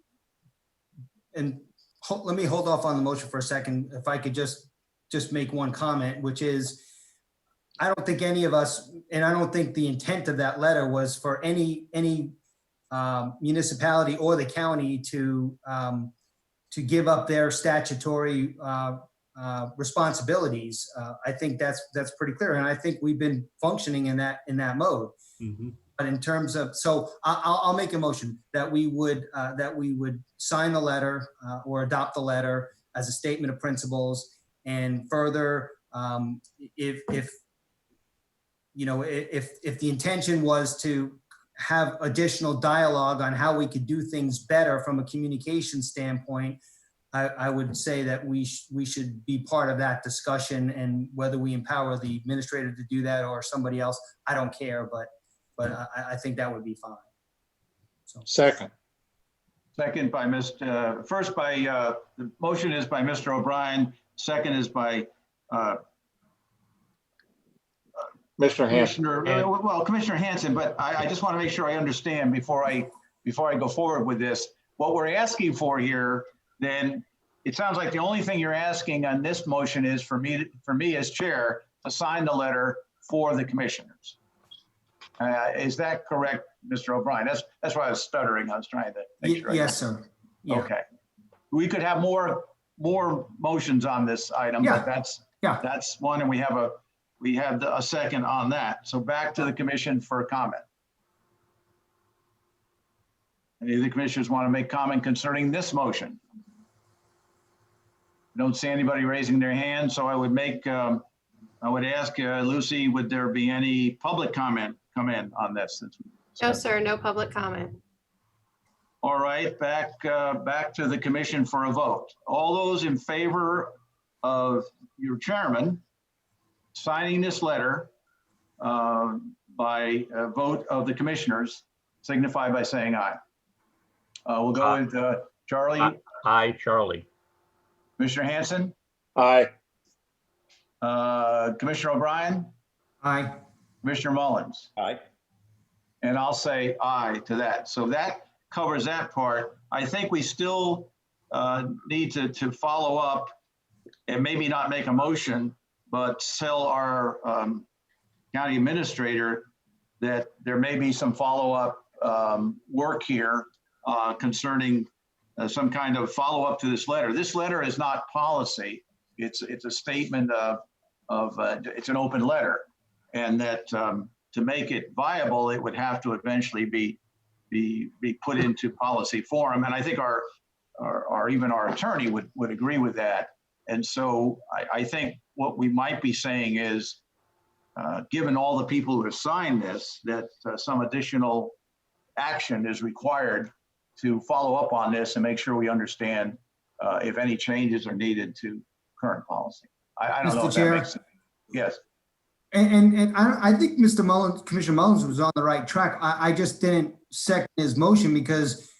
hold off on the motion for a second. If I could just make one comment, which is, I don't think any of us, and I don't think the intent of that letter was for any municipality or the county to give up their statutory responsibilities. I think that's pretty clear, and I think we've been functioning in that mode. Mm-hmm. But in terms of, so I'll make a motion that we would sign the letter or adopt the letter as a statement of principles, and further, if the intention was to have additional dialogue on how we could do things better from a communication standpoint, I would say that we should be part of that discussion, and whether we empower the administrator to do that or somebody else, I don't care, but I think that would be fine. So. Second. Second by the motion is by Mr. O'Brien. Second is by Mr. Hanson. Commissioner Hanson, but I just want to make sure I understand before I go forward with this. What we're asking for here, then, it sounds like the only thing you're asking on this motion is for me as chair to sign the letter for the commissioners. Is that correct, Mr. O'Brien? That's why I was stuttering. I was trying to make sure. Yes, sir. Yeah. Okay. We could have more motions on this item, yeah. But that's one, and we have a second on that. So back to the commission for a comment. Any of the commissioners want to make comment concerning this motion? I don't see anybody raising their hand, so I would ask Lucy, would there be any public comment come in on this? No, sir, no public comment. All right, back to the commission for a vote. All those in favor of your chairman signing this letter by a vote of the commissioners, signify by saying aye. We'll go with Charlie. Aye, Charlie. Commissioner Hanson? Aye. Commissioner O'Brien? Aye. Commissioner Mullins? Aye. And I'll say aye to that. So that covers that part. I think we still need to follow up and maybe not make a motion, but tell our county administrator that there may be some follow-up work here concerning some kind of follow-up to this letter. This letter is not policy. It's a statement it's an open letter, and that to make it viable, it would have to eventually be put into policy form. And I think even our attorney would agree with that. And so I think what we might be saying is, given all the people who have signed this, that some additional action is required to follow up on this and make sure we understand if any changes are needed to current policy. I don't know if that makes sense. Yes. And I think Mr. Mullins, Commissioner Mullins was on the right track. I just didn't second his motion because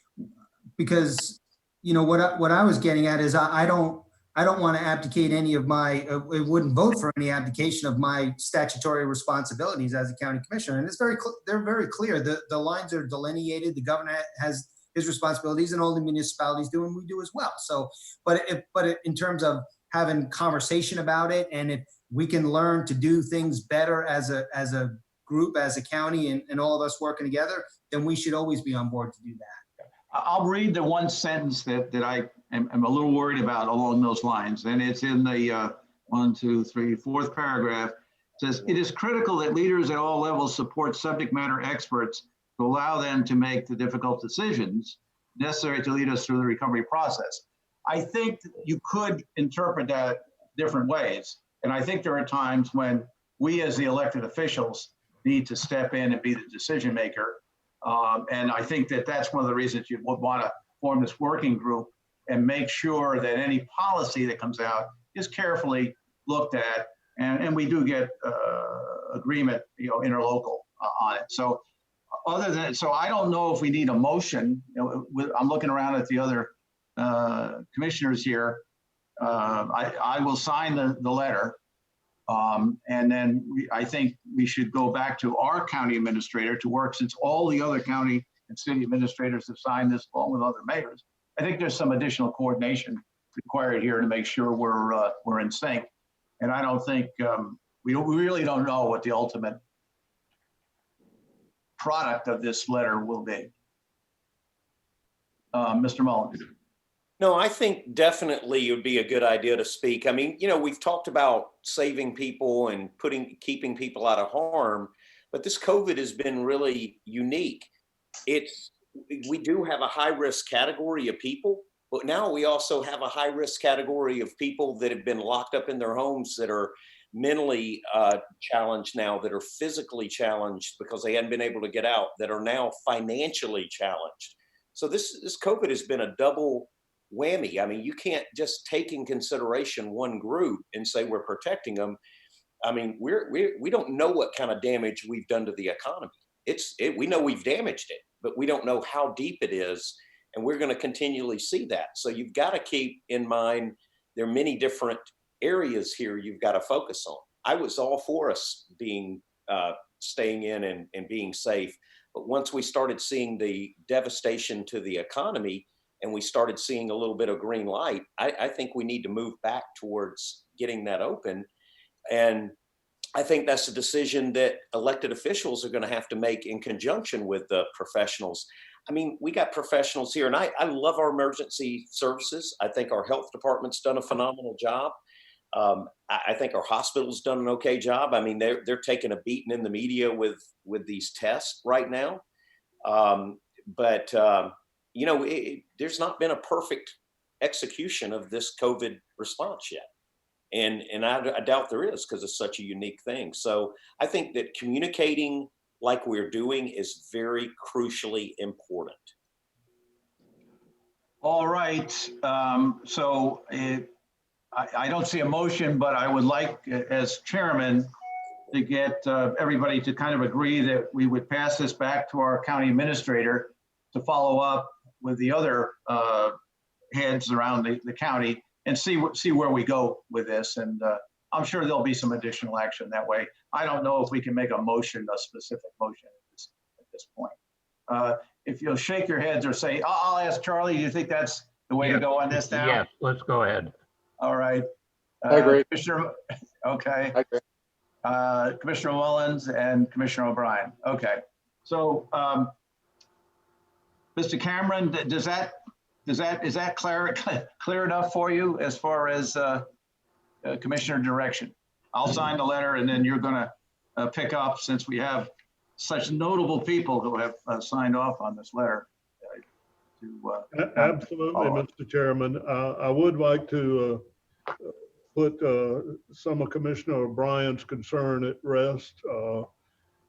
what I was getting at is I don't want to abdicate any of my, I wouldn't vote for any abdication of my statutory responsibilities as a county commissioner. And they're very clear. The lines are delineated. The governor has his responsibilities, and all the municipalities do, and we do as well. So, but in terms of having conversation about it, and if we can learn to do things better as a group, as a county, and all of us working together, then we should always be on board to do that. I'll read the one sentence that I am a little worried about along those lines. And it's in the 4th paragraph. It says, it is critical that leaders at all levels support subject matter experts to allow them to make the difficult decisions necessary to lead us through the recovery process. I think you could interpret that different ways. And I think there are times when we as the elected officials need to step in and be the decision maker. And I think that that's one of the reasons you would want to form this working group and make sure that any policy that comes out is carefully looked at. And we do get agreement, interlocal on it. So other than, so I don't know if we need a motion. I'm looking around at the other commissioners here. I will sign the letter. And then I think we should go back to our county administrator to work, since all the other county and city administrators have signed this along with other mayors. I think there's some additional coordination required here to make sure we're in sync. And I don't think, we really don't know what the ultimate product of this letter will be. Mr. Mullins. No, I think definitely it would be a good idea to speak. I mean, we've talked about saving people and keeping people out of harm, but this COVID has been really unique. We do have a high risk category of people, but now we also have a high risk category of people that have been locked up in their homes, that are mentally challenged now, that are physically challenged because they hadn't been able to get out, that are now financially challenged. So this COVID has been a double whammy. I mean, you can't just take in consideration one group and say we're protecting them. I mean, we don't know what kind of damage we've done to the economy. We know we've damaged it, but we don't know how deep it is, and we're going to continually see that. So you've got to keep in mind there are many different areas here you've got to focus on. I was all for us staying in and being safe, but once we started seeing the devastation to the economy, and we started seeing a little bit of green light, I think we need to move back towards getting that open. And I think that's a decision that elected officials are going to have to make in conjunction with the professionals. I mean, we got professionals here, and I love our emergency services. I think our health department's done a phenomenal job. I think our hospital's done an okay job. I mean, they're taking a beating in the media with these tests right now. There's not been a perfect execution of this COVID response yet. And I doubt there is, because it's such a unique thing. So I think that communicating like we're doing is very crucially important. All right. I don't see a motion, but I would like, as chairman, to get everybody to kind of agree that we would pass this back to our county administrator to follow up with the other heads around the county and see where we go with this. And I'm sure there'll be some additional action that way. I don't know if we can make a specific motion at this point. If you'll shake your heads or say, I'll ask Charlie, do you think that's the way to go on this now? Yes, let's go ahead. All right. I agree. Commissioner, okay. I agree. Commissioner Mullins and Commissioner O'Brien. Okay. So, Mr. Cameron, is that clear enough for you as far as commissioner direction? I'll sign the letter, and then you're going to pick up, since we have such notable people who have signed off on this letter. Absolutely, Mr. Chairman. I would like to put some of Commissioner O'Brien's concern at rest.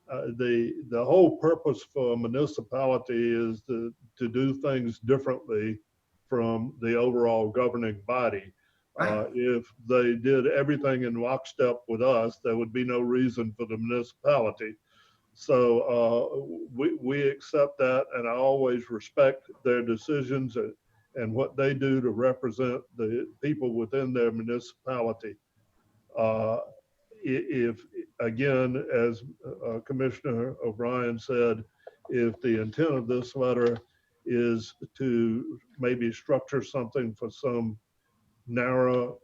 The whole purpose for a municipality is to do things differently from the overall governing body. If they did everything in lockstep with us, there would be no reason for the municipality. So we accept that, and I always respect their decisions and what they do to represent the people within their municipality. If, again, as Commissioner O'Brien said, if the intent of this letter is to maybe structure something for some narrow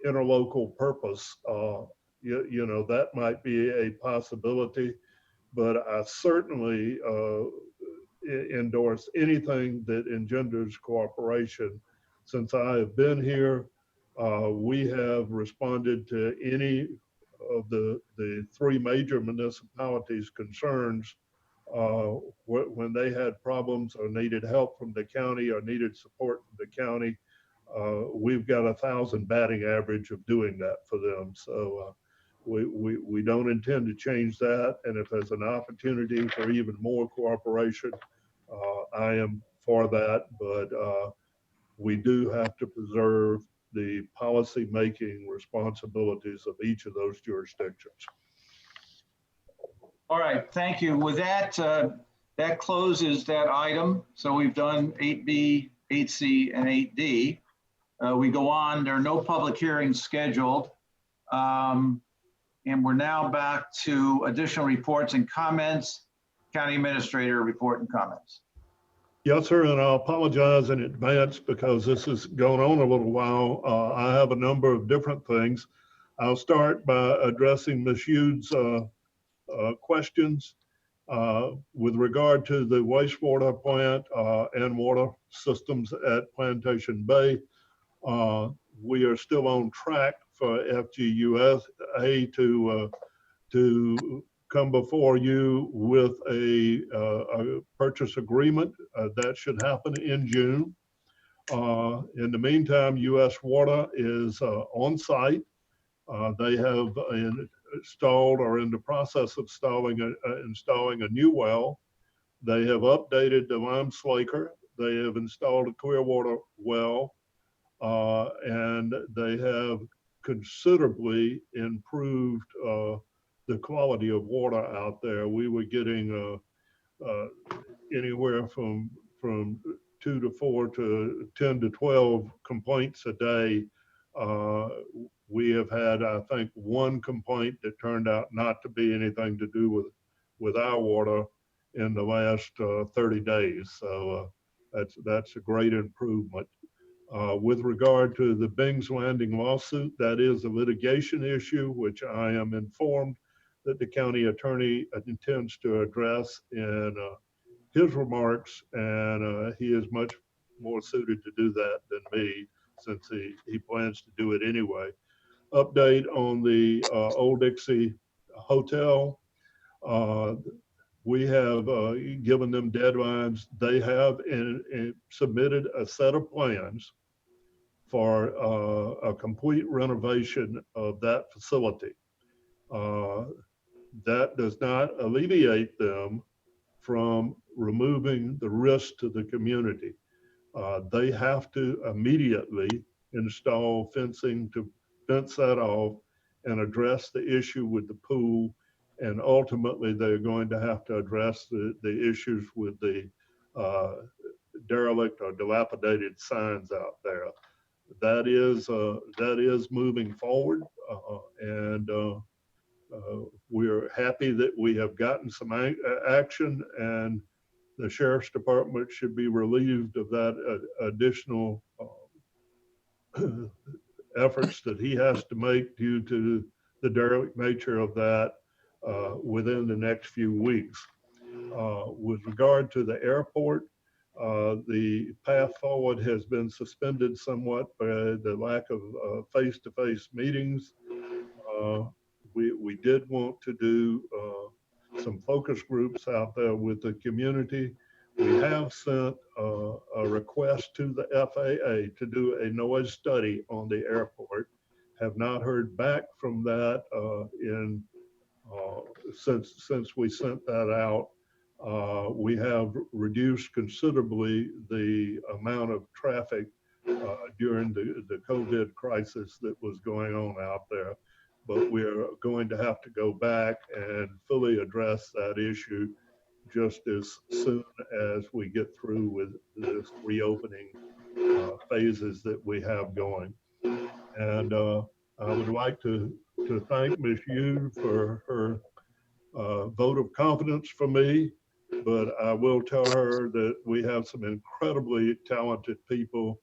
interlocal purpose, that might be a possibility. But I certainly endorse anything that engenders cooperation. Since I have been here, we have responded to any of the three major municipalities' concerns when they had problems or needed help from the county or needed support from the county. we've got 1,000 batting average of doing that for them. So we don't intend to change that. And if there's an opportunity for even more cooperation, I am for that. But we do have to preserve the policy-making responsibilities of each of those jurisdictions. All right, thank you. With that, that closes that item. So we've done 8B, 8C, and 8D. We go on, there are no public hearings scheduled. And we're now back to additional reports and comments. County Administrator report and comments. Yes, sir, and I apologize in advance because this has gone on a little while. I have a number of different things. I'll start by addressing Ms. Yude's questions with regard to the wastewater plant and water systems at Plantation Bay. We are still on track for FGUSA to come before you with a purchase agreement. That should happen in June. In the meantime, U.S. Water is on site. They have installed or in the process of installing a new well. They have updated the lime slaker. They have installed a clear water well, and they have considerably improved the quality of water out there. We were getting anywhere from 2 to 4 to 10 to 12 complaints a day. We have had, I think, one complaint that turned out not to be anything to do with our water in the last 30 days. So that's a great improvement. With regard to the Bing's Landing lawsuit, that is a litigation issue, which I am informed that the county attorney intends to address in his remarks, and he is much more suited to do that than me, since he plans to do it anyway. Update on the Old Dixie Hotel. We have given them deadlines. They have submitted a set of plans for a complete renovation of that facility. That does not alleviate them from removing the risk to the community. They have to immediately install fencing to fence that off and address the issue with the pool. And ultimately, they're going to have to address the issues with the derelict or dilapidated signs out there. That is moving forward, and we're happy that we have gotten some action, and the Sheriff's Department should be relieved of that additional efforts that he has to make due to the derelict nature of that within the next few weeks. With regard to the airport, the path forward has been suspended somewhat by the lack of face-to-face meetings. We did want to do some focus groups out there with the community. We have sent a request to the FAA to do a noise study on the airport. Have not heard back from that since we sent that out. We have reduced considerably the amount of traffic during the COVID crisis that was going on out there. But we're going to have to go back and fully address that issue just as soon as we get through with this reopening phases that we have going. And I would like to thank Ms. Yu for her vote of confidence for me, but I will tell her that we have some incredibly talented people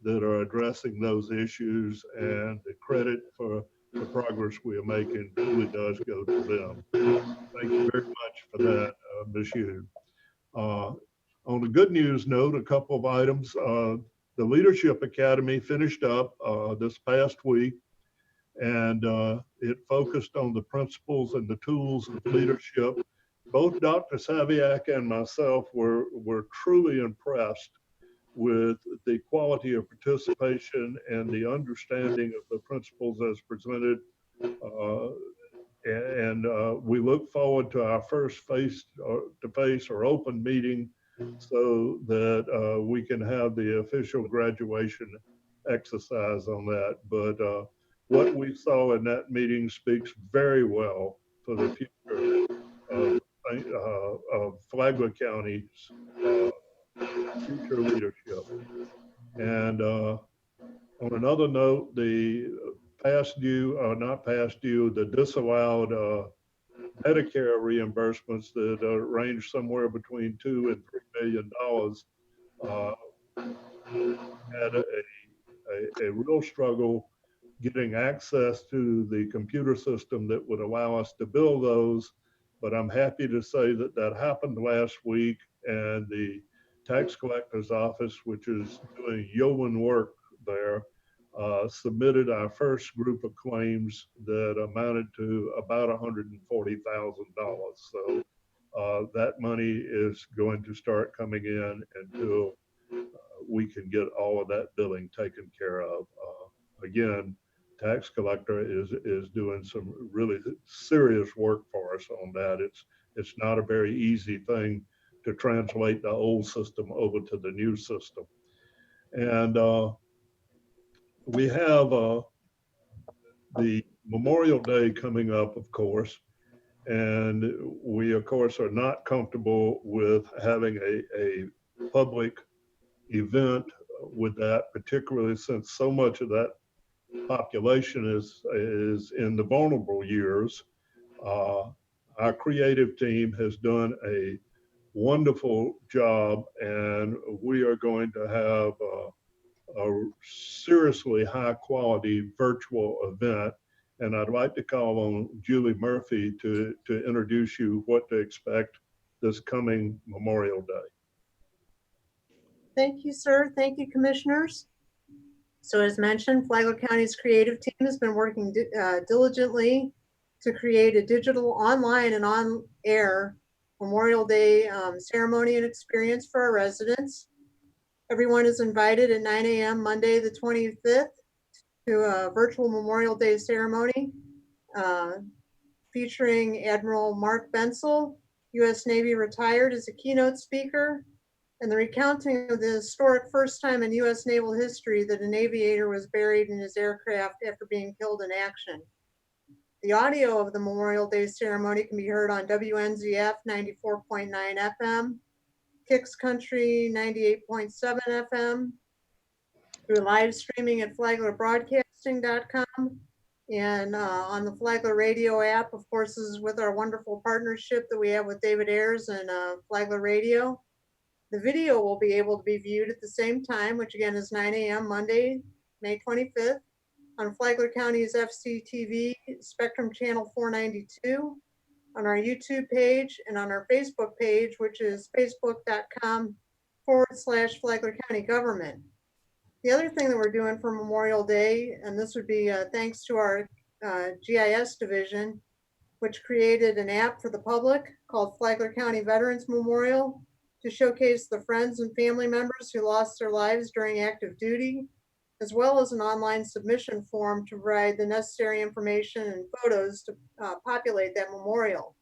that are addressing those issues, and the credit for the progress we are making really does go to them. Thank you very much for that, Ms. Yu. On the good news note, a couple of items. The Leadership Academy finished up this past week, and it focused on the principles and the tools of leadership. Both Dr. Saviak and myself were truly impressed with the quality of participation and the understanding of the principles as presented. We look forward to our first face-to-face or open meeting so that we can have the official graduation exercise on that. But what we saw in that meeting speaks very well for the future of Flagler County's future leadership. And on another note, the the disallowed Medicare reimbursements that range somewhere between $2 and $3 million had a real struggle getting access to the computer system that would allow us to bill those. But I'm happy to say that that happened last week, and the tax collector's office, which is doing yeoman work there, submitted our first group of claims that amounted to about $140,000. So that money is going to start coming in until we can get all of that billing taken care of. Again, tax collector is doing some really serious work for us on that. It's not a very easy thing to translate the old system over to the new system. And we have the Memorial Day coming up, of course, and we, of course, are not comfortable with having a public event with that, particularly since so much of that population is in the vulnerable years. Our creative team has done a wonderful job, and we are going to have a seriously high quality virtual event. And I'd like to call on Julie Murphy to introduce you what to expect this coming Memorial Day. Thank you, sir. Thank you, commissioners. So as mentioned, Flagler County's creative team has been working diligently to create a digital, online and on-air Memorial Day ceremony and experience for our residents. Everyone is invited at 9 a.m. Monday, the 25th, to a virtual Memorial Day ceremony featuring Admiral Mark Bensel, U.S. Navy retired, as a keynote speaker, and the recounting of the historic first time in U.S. naval history that an aviator was buried in his aircraft after being killed in action. The audio of the Memorial Day ceremony can be heard on WNZF 94.9 FM, Kicks Country 98.7 FM, through live streaming at flaglerbroadcasting.com, and on the Flagler radio app. Of course, this is with our wonderful partnership that we have with David Ayers and Flagler Radio. The video will be able to be viewed at the same time, which again is 9 a.m. Monday, May 25th, on Flagler County's FCTV Spectrum Channel 492, on our YouTube page, and on our Facebook page, which is facebook.com/Flagler County Government. The other thing that we're doing for Memorial Day, and this would be thanks to our GIS division, which created an app for the public called Flagler County Veterans Memorial, to showcase the friends and family members who lost their lives during active duty, as well as an online submission form to provide the necessary information and photos to populate that memorial.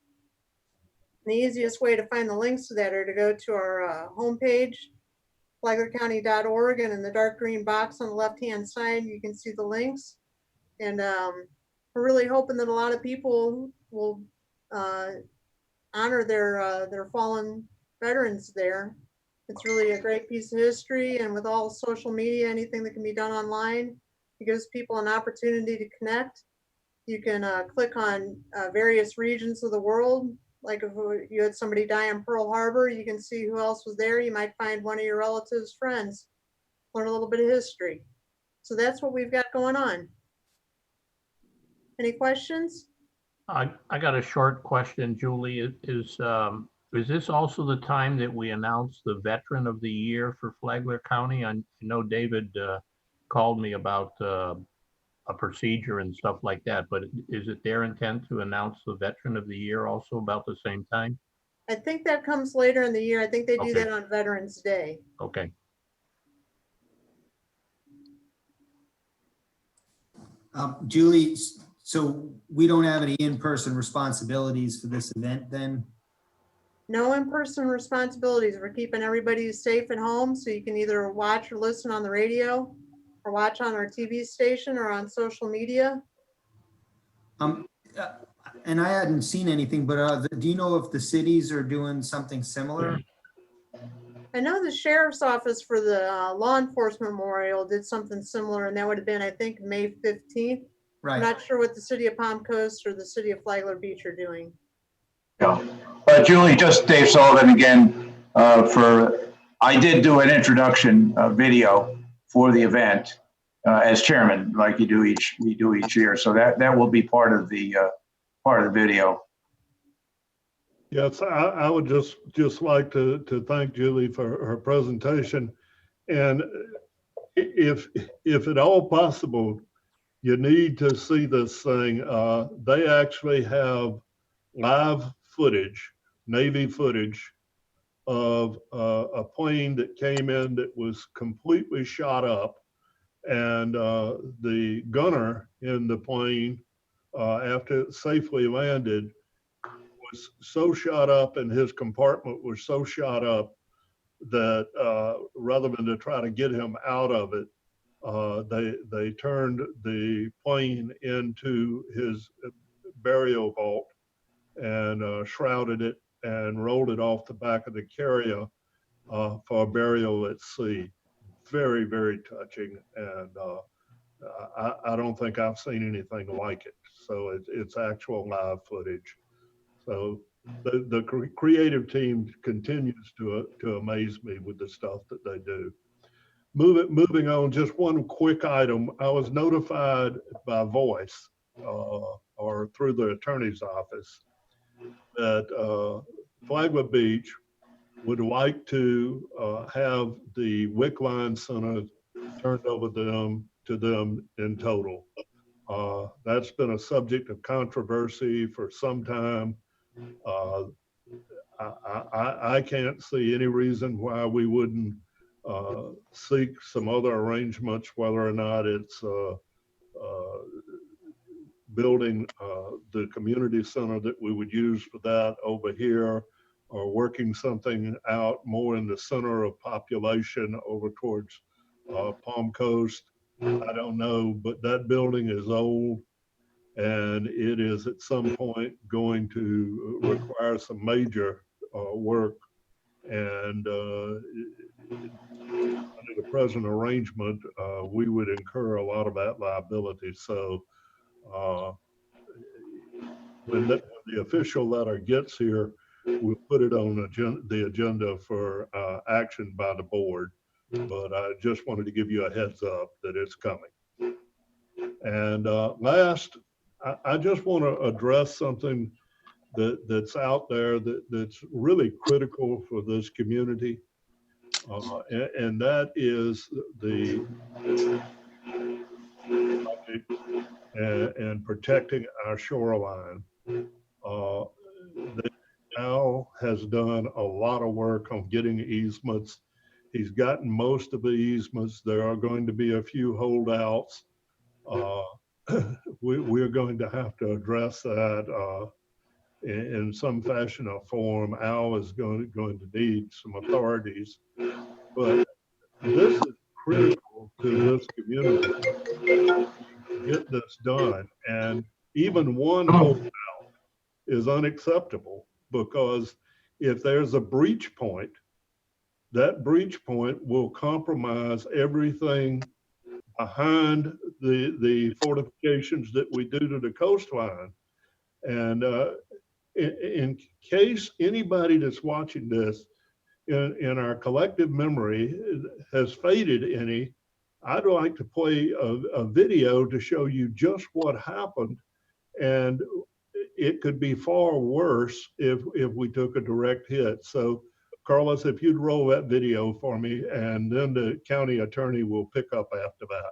And the easiest way to find the links to that are to go to our homepage, flaglercounty.org, and in the dark green box on the left-hand side, you can see the links. And we're really hoping that a lot of people will honor their fallen veterans there. It's really a great piece of history, and with all social media, anything that can be done online, it gives people an opportunity to connect. You can click on various regions of the world. Like if you had somebody die in Pearl Harbor, you can see who else was there. You might find one of your relatives' friends, learn a little bit of history. So that's what we've got going on. Any questions? I got a short question, Julie. Is this also the time that we announce the Veteran of the Year for Flagler County? I know David called me about a procedure and stuff like that, but is it their intent to announce the Veteran of the Year also about the same time? I think that comes later in the year. I think they do that on Veterans Day. Okay. Julie, so we don't have any in-person responsibilities for this event then? No in-person responsibilities. We're keeping everybody safe at home, so you can either watch or listen on the radio or watch on our TV station or on social media. Uh, and I hadn't seen anything, but do you know if the cities are doing something similar? I know the sheriff's office for the law enforcement memorial did something similar, and that would have been, I think, May 15th. Right. I'm not sure what the city of Palm Coast or the city of Flagler Beach are doing. Yeah. Julie, just Dave Sullivan again, I did do an introduction video for the event as chairman, like we do each year. So that will be part of the video. Yes, I would just like to thank Julie for her presentation. And if at all possible, you need to see this thing. They actually have live footage, Navy footage of a plane that came in that was completely shot up. And the gunner in the plane, after it safely landed, was so shot up and his compartment was so shot up that rather than to try to get him out of it, they turned the plane into his burial vault and shrouded it and rolled it off the back of the carrier for burial at sea. Very, very touching. And I don't think I've seen anything like it. So it's actual live footage. So the creative team continues to amaze me with the stuff that they do. Moving on, just one quick item. I was notified by voice or through the attorney's office that Flagler Beach would like to have the WIC line center turned over to them in total. That's been a subject of controversy for some time. I can't see any reason why we wouldn't seek some other arrangements, whether or not it's building the community center that we would use for that over here, or working something out more in the center of population over towards Palm Coast. I don't know, but that building is old and it is at some point going to require some major work. And under the present arrangement, we would incur a lot of that liability. So when the official letter gets here, we'll put it on the agenda for action by the board. But I just wanted to give you a heads up that it's coming. And last, I just want to address something that's out there that's really critical for this community. And that is the and protecting our shoreline. Al has done a lot of work on getting easements. He's gotten most of the easements. There are going to be a few holdouts. We're going to have to address that in some fashion or form. Al is going to need some authorities, but this is critical to this community to get this done. And even one holdout is unacceptable, because if there's a breach point, that breach point will compromise everything behind the fortifications that we do to the coastline. And in case anybody that's watching this in our collective memory has faded any, I'd like to play a video to show you just what happened. And it could be far worse if we took a direct hit. So Carlos, if you'd roll that video for me, and then the county attorney will pick up after that.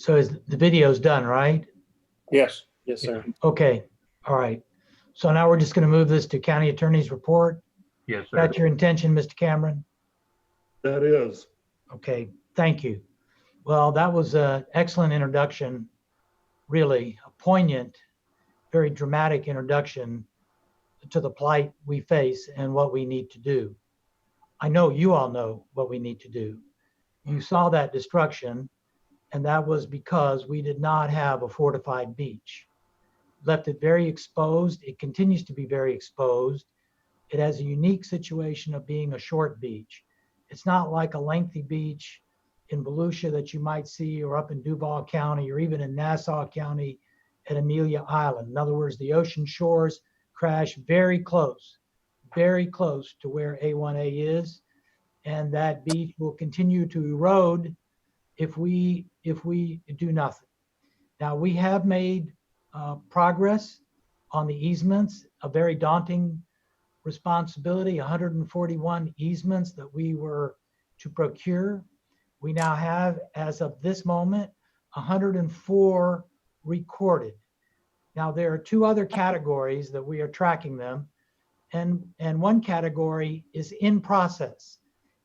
So is the video's done, right? Yes. Yes, sir. Okay, all right. So now we're just going to move this to county attorney's report. Yes, Is sir. that your intention, Mr. Cameron? That is. Okay, thank you. Well, that was an excellent introduction, really a poignant, very dramatic introduction to the plight we face and what we need to do. I know you all know what we need to do. You saw that destruction, and that was because we did not have a fortified beach. Left it very exposed. It continues to be very exposed. It has a unique situation of being a short beach. It's not like a lengthy beach in Volusia that you might see, or up in Duval County, or even in Nassau County at Amelia Island. In other words, the ocean shores crash very close to where A1A is. And that beach will continue to erode if we do nothing. Now, we have made progress on the easements, a very daunting responsibility, 141 easements that we were to procure. We now have, as of this moment, 104 recorded. Now, there are two other categories that we are tracking them, and one category is in process,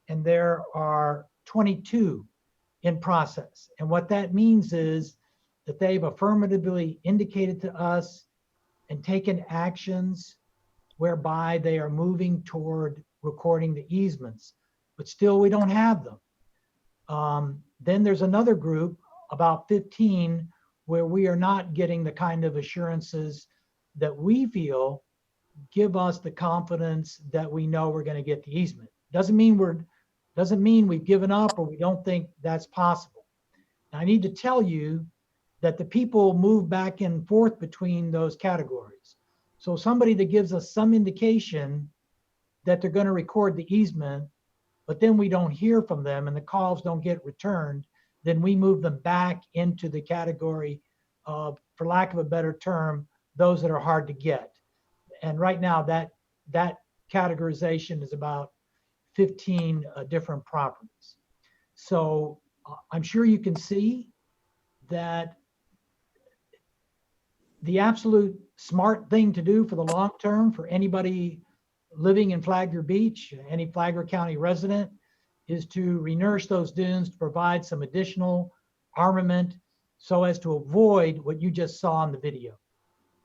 and there are 22 in process. And what that means is that they've affirmatively indicated to us and taken actions whereby they are moving toward recording the easements, but still we don't have them. Then there's another group, about 15, where we are not getting the kind of assurances that we feel give us the confidence that we know we're going to get the easement. Doesn't mean we've given up or we don't think that's possible. Now, I need to tell you that the people move back and forth between those categories. So somebody that gives us some indication that they're going to record the easement, but then we don't hear from them and the calls don't get returned, then we move them back into the category of, for lack of a better term, those that are hard to get. And right now that categorization is about 15 different properties. So I'm sure you can see that the absolute smart thing to do for the long term for anybody living in Flagler Beach, any Flagler County resident, is to renourish those dunes to provide some additional armament so as to avoid what you just saw in the video.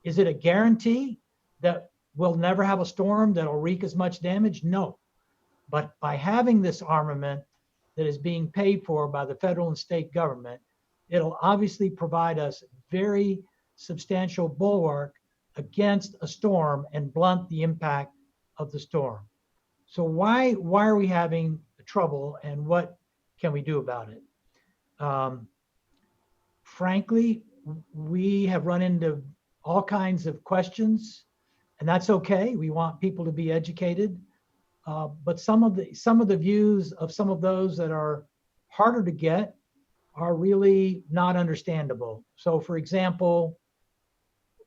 Is it a guarantee that we'll never have a storm that'll wreak as much damage? No. But by having this armament that is being paid for by the federal and state government, it'll obviously provide us very substantial bulwark against a storm and blunt the impact of the storm. So why are we having trouble and what can we do about it? Frankly, we have run into all kinds of questions, and that's okay. We want people to be educated. But some of the views of some of those that are harder to get are really not understandable. So for example,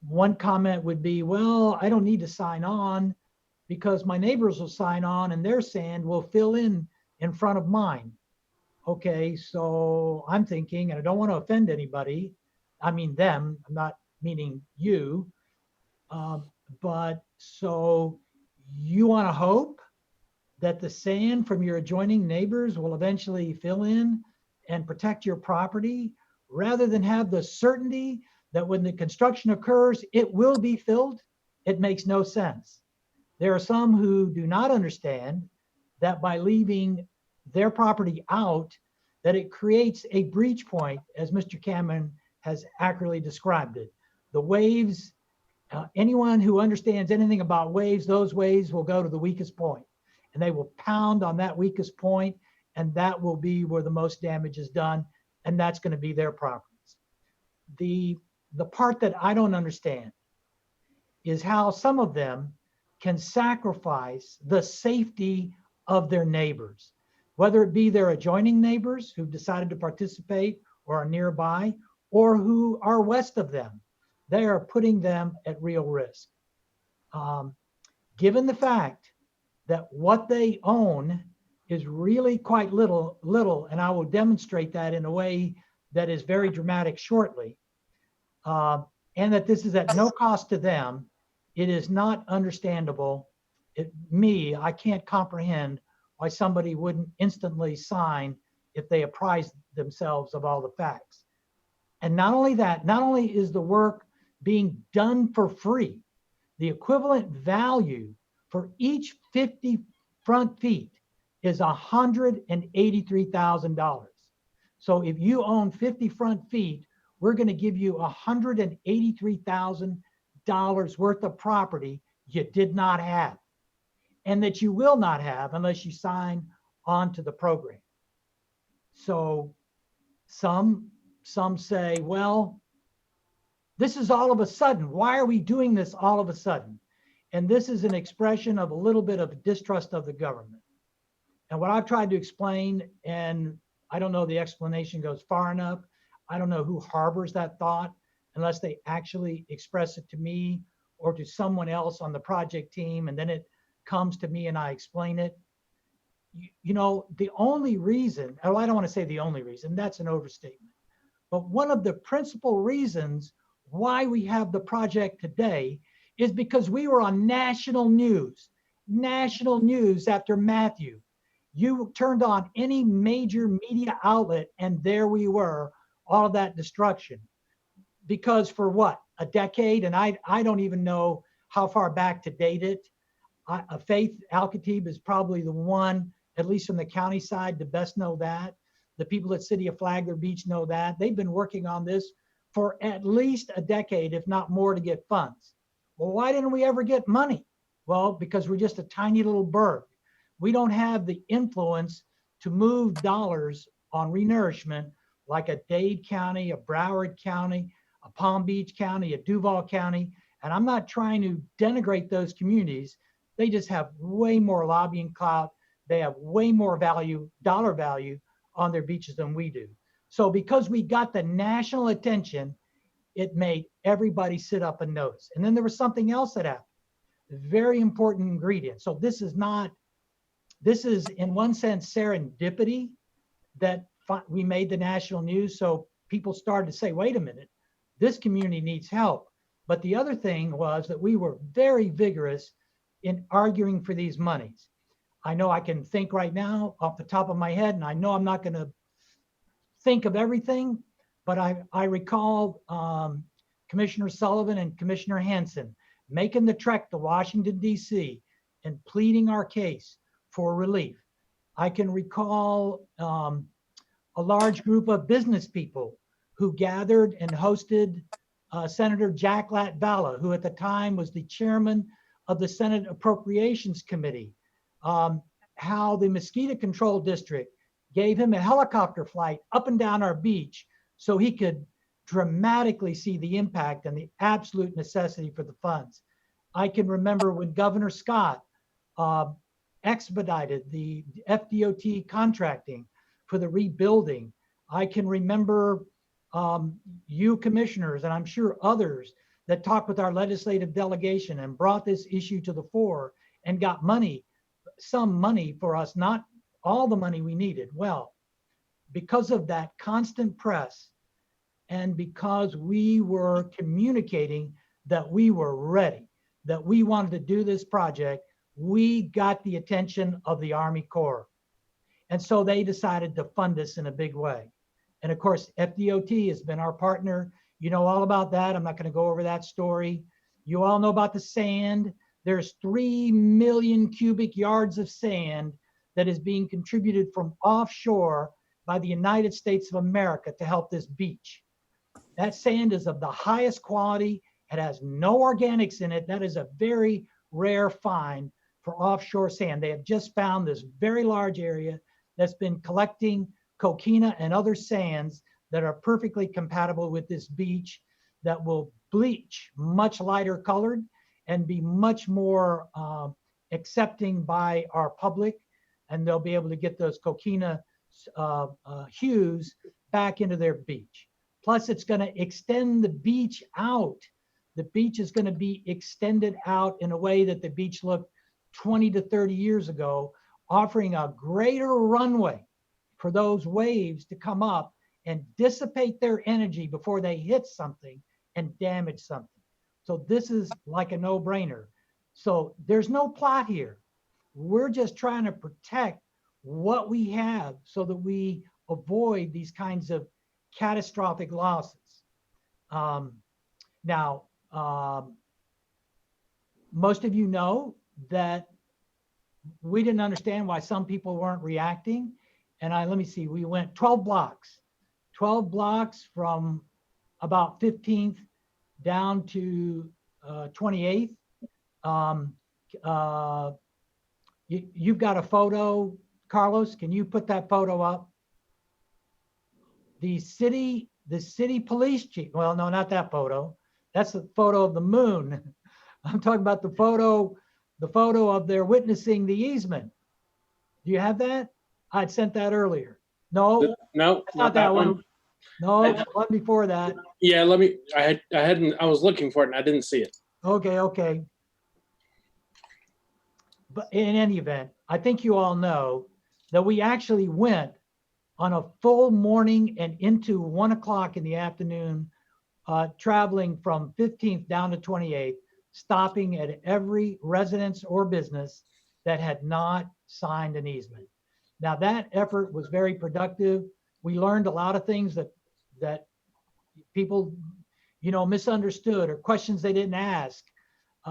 one comment would be, well, I don't need to sign on because my neighbors will sign on and their sand will fill in front of mine. Okay, so I'm thinking, and I don't want to offend anybody, I mean them, I'm not meaning you, but so you want to hope that the sand from your adjoining neighbors will eventually fill in and protect your property rather than have the certainty that when the construction occurs, it will be filled? It makes no sense. There are some who do not understand that by leaving their property out, that it creates a breach point, as Mr. Cameron has accurately described it. The waves, anyone who understands anything about waves, those waves will go to the weakest point and they will pound on that weakest point, and that will be where the most damage is done, and that's going to be their properties. The part that I don't understand is how some of them can sacrifice the safety of their neighbors, whether it be their adjoining neighbors who've decided to participate or are nearby, or who are west of them. They are putting them at real risk. Given the fact that what they own is really quite little, and I will demonstrate that in a way that is very dramatic shortly, and that this is at no cost to them. It is not understandable. I can't comprehend why somebody wouldn't instantly sign if they apprised themselves of all the facts. And not only that, not only is the work being done for free, the equivalent value for each 50 front feet is $183,000. So if you own 50 front feet, we're going to give you $183,000 worth of property you did not have, and that you will not have unless you sign on to the program. So some say, well, this is all of a sudden. Why are we doing this all of a sudden? And this is an expression of a little bit of distrust of the government. And what I've tried to explain, and I don't know the explanation goes far enough. I don't know who harbors that thought unless they actually express it to me or to someone else on the project team, and then it comes to me and I explain it. You know, the only reason, oh, I don't want to say the only reason, that's an overstatement. But one of the principal reasons why we have the project today is because we were on national news after Matthew. You turned on any major media outlet and there we were, all of that destruction. Because for what, a decade? And I don't even know how far back to date it. Faith Al-Khatib is probably the one, at least from the county side, to best know that. The people at City of Flagler Beach know that. They've been working on this for at least a decade, if not more, to get funds. Well, why didn't we ever get money? Well, because we're just a tiny little burg. We don't have the influence to move dollars on renourishment like a Dade County, a Broward County, a Palm Beach County, a Duval County. And I'm not trying to denigrate those communities. They just have way more lobbying clout. They have way more value, dollar value on their beaches than we do. So because we got the national attention, it made everybody sit up and notice. And then there was something else that happened, a very important ingredient. So this is in one sense serendipity that we made the national news. So people started to say, wait a minute, this community needs help. But the other thing was that we were very vigorous in arguing for these monies. I know I can think right now off the top of my head, and I know I'm not going to think of everything, but I recall Commissioner Sullivan and Commissioner Hanson making the trek to Washington, D.C. and pleading our case for relief. I can recall a large group of business people who gathered and hosted Senator Jack Latvala, who at the time was the chairman of the Senate Appropriations Committee. How the mosquito control district gave him a helicopter flight up and down our beach so he could dramatically see the impact and the absolute necessity for the funds. I can remember when Governor Scott expedited the FDOT contracting for the rebuilding. I can remember you commissioners, and I'm sure others, that talked with our legislative delegation and brought this issue to the fore and got money, some money for us, not all the money we needed. Well, because of that constant press and because we were communicating that we were ready, that we wanted to do this project, we got the attention of the Army Corps. And so they decided to fund us in a big way. And of course, FDOT has been our partner. You know all about that. I'm not going to go over that story. You all know about the sand. There's 3 million cubic yards of sand that is being contributed from offshore by the United States of America to help this beach. That sand is of the highest quality. It has no organics in it. That is a very rare find for offshore sand. They have just found this very large area that's been collecting coquina and other sands that are perfectly compatible with this beach, that will bleach much lighter colored and be much more accepting by our public. And they'll be able to get those coquina hues back into their beach. Plus, it's going to extend the beach out. The beach is going to be extended out in a way that the beach looked 20 to 30 years ago, offering a greater runway for those waves to come up and dissipate their energy before they hit something and damage something. So this is like a no-brainer. So there's no plot here. We're just trying to protect what we have so that we avoid these kinds of catastrophic losses. Now, most of you know that we didn't understand why some people weren't reacting. And let me see, we went 12 blocks from about 15th down to 28th. You've got a photo, Carlos, can you put that photo up? The city police chief, well, no, not that photo. That's the photo of the moon. I'm talking about the photo of their witnessing the easement. Do you have that? I'd sent that earlier. No, No, that's not that one. No, one before that. Yeah, I was looking for it and I didn't see it. Okay. But in any event, I think you all know that we actually went on a full morning and into 1 o'clock in the afternoon, traveling from 15th down to 28th, stopping at every residence or business that had not signed an easement. Now that effort was very productive. We learned a lot of things that people, misunderstood, or questions they didn't ask.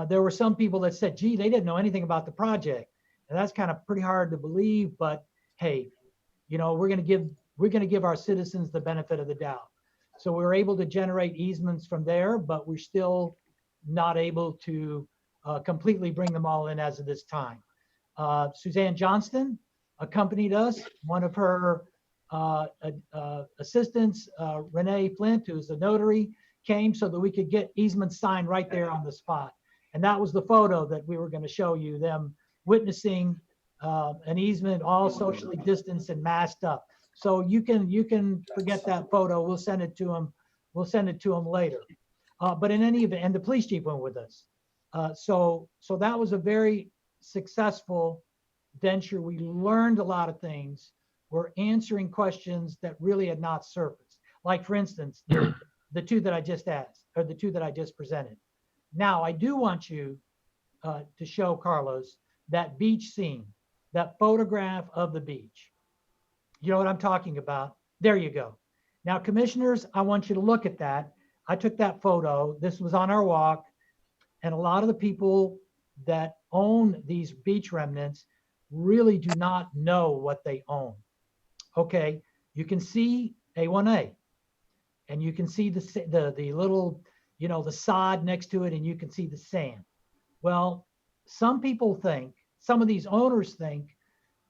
There were some people that said, gee, they didn't know anything about the project. And that's kind of pretty hard to believe, but hey, we're going to give our citizens the benefit of the doubt. So we were able to generate easements from there, but we're still not able to completely bring them all in as of this time. Suzanne Johnston accompanied us. One of her assistants, Renee Flint, who's a notary, came so that we could get easements signed right there on the spot. And that was the photo that we were going to show you, them witnessing an easement, all socially distanced and masked up. So you can forget that photo. We'll send it to them. We'll send it to them later. But in any event, and the police chief went with us. So that was a very successful venture. We learned a lot of things. We're answering questions that really had not surfaced. Like, for instance, the two that I just asked, or the two that I just presented. Now, I do want you to show Carlos that beach scene, that photograph of the beach. You know what I'm talking about? There you go. Now, commissioners, I want you to look at that. I took that photo. This was on our walk. And a lot of the people that own these beach remnants really do not know what they own. Okay, you can see A1A, and you can see the little, the sod next to it, and you can see the sand. Well, some people think, some of these owners think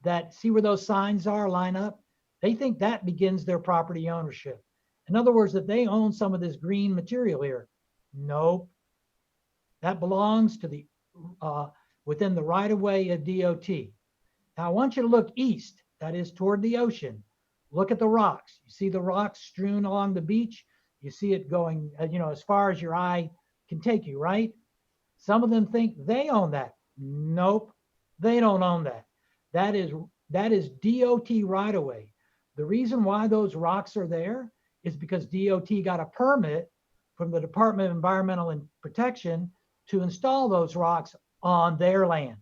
that, see where those signs are line up? They think that begins their property ownership. In other words, that they own some of this green material here. Nope. That belongs to the within the right of way of DOT. Now I want you to look east, that is toward the ocean. Look at the rocks. You see the rocks strewn along the beach. You see it going, as far as your eye can take you, right? Some of them think they own that. Nope, they don't own that. That is DOT right of way. The reason why those rocks are there is because DOT got a permit from the Department of Environmental Protection to install those rocks on their land,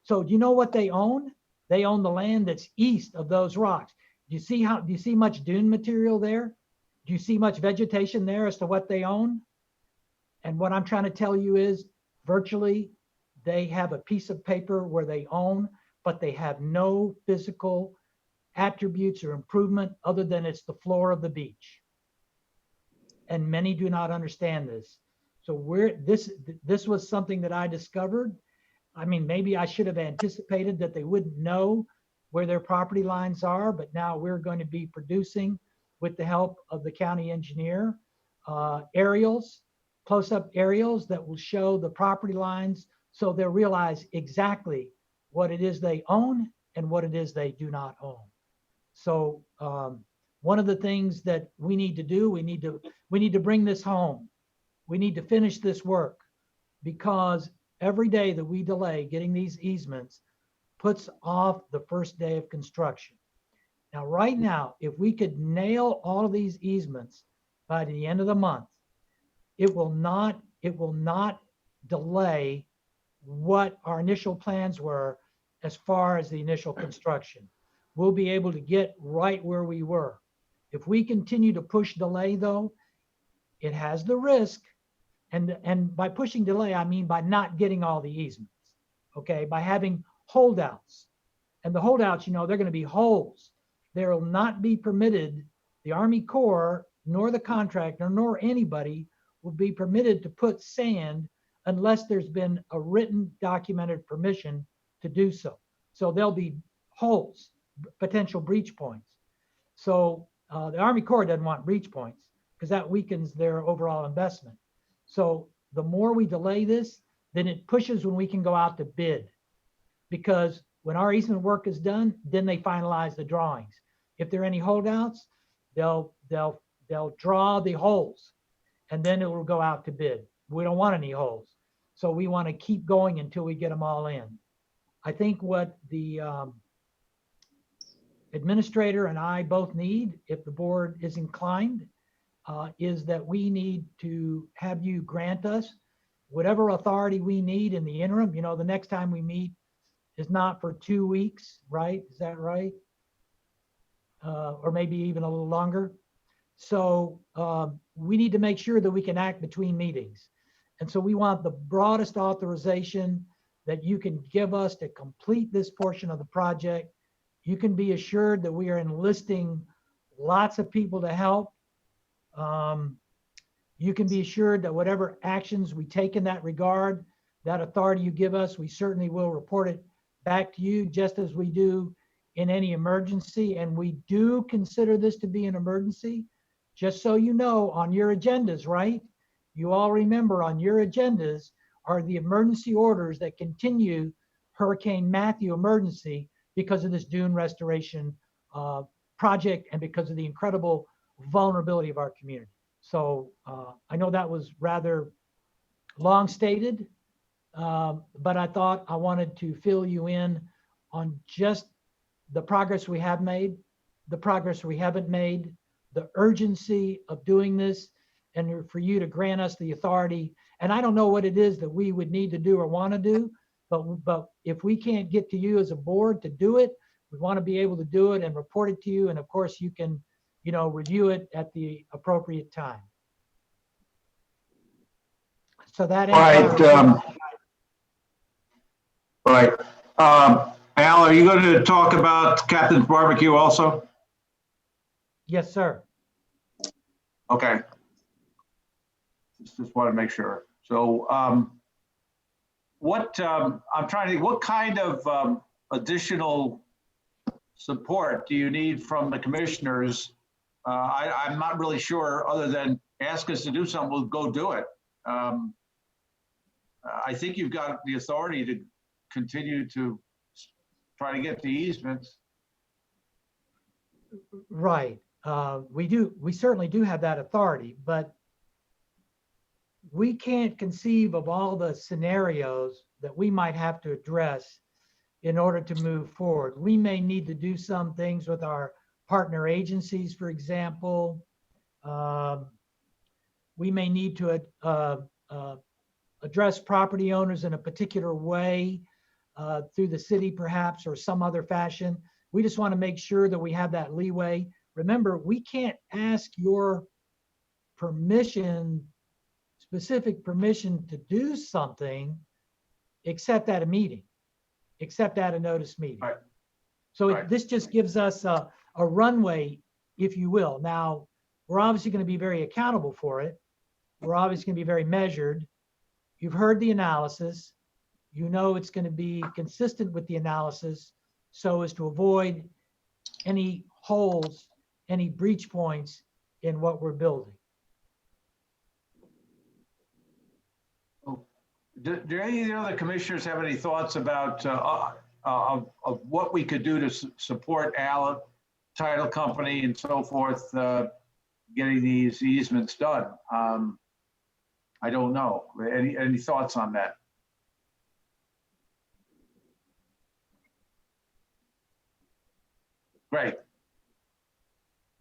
So do you know what they own? They own the land that's east of those rocks. Do you see much dune material there? Do you see much vegetation there as to what they own? And what I'm trying to tell you is virtually they have a piece of paper where they own, but they have no physical attributes or improvement other than it's the floor of the beach. And many do not understand this. So this was something that I discovered. I mean, maybe I should have anticipated that they wouldn't know where their property lines are, but now we're going to be producing, with the help of the county engineer, aerials, close-up aerials that will show the property lines so they'll realize exactly what it is they own and what it is they do not own. So one of the things that we need to do, we need to bring this home. We need to finish this work, because every day that we delay getting these easements puts off the first day of construction. Now, right now, if we could nail all of these easements by the end of the month, it will not delay what our initial plans were as far as the initial construction. We'll be able to get right where we were. If we continue to push delay though, it has the risk, and by pushing delay, I mean by not getting all the easements, okay? By having holdouts. And the holdouts, you know, they're gonna be holes. There will not be permitted, the Army Corps, nor the contractor, nor anybody will be permitted to put sand unless there's been a written documented permission to do so. So there'll be holes, potential breach points. So the Army Corps doesn't want breach points because that weakens their overall investment. So the more we delay this, then it pushes when we can go out to bid, because when our easement work is done, then they finalize the drawings. If there are any holdouts, they'll draw the holes and then it will go out to bid. We don't want any holes. So we want to keep going until we get them all in. I think what the administrator and I both need, if the board is inclined, is that we need to have you grant us whatever authority we need in the interim. You know, the next time we meet is not for 2 weeks, right? Is that right? Or maybe even a little longer. So we need to make sure that we can act between meetings. And so we want the broadest authorization that you can give us to complete this portion of the project. You can be assured that we are enlisting lots of people to help. You can be assured that whatever actions we take in that regard, that authority you give us, we certainly will report it back to you, just as we do in any emergency. And we do consider this to be an emergency. Just so you know, on your agendas, right? You all remember on your agendas are the emergency orders that continue Hurricane Matthew emergency because of this dune restoration project and because of the incredible vulnerability of our community. So I know that was rather long stated, but I thought I wanted to fill you in on just the progress we have made, the progress we haven't made, the urgency of doing this, and for you to grant us the authority. And I don't know what it is that we would need to do or want to do, but if we can't get to you as a board to do it, we want to be able to do it and report it to you. And of course, you can, you know, review it at the appropriate time. So that ends All right. Al, are you going to talk about Captain's Barbecue also? Yes, sir. Okay. Just want to make sure. So what I'm trying to think, what kind of additional support do you need from the commissioners? I'm not really sure, other than ask us to do something, we'll go do it. I think you've got the authority to continue to try to get the easements. Right. We certainly do have that authority, but we can't conceive of all the scenarios that we might have to address in order to move forward. We may need to do some things with our partner agencies, for example. We may need to address property owners in a particular way through the city perhaps, or some other fashion. We just want to make sure that we have that leeway. Remember, we can't ask your permission, specific permission to do something except at a meeting, except at a notice meeting. Right. So this just gives us a runway, if you will. Now, we're obviously going to be very accountable for it. We're obviously going to be very measured. You've heard the analysis. You know it's going to be consistent with the analysis so as to avoid any holes, any breach points in what we're building. Do any of the other commissioners have any thoughts about of what we could do to support Al, title company and so forth, getting these easements done? I don't know. Any thoughts on that? Great.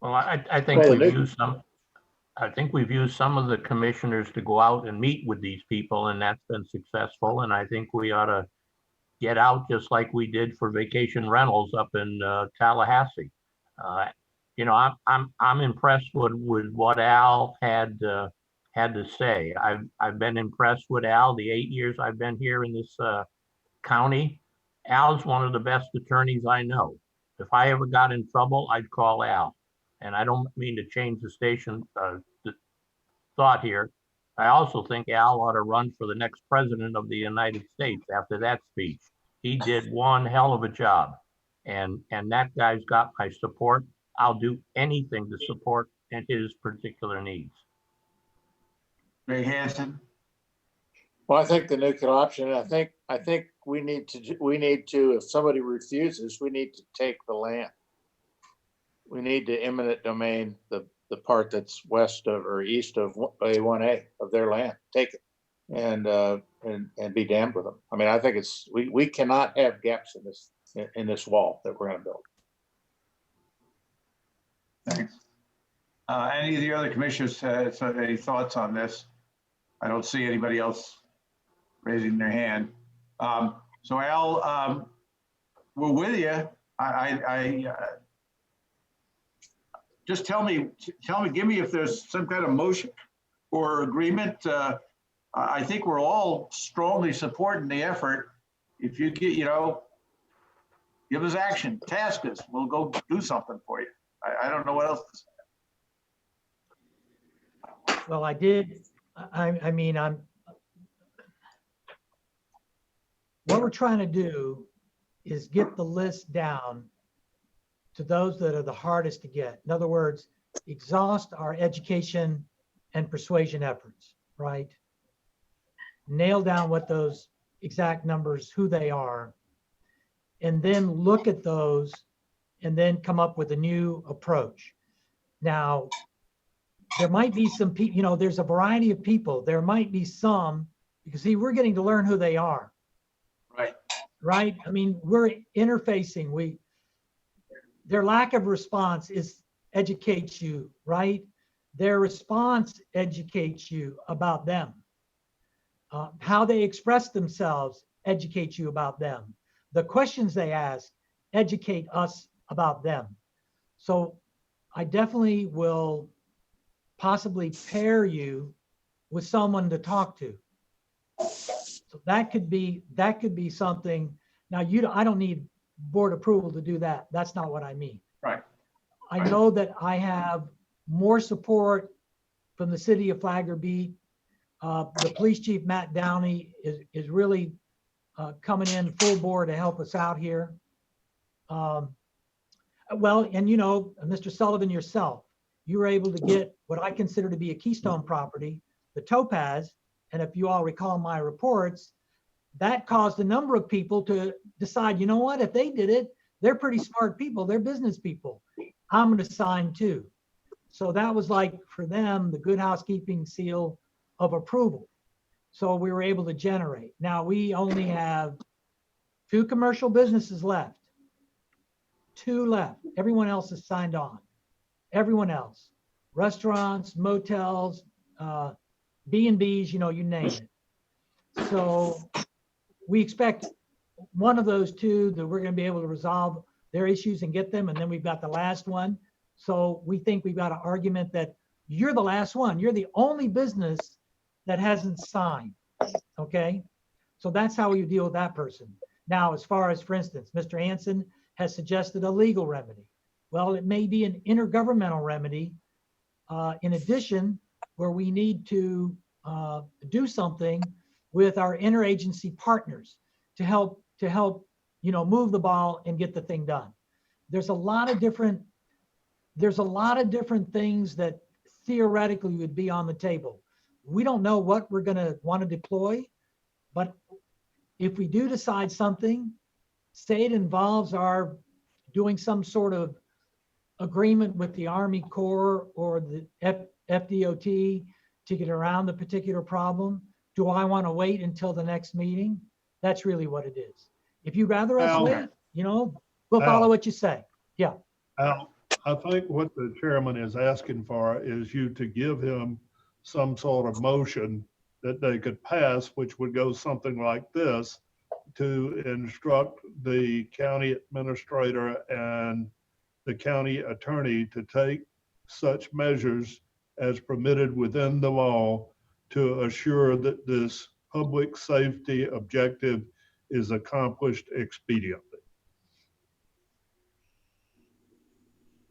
Well, I think Well, we've Nick- used some, I think we've used some of the commissioners to go out and meet with these people, and that's been successful. And I think we ought to get out just like we did for vacation rentals up in Tallahassee. You know, I'm impressed with what Al had to say. I've been impressed with Al the 8 years I've been here in this county. Al's one of the best attorneys I know. If I ever got in trouble, I'd call Al. And I don't mean to change the station the thought here. I also think Al ought to run for the next president of the United States after that speech. He did one hell of a job. And that guy's got my support. I'll do anything to support his particular needs. Ray Hansen. Well, I think the nuclear option, I think we need to, if somebody refuses, we need to take the land. We need to eminent domain the part that's west of or east of A1A of their land, take it and be damned with them. I mean, I think we cannot have gaps in this wall that we're going to build. Thanks. Any of the other commissioners have any thoughts on this? I don't see anybody else raising their hand. So Al, we're with you. Just tell me, give me if there's some kind of motion or agreement. I think we're all strongly supporting the effort. If you get, give us action, task us, we'll go do something for you. I don't know what else to say. Well, I did. I mean, what we're trying to do is get the list down to those that are the hardest to get. In other words, exhaust our education and persuasion efforts, right? Nail down what those exact numbers, who they are, and then look at those and then come up with a new approach. Now, there might be some people, there's a variety of people. There might be some, because see, we're getting to learn who they are. Right. Right? I mean, we're interfacing. Their lack of response educates you, right? Their response educates you about them. How they express themselves educates you about them. The questions they ask educate us about them. So I definitely will possibly pair you with someone to talk to. So that could be something. Now I don't need board approval to do that. That's not what I mean. Right. I know that I have more support from the city of Flagler Beach. The police chief, Matt Downey, is really coming in full bore to help us out here. Well, and Mr. Sullivan, yourself, you were able to get what I consider to be a keystone property, the Topaz. And if you all recall my reports, that caused a number of people to decide, you know what, if they did it, they're pretty smart people, they're business people. I'm going to sign too. So that was like, for them, the good housekeeping seal of approval. So we were able to generate. Now we only have 2 commercial businesses left. 2 left. Everyone else is signed on. Everyone else. Restaurants, motels, B&Bs, you name it. So we expect one of those 2 that we're going to be able to resolve their issues and get them. And then we've got the last one. So we think we've got an argument that you're the last one. You're the only business that hasn't signed. Okay. So that's how we deal with that person. Now, as far as, for instance, Mr. Hansen has suggested a legal remedy. Well, it may be an intergovernmental remedy in addition, where we need to do something with our interagency partners to help move the ball and get the thing done. There's a lot of different things that theoretically would be on the table. We don't know what we're going to want to deploy, but if we do decide something, say it involves our doing some sort of agreement with the Army Corps or the FDOT to get around the particular problem, do I want to wait until the next meeting? That's really what it is. If you'd rather us wait, we'll follow what you say. Yeah. Al, I think what the chairman is asking for is you to give him some sort of motion that they could pass, which would go something like this, to instruct the county administrator and the county attorney to take such measures as permitted within the law to assure that this public safety objective is accomplished expediently.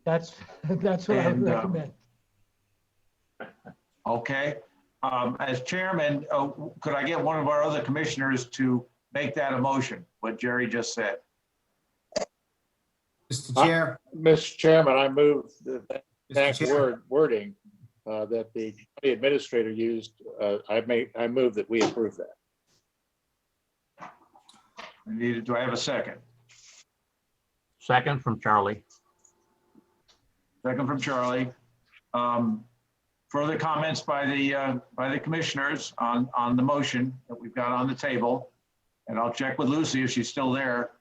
That's what I would And, recommend. Okay. As chairman, could I get one of our other commissioners to make that a motion, what Jerry just said? Mr. Chair, Mr. Chairman, I move that Mr. Chair. wording that the county administrator used. I move that we approve that. Do I have a second? Second from Charlie. Second from Charlie. Further comments by the commissioners on the motion that we've got on the table. And I'll check with Lucy if she's still there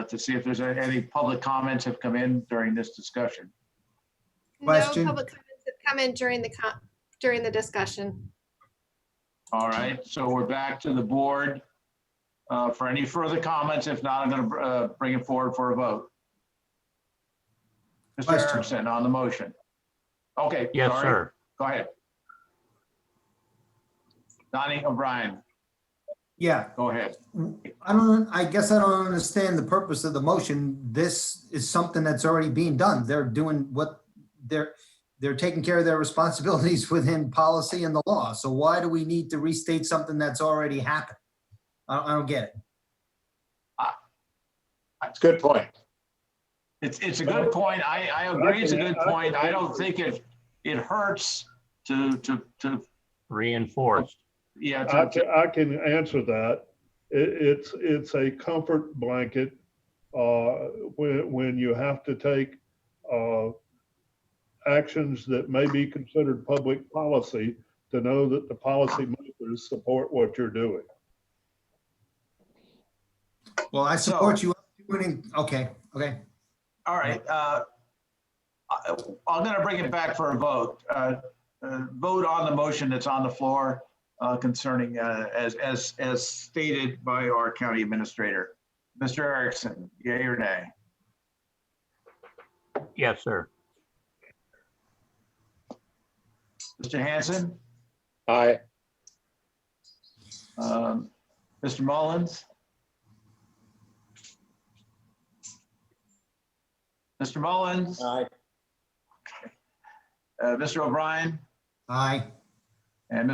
to see if there's any public comments have come in during this discussion. Question? No public comments have come in during the discussion. All right, so we're back to the board for any further comments. If not, I'm going to bring it forward for a vote. Mr. Question. Erickson on the motion. Okay. Yes, sorry. sir. Go ahead. Donnie O'Brien, Yeah, go ahead. I guess I don't understand the purpose of the motion. This is something that's already being done. They're doing what they're taking care of their responsibilities within policy and the law. So why do we need to restate something that's already happened? I don't get it. It's a good point. It's a good point. I agree it's a good point. I don't think it hurts to Reinforced. yeah. I can answer that. It's a comfort blanket when you have to take actions that may be considered public policy, to know that the policymakers support what you're doing. Well, I support you. Okay. All right. I'm going to bring it back for a vote. Vote on the motion that's on the floor concerning as stated by our county administrator. Mr. Erickson, yea or nay? Yes, sir. Mr. Hanson? Aye. Mr. Mullins? Mr. Mullins? Aye. Mr. O'Brien? Aye. And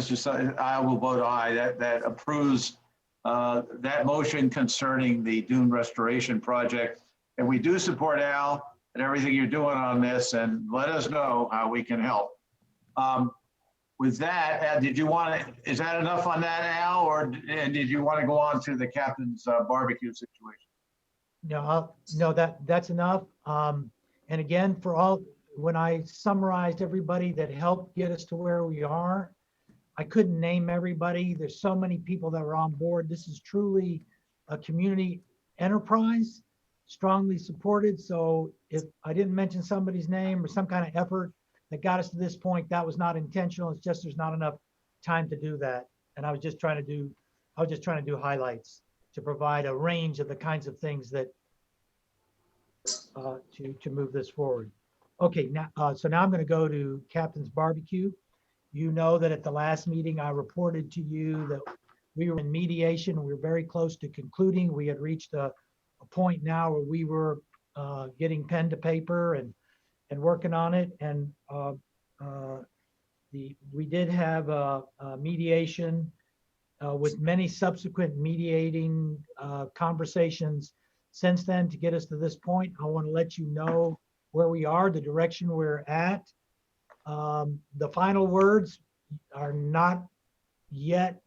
I will vote aye. That approves that motion concerning the dune restoration project. And we do support Al and everything you're doing on this, and let us know how we can help. With that, is that enough on that, Al, or did you want to go on to the captain's barbecue situation? No, that's enough. And again, when I summarized everybody that helped get us to where we are, I couldn't name everybody. There's so many people that are on board. This is truly a community enterprise, strongly supported. So if I didn't mention somebody's name or some kind of effort that got us to this point, that was not intentional. It's just there's not enough time to do that. And I was just trying to do highlights to provide a range of the kinds of things that to move this forward. Okay, so now I'm going to go to Captain's Barbecue. You know that at the last meeting, I reported to you that we were in mediation. We were very close to concluding. We had reached a point now where we were getting pen to paper and working on it. And we did have a mediation with many subsequent mediating conversations since then to get us to this point. I want to let you know where we are, the direction we're at. The final words are not yet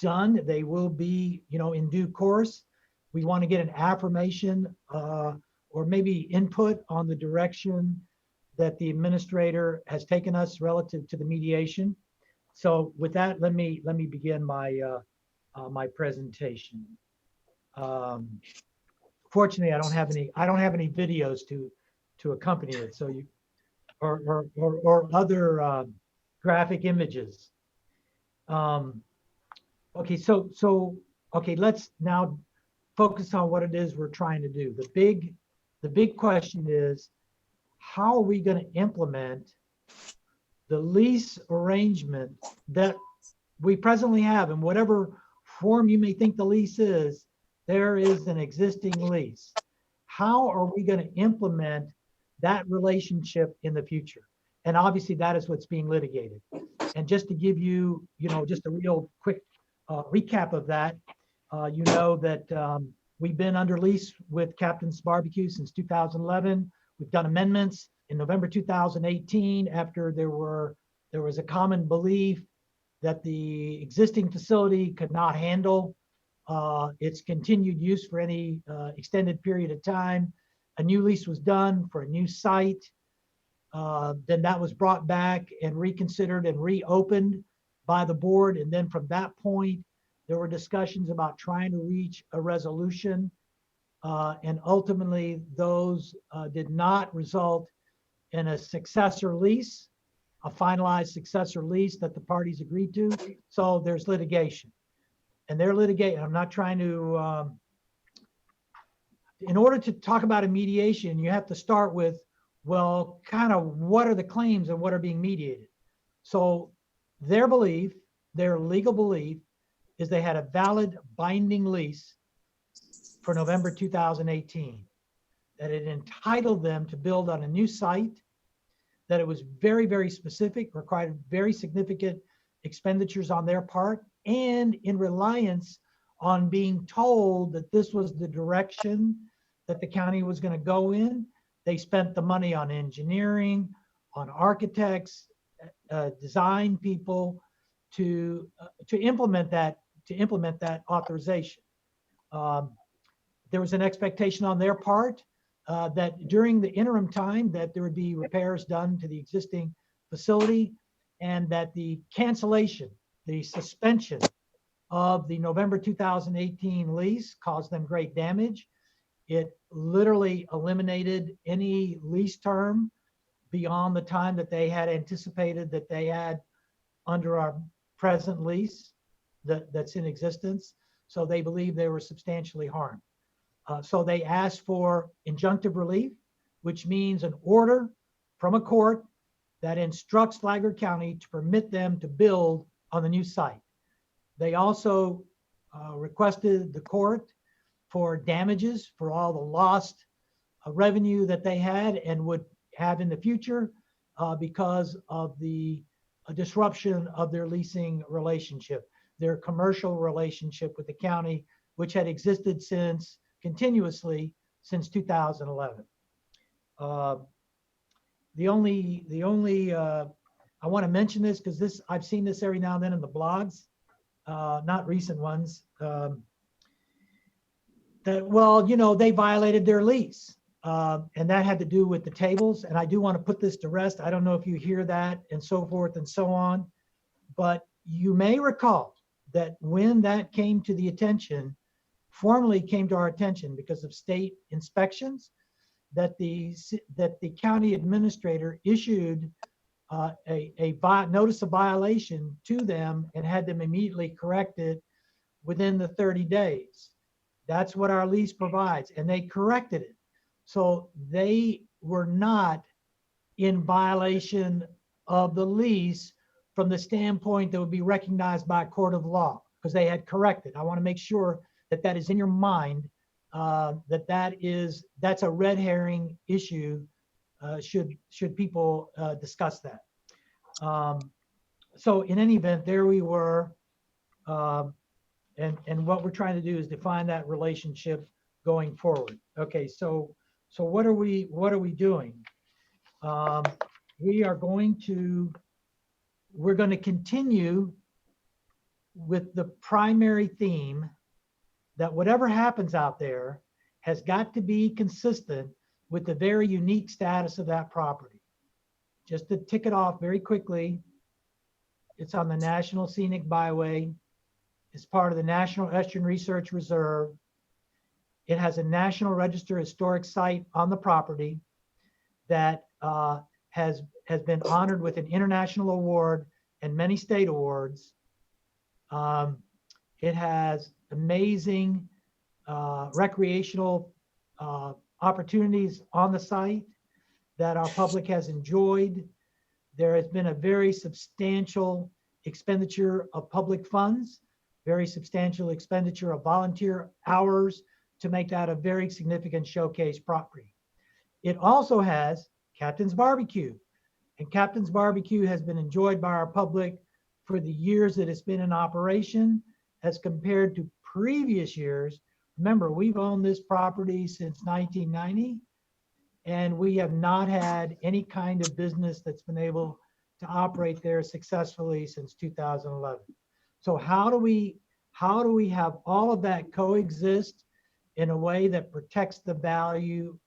done. They will be, in due course. We want to get an affirmation or maybe input on the direction that the administrator has taken us relative to the mediation. So with that, let me begin my my presentation. Fortunately, I don't have any videos to to accompany it. So you, or other graphic images. Okay, okay, let's now focus on what it is we're trying to do. The big question is, how are we going to implement the lease arrangement that we presently have? In whatever form you may think the lease is, there is an existing lease. How are we going to implement that relationship in the future? And obviously that is what's being litigated. And just to give you, just a real quick recap of that, you know that we've been under lease with Captain's Barbecue since 2011. We've done amendments in November 2018 after there was a common belief that the existing facility could not handle its continued use for any extended period of time. A new lease was done for a new site. Then that was brought back and reconsidered and reopened by the board. And then from that point, there were discussions about trying to reach a resolution. And ultimately, those did not result in a successor lease, a finalized successor lease that the parties agreed to. So there's litigation. And they're litigating. I'm not trying to, in order to talk about a mediation, you have to start with, well, kind of what are the claims and what are being mediated? So their belief, their legal belief, is they had a valid binding lease for November 2018, that it entitled them to build on a new site, that it was very, very specific, required very significant expenditures on their part, and in reliance on being told that this was the direction that the county was going to go in. They spent the money on engineering, on architects, design people to implement that authorization. There was an expectation on their part that during the interim time that there would be repairs done to the existing facility, and that the cancellation, the suspension of the November 2018 lease caused them great damage. It literally eliminated any lease term beyond the time that they had anticipated that they had under our present lease that's in existence. So they believe they were substantially harmed. So they asked for injunctive relief, which means an order from a court that instructs Flagler County to permit them to build on the new site. They also requested the court for damages for all the lost revenue that they had and would have in the future because of the disruption of their leasing relationship, their commercial relationship with the county, which had existed continuously since 2011. The only I want to mention this because I've seen this every now and then in the blogs, not recent ones, that, well, they violated their lease. And that had to do with the tables. And I do want to put this to rest. I don't know if you hear that and so forth and so on, but you may recall that when that came to the attention, formally came to our attention because of state inspections, that the county administrator issued a notice of violation to them and had them immediately correct it within the 30 days. That's what our lease provides, and they corrected it. So they were not in violation of the lease from the standpoint that would be recognized by a court of law, because they had corrected. I want to make sure that that is in your mind, that's a red herring issue, should people discuss that. So in any event, there we were, and what we're trying to do is define that relationship going forward. Okay, so what are we doing? We're going to continue with the primary theme that whatever happens out there has got to be consistent with the very unique status of that property. Just to tick it off very quickly, it's on the National Scenic Byway. It's part of the National Estuarine Research Reserve. It has a National Register historic site on the property. that has been honored with an international award and many state awards. It has amazing recreational opportunities on the site that our public has enjoyed. There has been a very substantial expenditure of public funds, very substantial expenditure of volunteer hours to make that a very significant showcase property. It also has Captain's Barbecue, and Captain's Barbecue has been enjoyed by our public for the years that it's been in operation as compared to previous years. Remember, we've owned this property since 1990, and we have not had any kind of business that's been able to operate there successfully since 2011. So how do we have all of that coexist in a way that protects the value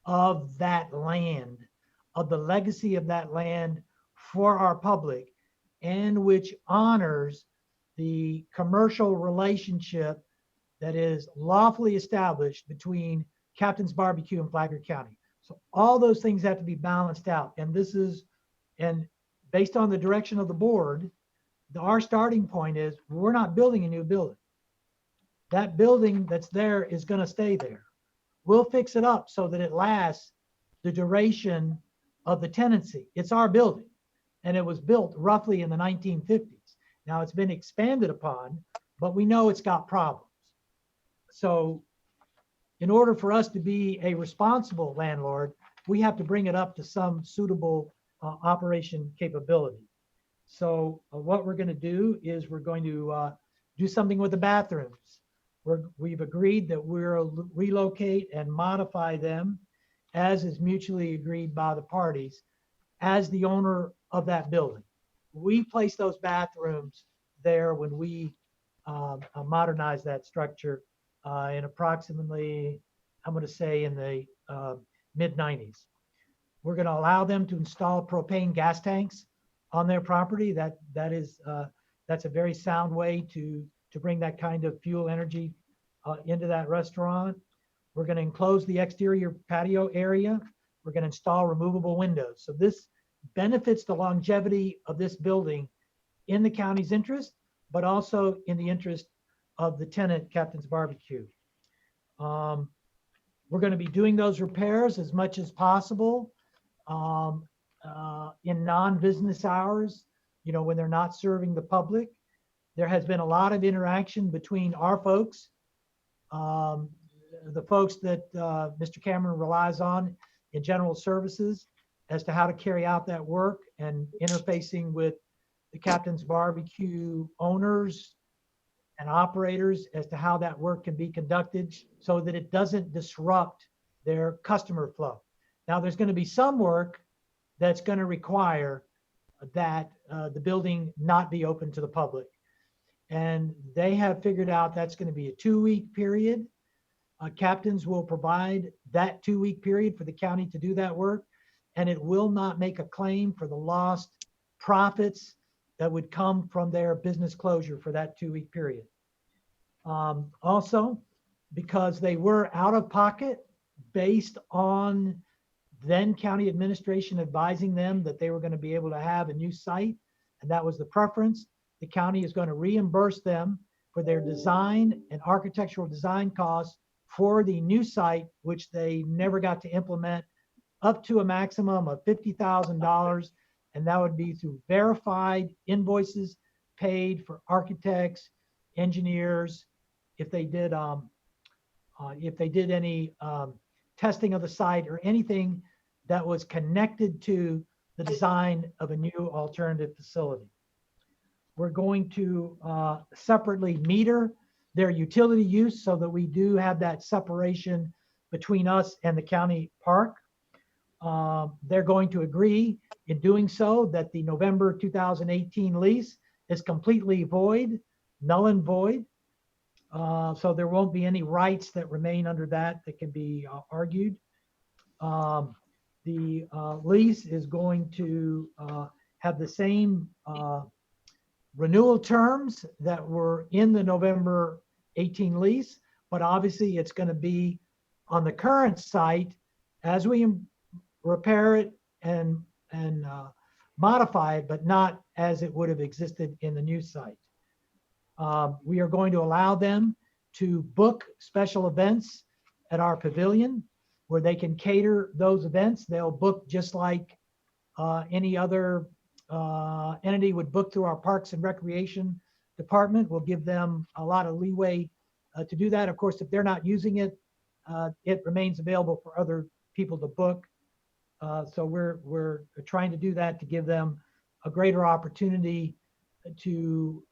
of that land, of the legacy of that land for our public, and which honors the commercial relationship that is lawfully established between Captain's Barbecue and Flagler County. So all those things have to be balanced out. And based on the direction of the board, our starting point is we're not building a new building. That building that's there is going to stay there. We'll fix it up so that it lasts the duration of the tenancy. It's our building, and it was built roughly in the 1950s. Now it's been expanded upon, but we know it's got problems. So in order for us to be a responsible landlord, we have to bring it up to some suitable operation capability. So what we're going to do is we're going to do something with the bathrooms. We've agreed that we'll relocate and modify them as is mutually agreed by the parties as the owner of that building. We placed those bathrooms there when we modernized that structure in approximately, I'm going to say in the mid-90s. We're going to allow them to install propane gas tanks on their property. That's a very sound way to bring that kind of fuel energy into that restaurant. We're going to enclose the exterior patio area. We're going to install removable windows. So this benefits the longevity of this building in the county's interest, but also in the interest of the tenant, Captain's Barbecue. We're going to be doing those repairs as much as possible in non-business hours, when they're not serving the public. There has been a lot of interaction between our folks, the folks that Mr. Cameron relies on in general services as to how to carry out that work, and interfacing with the Captain's Barbecue owners and operators as to how that work can be conducted so that it doesn't disrupt their customer flow. Now, there's going to be some work that's going to require that the building not be open to the public. And they have figured out that's going to be a 2-week period. Captains will provide that 2-week period for the county to do that work, and it will not make a claim for the lost profits that would come from their business closure for that 2-week period. Also, because they were out of pocket based on then county administration advising them that they were going to be able to have a new site, and that was the preference, the county is going to reimburse them for their design and architectural design costs for the new site, which they never got to implement, up to a maximum of $50,000. And that would be through verified invoices paid for architects, engineers, if they did any testing of the site or anything that was connected to the design of a new alternative facility. We're going to separately meter their utility use so that we do have that separation between us and the county park. They're going to agree in doing so that the November 2018 lease is completely void, null and void. So there won't be any rights that remain under that can be argued. The lease is going to have the same renewal terms that were in the November 18 lease, but obviously it's going to be on the current site as we repair it and modify it, but not as it would have existed in the new site. We are going to allow them to book special events at our pavilion where they can cater those events. They'll book just like any other entity would book through our Parks and Recreation Department. We'll give them a lot of leeway to do that. Of course, if they're not using it, it remains available for other people to book. So we're trying to do that to give them a greater opportunity to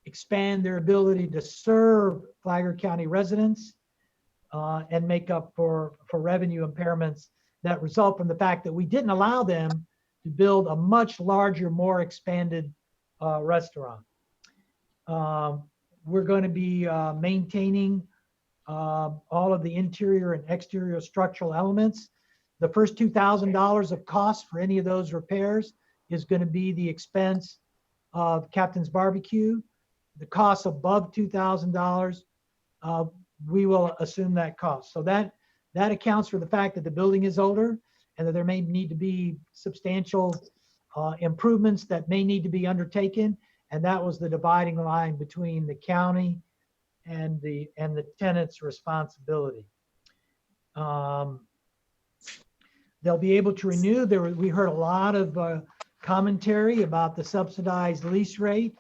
expand their ability to serve Flagler County residents and make up for revenue impairments that result from the fact that we didn't allow them to build a much larger, more expanded restaurant. We're going to be maintaining all of the interior and exterior structural elements. The first $2,000 of cost for any of those repairs is going to be the expense of Captain's Barbecue. The cost above $2,000, we will assume that cost. So that accounts for the fact that the building is older and that there may need to be substantial improvements that may need to be undertaken. And that was the dividing line between the county and the tenant's responsibility. They'll be able to renew. We heard a lot of commentary about the subsidized lease rate.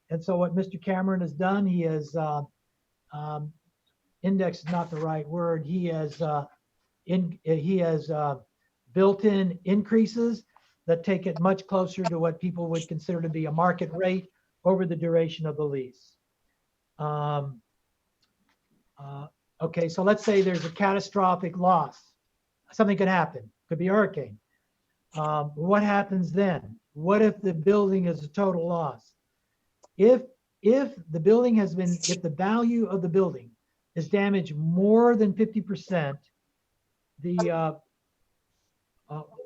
And so what Mr. Cameron has done, he has index is not the right word. He has built-in increases that take it much closer to what people would consider to be a market rate over the duration of the lease. Okay, so let's say there's a catastrophic loss. Something could happen. Could be a hurricane. What happens then? What if the building is a total loss? If the building has been, if the value of the building is damaged more than 50%, the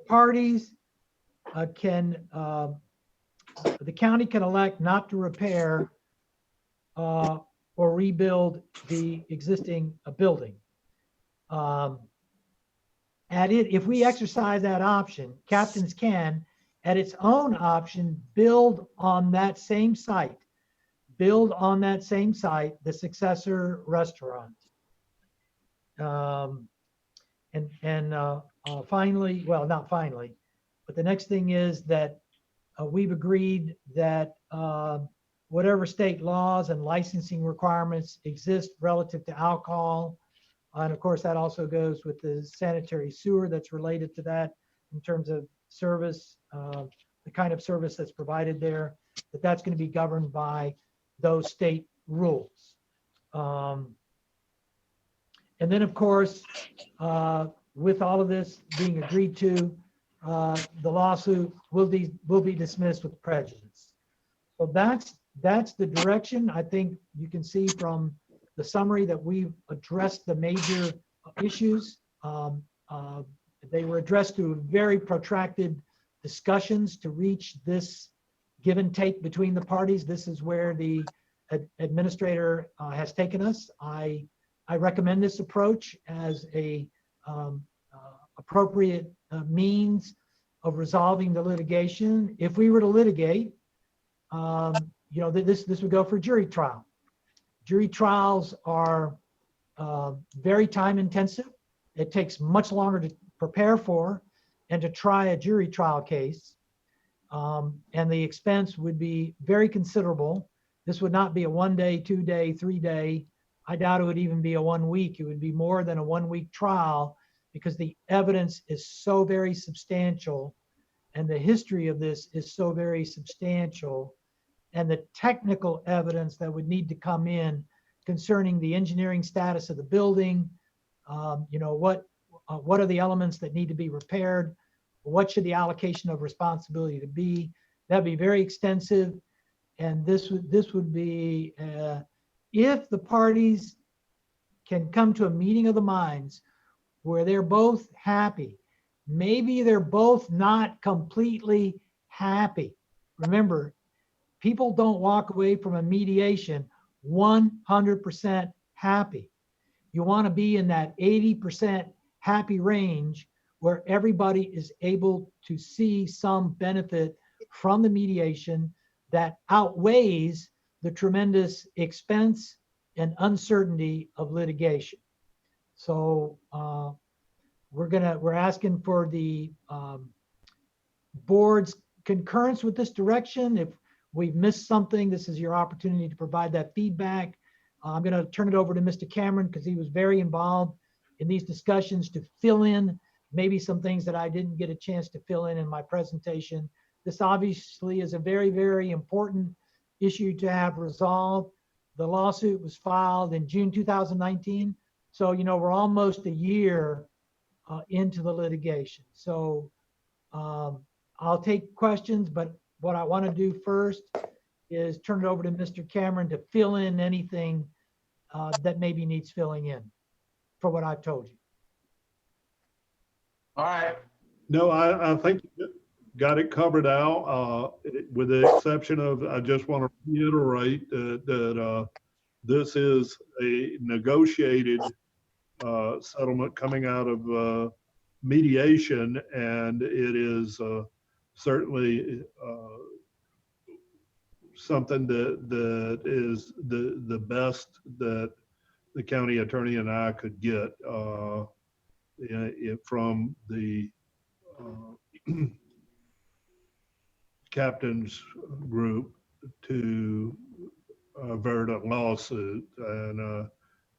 parties the county can elect not to repair or rebuild the existing building. If we exercise that option, captains can, at its own option, build on that same site the successor restaurant. Finally, well, not finally, but the next thing is that we've agreed that whatever state laws and licensing requirements exist relative to alcohol, and of course that also goes with the sanitary sewer that's related to that in terms of service, the kind of service that's provided there, that's going to be governed by those state rules. And then of course, with all of this being agreed to, the lawsuit will be dismissed with prejudice. So that's the direction. I think you can see from the summary that we've addressed the major issues. They were addressed through very protracted discussions to reach this give and take between the parties. This is where the administrator has taken us. I recommend this approach as a appropriate means of resolving the litigation. If we were to litigate, this would go for jury trial. Jury trials are very time intensive. It takes much longer to prepare for and to try a jury trial case. And the expense would be very considerable. This would not be a 1 day, 2 day, 3 day. I doubt it would even be a 1 week. It would be more than a 1 week trial because the evidence is so very substantial and the history of this is so very substantial, and the technical evidence that would need to come in concerning the engineering status of the building, what are the elements that need to be repaired, what should the allocation of responsibility to be. That'd be very extensive, and this would be if the parties can come to a meeting of the minds where they're both happy. Maybe they're both not completely happy. Remember, people don't walk away from a mediation 100% happy. You want to be in that 80% happy range where everybody is able to see some benefit from the mediation that outweighs the tremendous expense and uncertainty of litigation. So we're asking for the board's concurrence with this direction. If we've missed something, this is your opportunity to provide that feedback. I'm going to turn it over to Mr. Cameron because he was very involved in these discussions to fill in maybe some things that I didn't get a chance to fill in my presentation. This obviously is a very, very important issue to have resolved. The lawsuit was filed in June 2019. So, you know, we're almost a year into the litigation. So I'll take questions, but what I want to do first is turn it over to Mr. Cameron to fill in anything that maybe needs filling in for what I've told you. All right. No, I think you got it covered out, with the exception of, I just want to reiterate that this is a negotiated settlement coming out of mediation, and it is certainly something that is the best that the county attorney and I could get from the captain's group to avert a lawsuit. And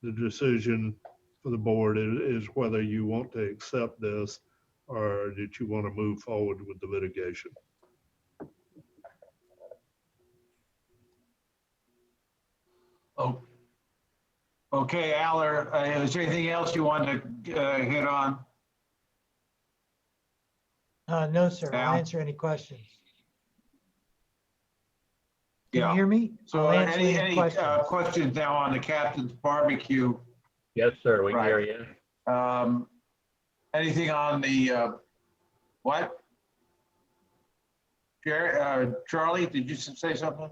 the decision for the board is whether you want to accept this or that you want to move forward with the litigation. Oh, okay, Al, is there anything else you want to hit on? No, sir. I'll Al? answer any questions. Can Yeah. you hear me? So I'll answer any questions. questions now on the captain's barbecue? Yes, sir, we can Right. hear you. Anything on the, what? Charlie, did you say something?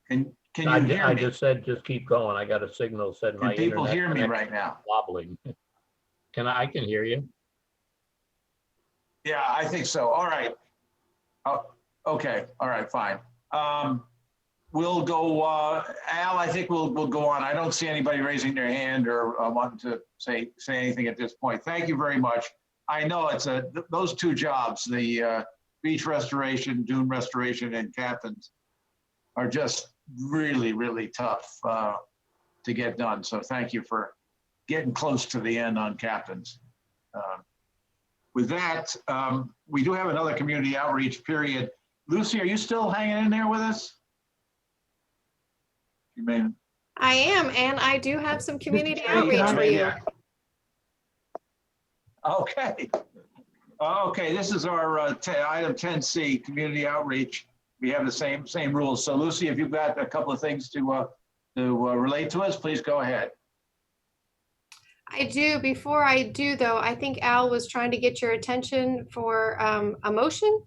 Can you hear I me? just said, just keep going. I got a signal said my Can people internet hear me connection right now? is wobbling. I can hear you. Yeah, I think so. All right. Okay. All right, fine. We'll go, Al, I think we'll go on. I don't see anybody raising their hand or wanting to say anything at this point. Thank you very much. I know it's those two jobs, the beach restoration, dune restoration, and captains are just really, really tough to get done. So thank you for getting close to the end on captains. With that, we do have another community outreach period. Lucy, are you still hanging in there with us? You may. I am, and I do have some community Chair, outreach can I- for you. Okay. Okay, this is our item 10C, community outreach. We have the same rules. So Lucy, if you've got a couple of things to relate to us, please go ahead. I do. Before I do, though, I think Al was trying to get your attention for a motion.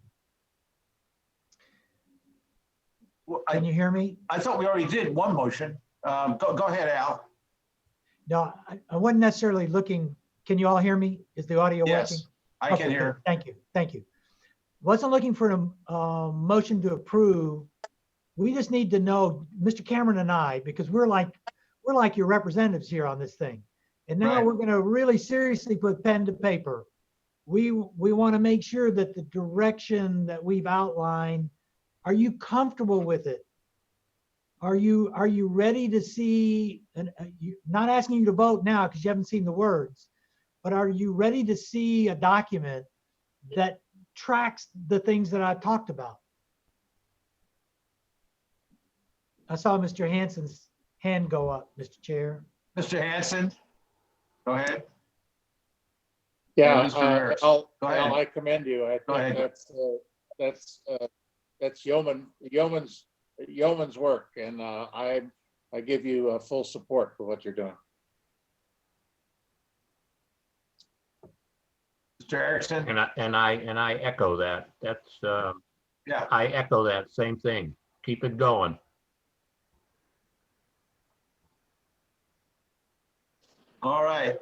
Well, Can you hear me? I thought we already did one motion. Go ahead, Al. No, I wasn't necessarily looking. Can you all hear me? Is the audio working? Yes, I can hear. Good. Thank you. Thank you. Wasn't looking for a motion to approve. We just need to know, Mr. Cameron and I, because we're like your representatives here on this thing. And now Right. we're going to really seriously put pen to paper. We want to make sure that the direction that we've outlined, are you comfortable with it? Are you ready to see, not asking you to vote now because you haven't seen the words, but are you ready to see a document that tracks the things that I've talked about? I saw Mr. Hansen's hand go up, Mr. Chair. Mr. Hansen, go ahead. Yeah, Mr. Harris. Al, Go ahead. I commend you. I Go think ahead. that's yeoman's work, and I give you full support for what you're doing. Mr. Erickson. And I echo that. That's Yeah. I echo that same thing. Keep it going. All right.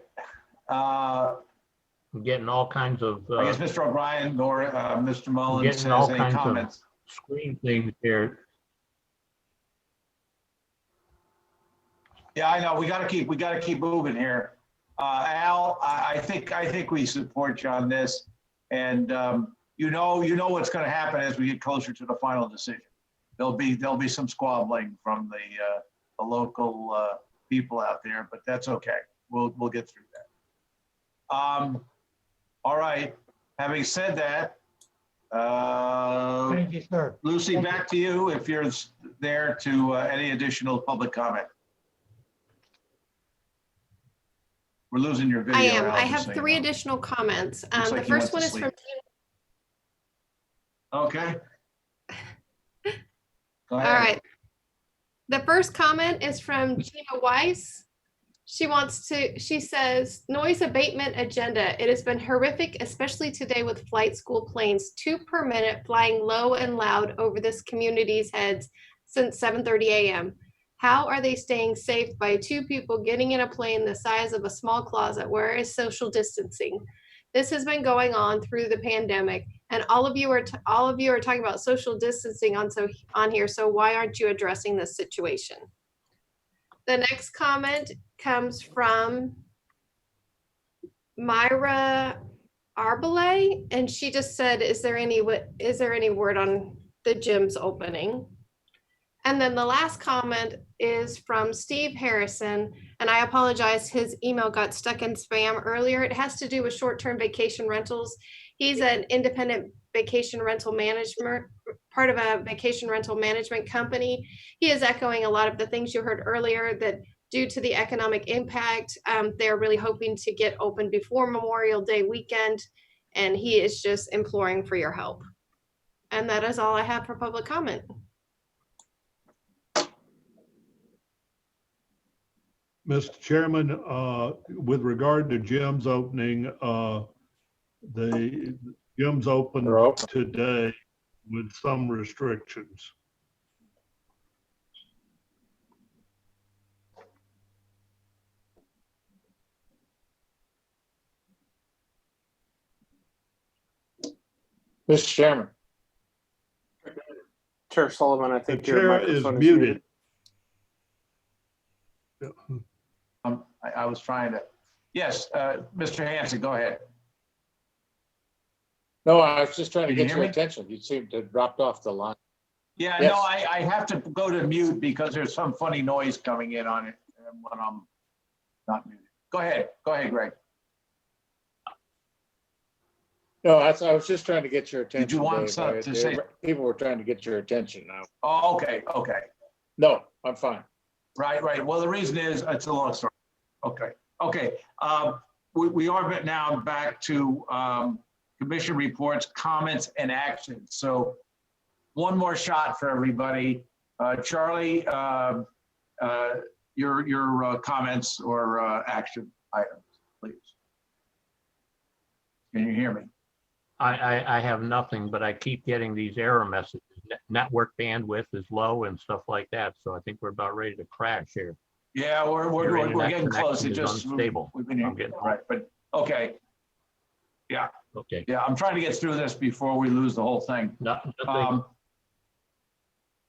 I'm getting all kinds of, I guess Mr. O'Brien or Mr. I'm Mullins getting all has any kinds of comments. screen things here. Yeah, I know. We gotta keep moving here. Al, I think we support you on this. And you know what's gonna happen as we get closer to the final decision. There'll be some squabbling from the local people out there, but that's okay. We'll get through that. All right. Having said that, Thank you, sir. Lucy, Thank back to you if you're there to any additional public comment. We're losing your video. I am. Al, I just have so you 3 know. additional comments. Looks The like you went first to one is sleep. from Okay. Go All ahead. right. The first comment is from Gina Weiss. She says, noise abatement agenda. It has been horrific, especially today with flight school planes, 2 per minute flying low and loud over this community's heads since 7:30 a.m. How are they staying safe by 2 people getting in a plane the size of a small closet? Where is social distancing? This has been going on through the pandemic, and all of you are talking about social distancing on here. So why aren't you addressing this situation? The next comment comes from Myra Arbelay, and she just said, is there any word on the gym's opening? And then the last comment is from Steve Harrison, and I apologize, his email got stuck in spam earlier. It has to do with short-term vacation rentals. He's an independent vacation rental management, part of a vacation rental management company. He is echoing a lot of the things you heard earlier, that due to the economic impact, they're really hoping to get open before Memorial Day weekend, and he is just imploring for your help. And that is all I have for public comment. Mr. Chairman, with regard to Jim's opening, the gym's open today with some restrictions. Mr. Chairman. Chair Sullivan, I The think your chair is microphone muted. I was trying to. Yes, Mr. Hanson, go ahead. No, I was just trying to Can you get hear your me? attention. You seemed to have dropped off the line. Yeah, Yes. no, I have to go to mute because there's some funny noise coming in on it when I'm not muted. Go ahead, Greg. No, I was just trying to get your attention. Did you want Dave. something to say? People were trying to get your attention now. Oh, okay. No, I'm fine. Right. Well, the reason is, it's a long story. Okay. We are now back to commission reports, comments, and actions. So one more shot for everybody. Charlie, your comments or action items, please. Can you hear me? I have nothing, but I keep getting these error messages. Network bandwidth is low and stuff like that. So I think we're about ready to crash here. Yeah, we're getting close. It just unstable. we've been here, right? But okay. Yeah. Okay. Yeah, I'm trying to get through this before we lose the whole thing.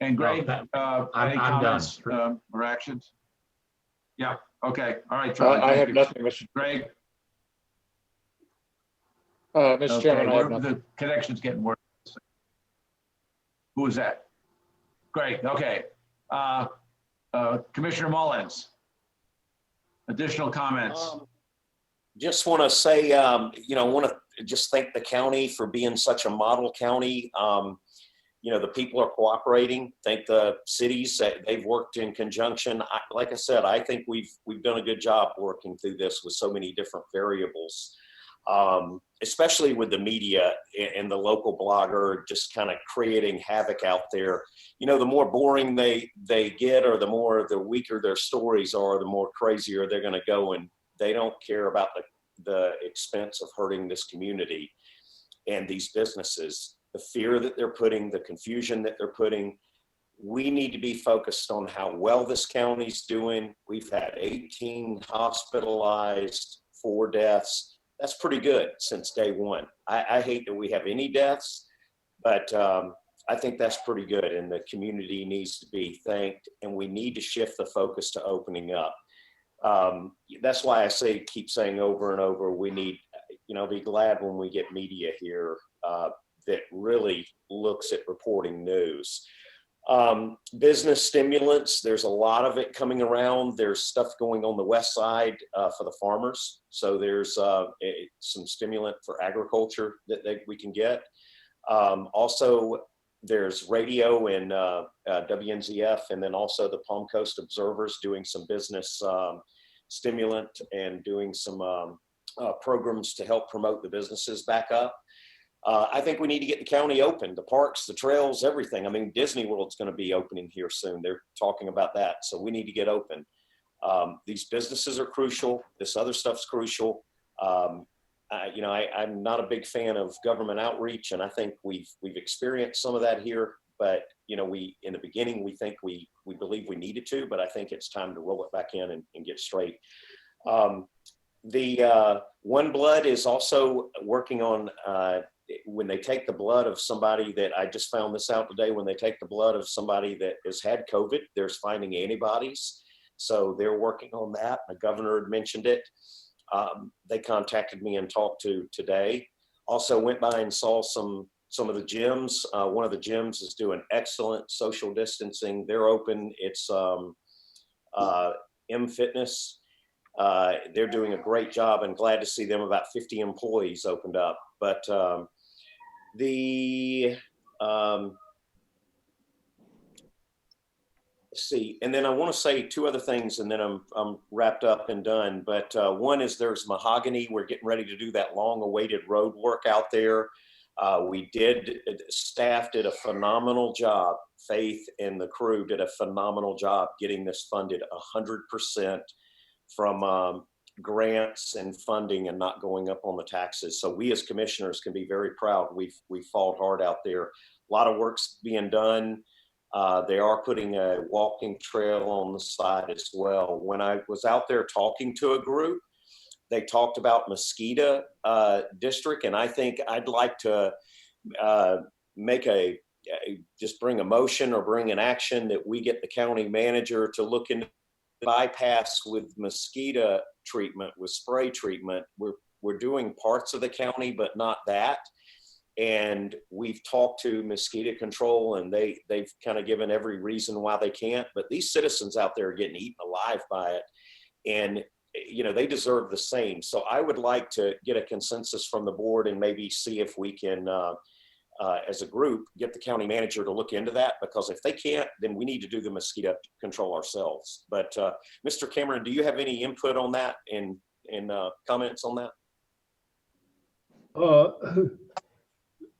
And Greg, any comments or actions? Yeah. Okay. All right, Charlie. I have nothing, Mr. Greg. Mr. Chairman, I have nothing. The connection's getting worse. Who is that? Greg. Okay. Commissioner Mullins. Additional comments. Just want to say, want to just thank the county for being such a model county. The people are cooperating. Thank the cities that they've worked in conjunction. Like I said, I think we've done a good job working through this with so many different variables, especially with the media and the local blogger just kind of creating havoc out there. The more boring they get, or the weaker their stories are, the more crazier they're going to go, and they don't care about the expense of hurting this community and these businesses. The fear that they're putting, the confusion that they're putting, we need to be focused on how well this county's doing. We've had 18 hospitalized, 4 deaths. That's pretty good since day one. I hate that we have any deaths, but I think that's pretty good, and the community needs to be thanked, and we need to shift the focus to opening up. That's why I keep saying over and over, we need, be glad when we get media here that really looks at reporting news. Business stimulants, there's a lot of it coming around. There's stuff going on the west side for the farmers. So there's some stimulant for agriculture that we can get. Also, there's radio and WNZF, and then also the Palm Coast Observers doing some business stimulant and doing some programs to help promote the businesses back up. I think we need to get the county open, the parks, the trails, everything. I mean, Disney World's going to be opening here soon. They're talking about that. So we need to get open. These businesses are crucial. This other stuff's crucial. I'm not a big fan of government outreach, and I think we've experienced some of that here. But in the beginning, we believe we needed to, but I think it's time to roll it back in and get straight. The One Blood is also working on when they take the blood of somebody that, I just found this out today, when they take the blood of somebody that has had COVID, there's finding antibodies. So they're working on that. The governor had mentioned it. They contacted me and talked to today. Also went by and saw some of the gyms. One of the gyms is doing excellent social distancing. They're open. It's M Fitness. They're doing a great job, and glad to see them. About 50 employees opened up. But let's see, and then I want to say 2 other things, and then I'm wrapped up and done. But one is there's Mahogany. We're getting ready to do that long-awaited road work out there. Staff did a phenomenal job. Faith and the crew did a phenomenal job getting this funded 100% from grants and funding and not going up on the taxes. So we as commissioners can be very proud. We've fought hard out there. A lot of work's being done. They are putting a walking trail on the side as well. When I was out there talking to a group, they talked about Mosquito District, and I think I'd like to just bring a motion or bring an action that we get the county manager to look into bypass with mosquito treatment, with spray treatment. We're doing parts of the county, but not that. And we've talked to mosquito control, and they've kind of given every reason why they can't. But these citizens out there are getting eaten alive by it, and they deserve the same. So I would like to get a consensus from the board and maybe see if we can, as a group, get the county manager to look into that, because if they can't, then we need to do the mosquito control ourselves. But Mr. Cameron, do you have any input on that and comments on that?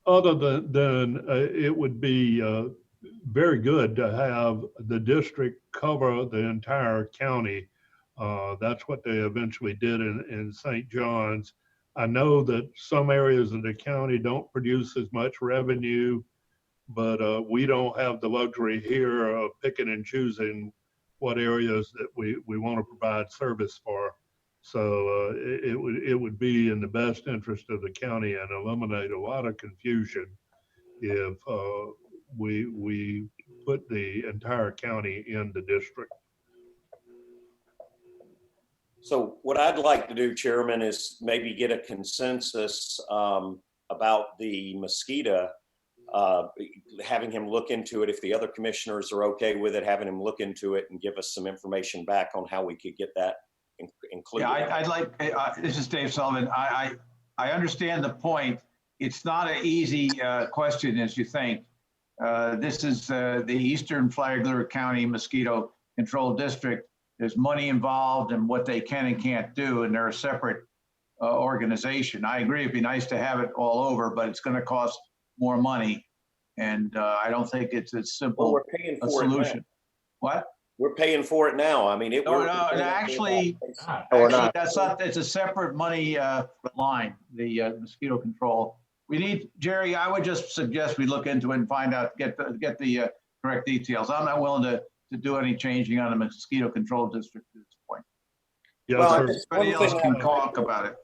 Other than it would be very good to have the district cover the entire county. That's what they eventually did in St. John's. I know that some areas of the county don't produce as much revenue, but we don't have the luxury here of picking and choosing what areas that we want to provide service for. So it would be in the best interest of the county and eliminate a lot of confusion if we put the entire county in the district. So what I'd like to do, Chairman, is maybe get a consensus about the mosquito, having him look into it. If the other commissioners are okay with it, having him look into it and give us some information back on how we could get that included. Yeah, I'd like, this is Dave Sullivan. I understand the point. It's not an easy question as you think. This is the Eastern Flagler County Mosquito Control District. There's money involved in what they can and can't do, and they're a separate organization. I agree, it'd be nice to have it all over, but it's going to cost more money, and I don't think it's as simple we're paying a for solution. It what? We're paying for it now. I mean, actually, that's not. It's a separate money line. The mosquito control. We need, Jerry. I would just suggest we look into it and find out. Get the correct details. I'm not willing to do any changing on the mosquito control district at this point. Yes, Well, sir. Everybody else can talk about it.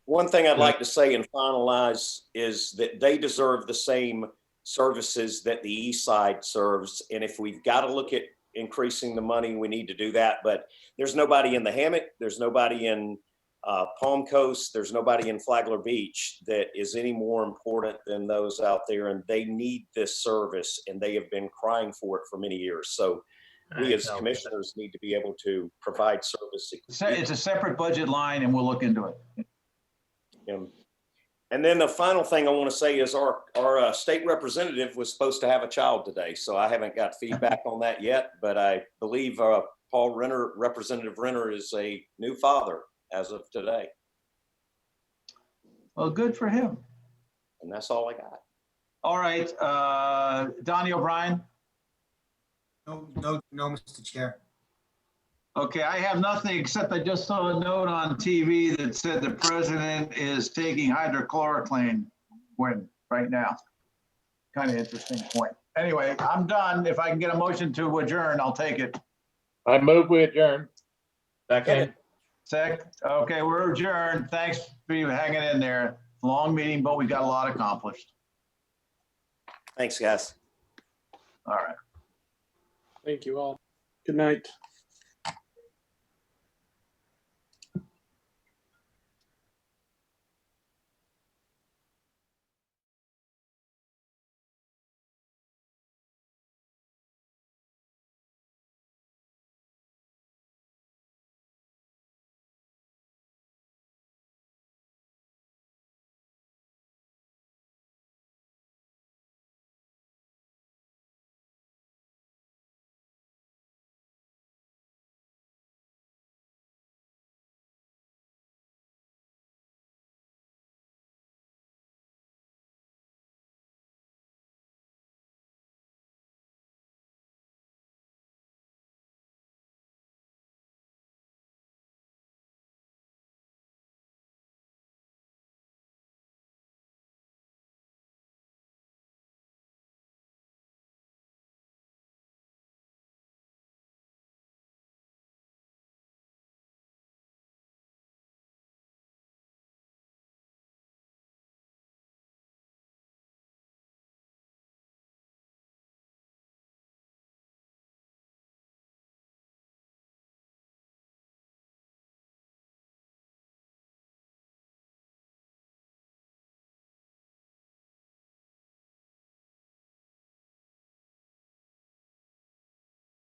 One thing I'd like to say and finalize is that they deserve the same services that the east side serves. And if we've got to look at increasing the money, we need to do that. But there's nobody in the Hammock, there's nobody in Palm Coast, there's nobody in Flagler Beach that is any more important than those out there. And they need this service, and they have been crying for it for many years. So we as commissioners need to be able to provide service. It's a separate budget line, and we'll look into it. And then the final thing I want to say is our state representative was supposed to have a child today. So I haven't got feedback on that yet, but I believe Paul Renner, Representative Renner, is a new father as of today. Well, good for him. And that's all I got. All right, Donnie O'Brien. No, Mr. Chair. Okay, I have nothing except I just saw a note on TV that said the president is taking hydrochloroquine right now. Kind of interesting point. Anyway, I'm done. If I can get a motion to adjourn, I'll take it. I move we adjourn. Second. Okay, we're adjourned. Thanks for you hanging in there. Long meeting, but we got a lot accomplished. Thanks, guys. All right. Thank you all. Good night.